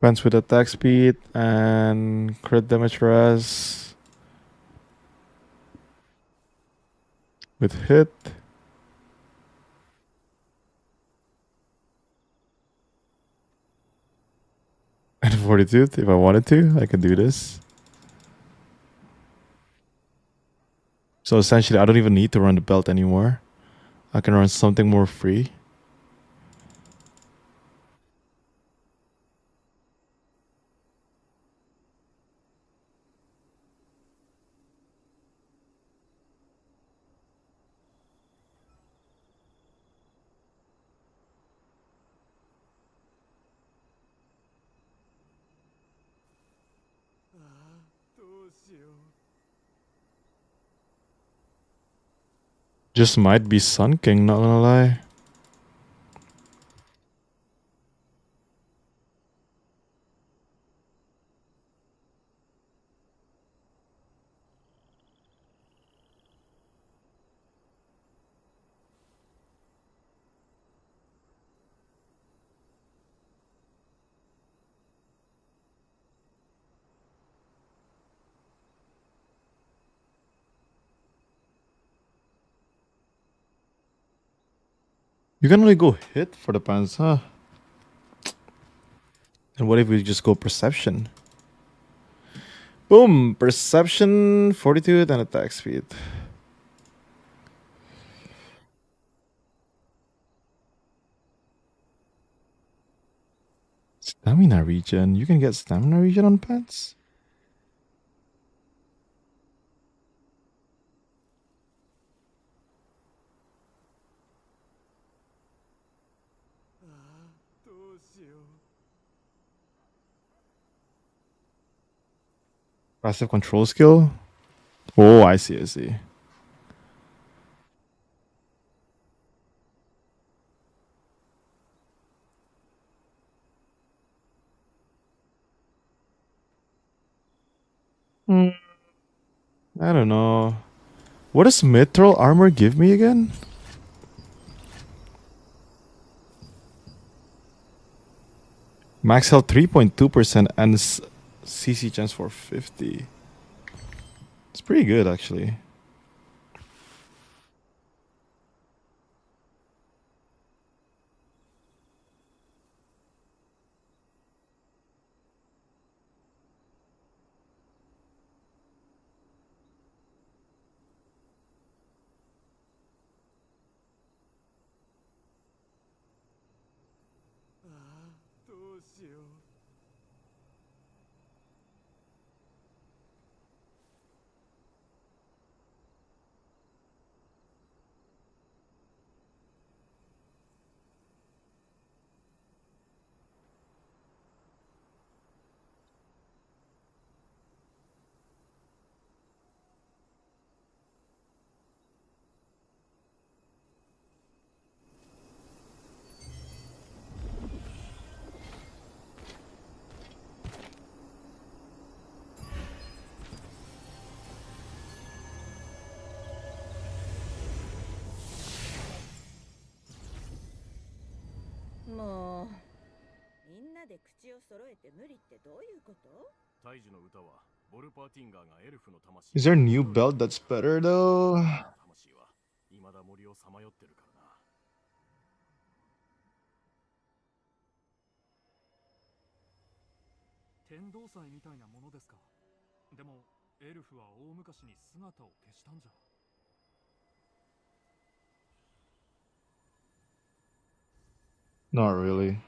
Pants with attack speed and crit damage res. With hit. And fortitude, if I wanted to, I can do this. So essentially, I don't even need to run the belt anymore. I can run something more free. Just might be Sun King, not gonna lie. You can only go hit for the pants, huh? And what if we just go perception? Boom! Perception, fortitude, and attack speed. Stamina regen. You can get stamina regen on pants? Passive control skill? Oh, I see, I see. I don't know. What does mithril armor give me again? Max health 3.2% and CC chance for 50. It's pretty good, actually. Is there a new belt that's better though? 天動祭みたいなものですか。でもエルフは大昔に姿を消したんじゃ。Not really.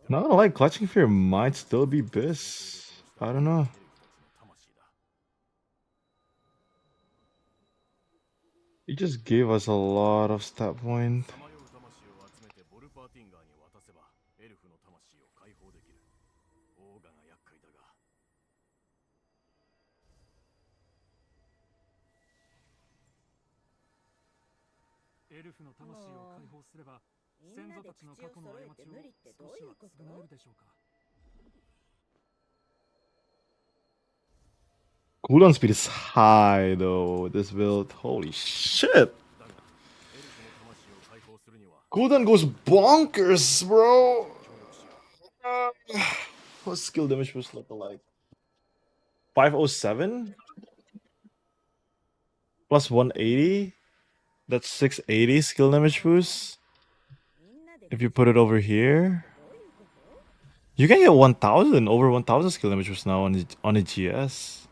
Not gonna lie, Clutching Fear might still be Biss. I don't know. He just gave us a lot of stat point. Cooldown speed is high though, this build. Holy shit! Cooldown goes bonkers, bro! What's skill damage boost looking like? 507? Plus 180? That's 680 skill damage boost. If you put it over here, you can get 1000, over 1000 skill damage boost now on a GS.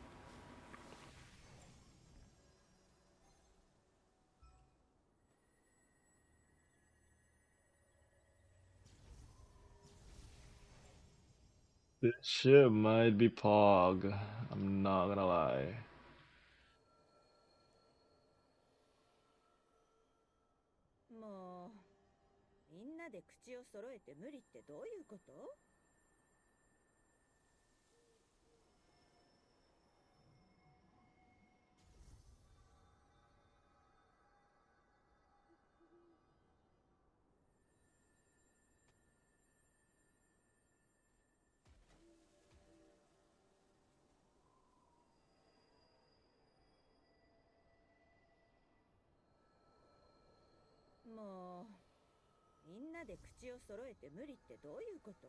This shit might be Pog. I'm not gonna lie. んなで口を揃えて無理ってどういうこと？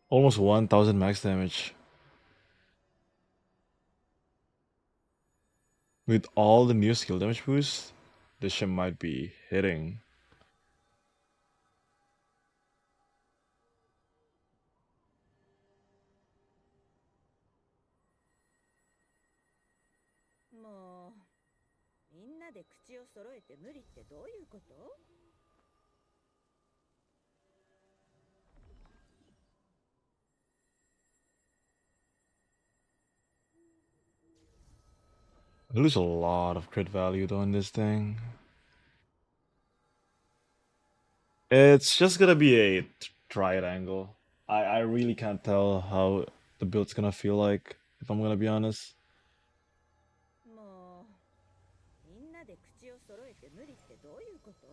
Almost 1000 max damage. With all the new skill damage boosts, this shit might be hitting. I lose a lot of crit value though in this thing. It's just gonna be a triangle. I really can't tell how the build's gonna feel like, if I'm gonna be honest. もうみんなで口を揃えて無理ってどういうこと？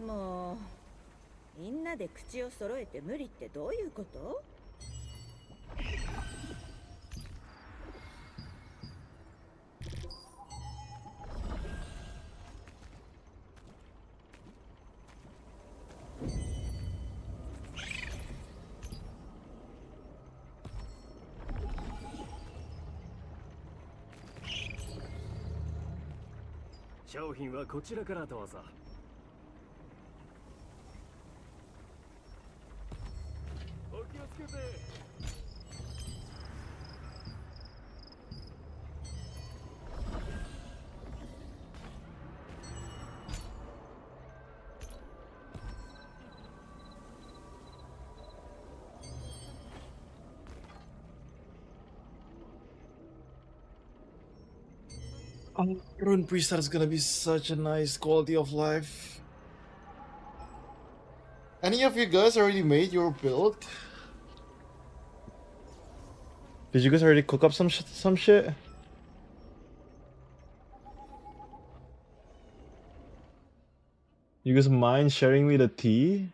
もうみんなで口を揃えて無理ってどういうこと？ 商品はこちらからどうぞ。お気をつけて。Rune Priestess is gonna be such a nice quality of life. Any of you guys already made your build? Did you guys already cook up some shit? You guys mind sharing me the tea?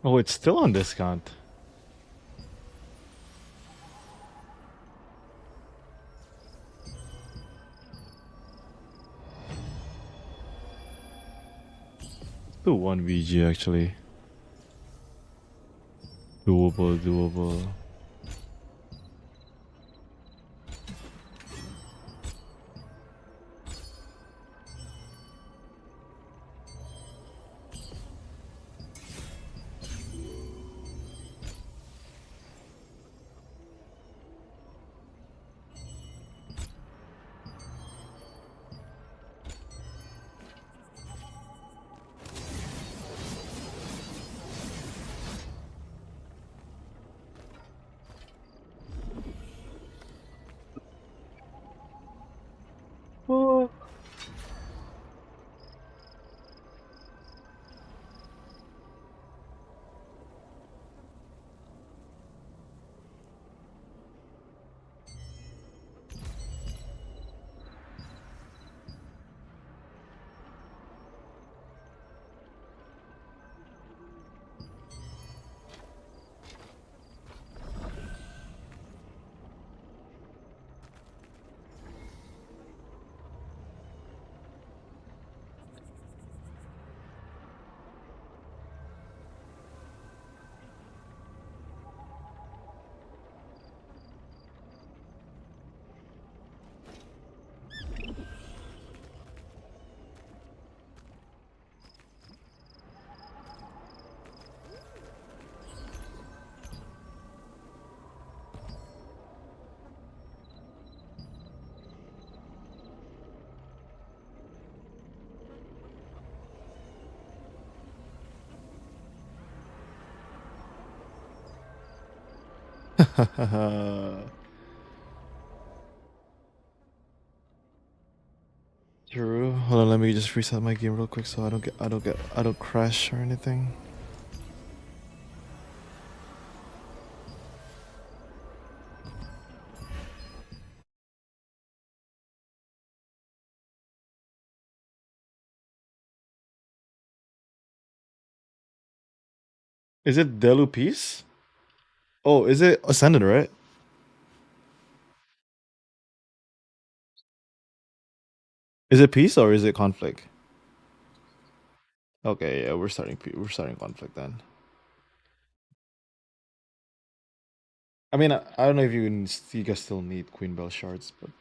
Oh, it's still on discount. Do 1 VG actually. Doable. True. Hold on, let me just reset my game real quick so I don't crash or anything. Is it Delu Peace? Oh, is it Ascended, right? Is it Peace or is it Conflict? Okay, yeah, we're starting Conflict then. I mean, I don't know if you guys still need Queen Bell shards, but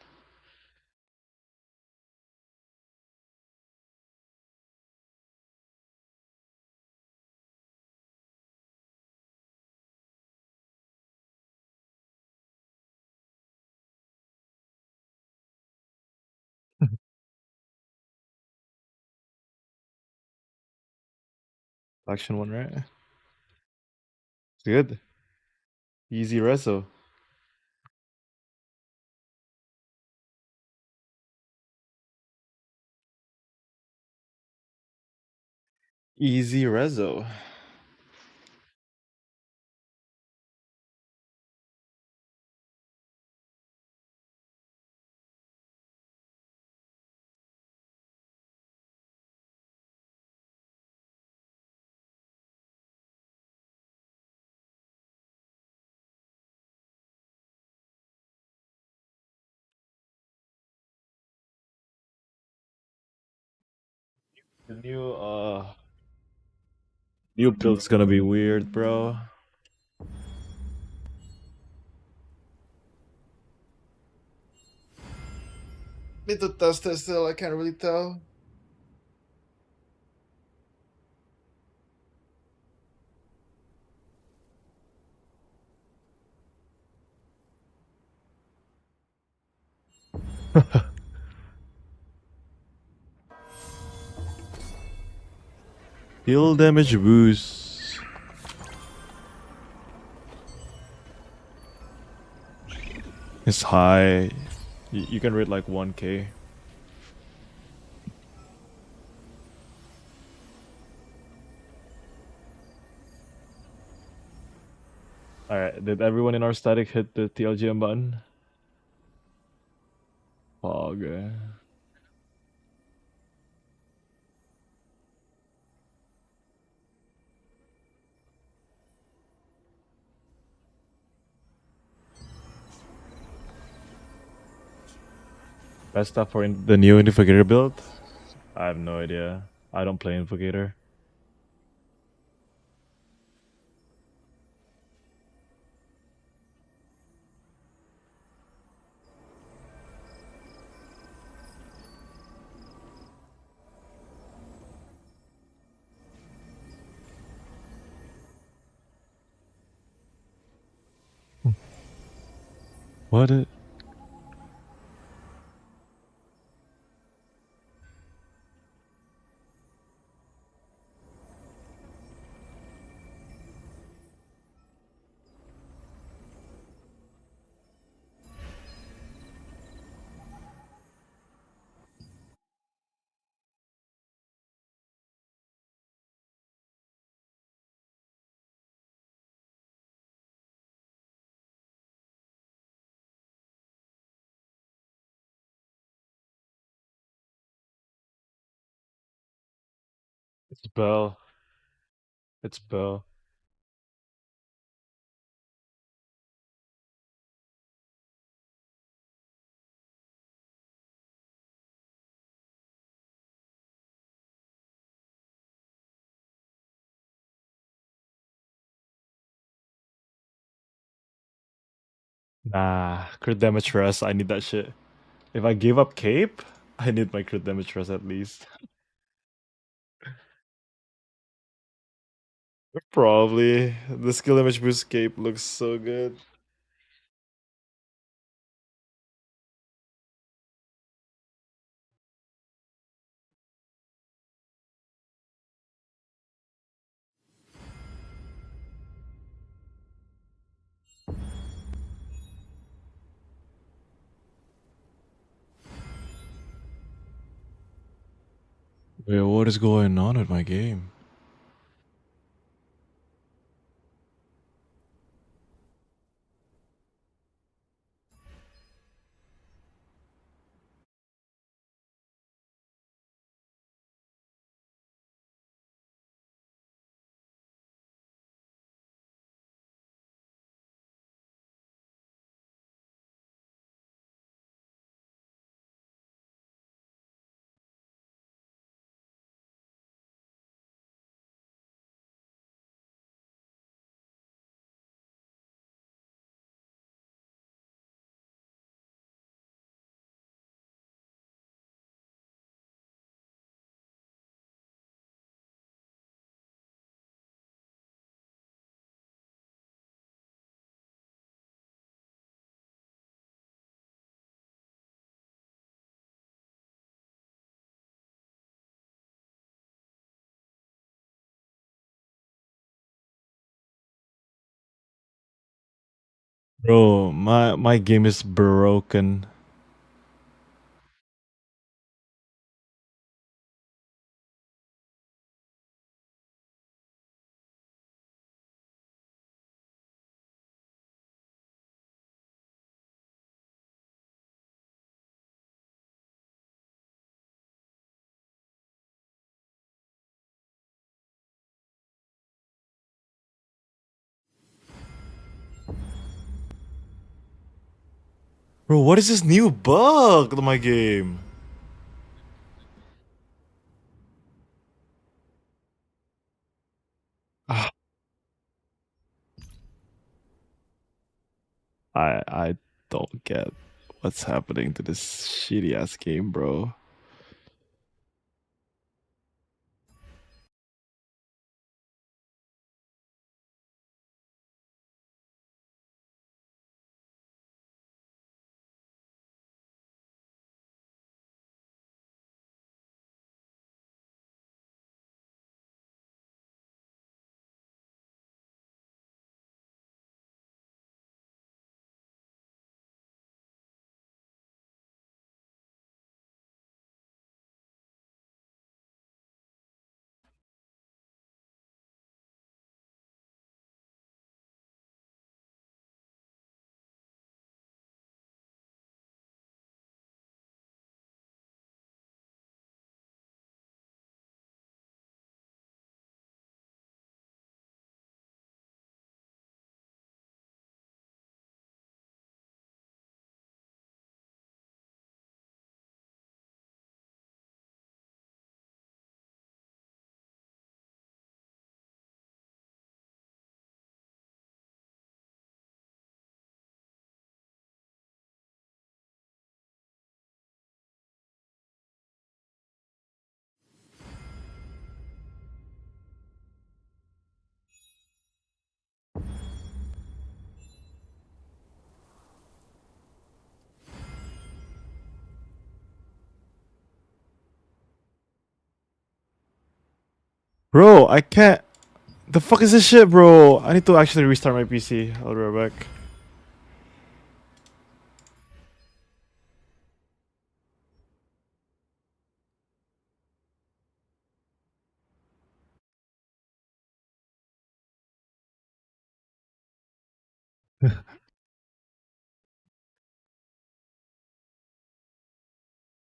Faction 1, right? It's good. Easy reso. Easy reso. The new build's gonna be weird, bro. Need to test it still, I can't really tell. Heal damage boost. It's high. You can rate like 1k. Alright, did everyone in our static hit the TLGM button? Okay. Best stuff for the new Invocator build? I have no idea. I don't play Invocator. What it? It's Bell. It's Bell. Nah, crit damage rest. I need that shit. If I give up cape, I need my crit damage rest at least. Probably. The skill damage boost cape looks so good. Wait, what is going on with my game? Bro, my game is broken. Bro, what is this new bug to my game? Ah, I don't get what's happening to this shitty ass game, bro. Bro, I can't. The fuck is this shit, bro? I need to actually restart my PC. I'll be right back.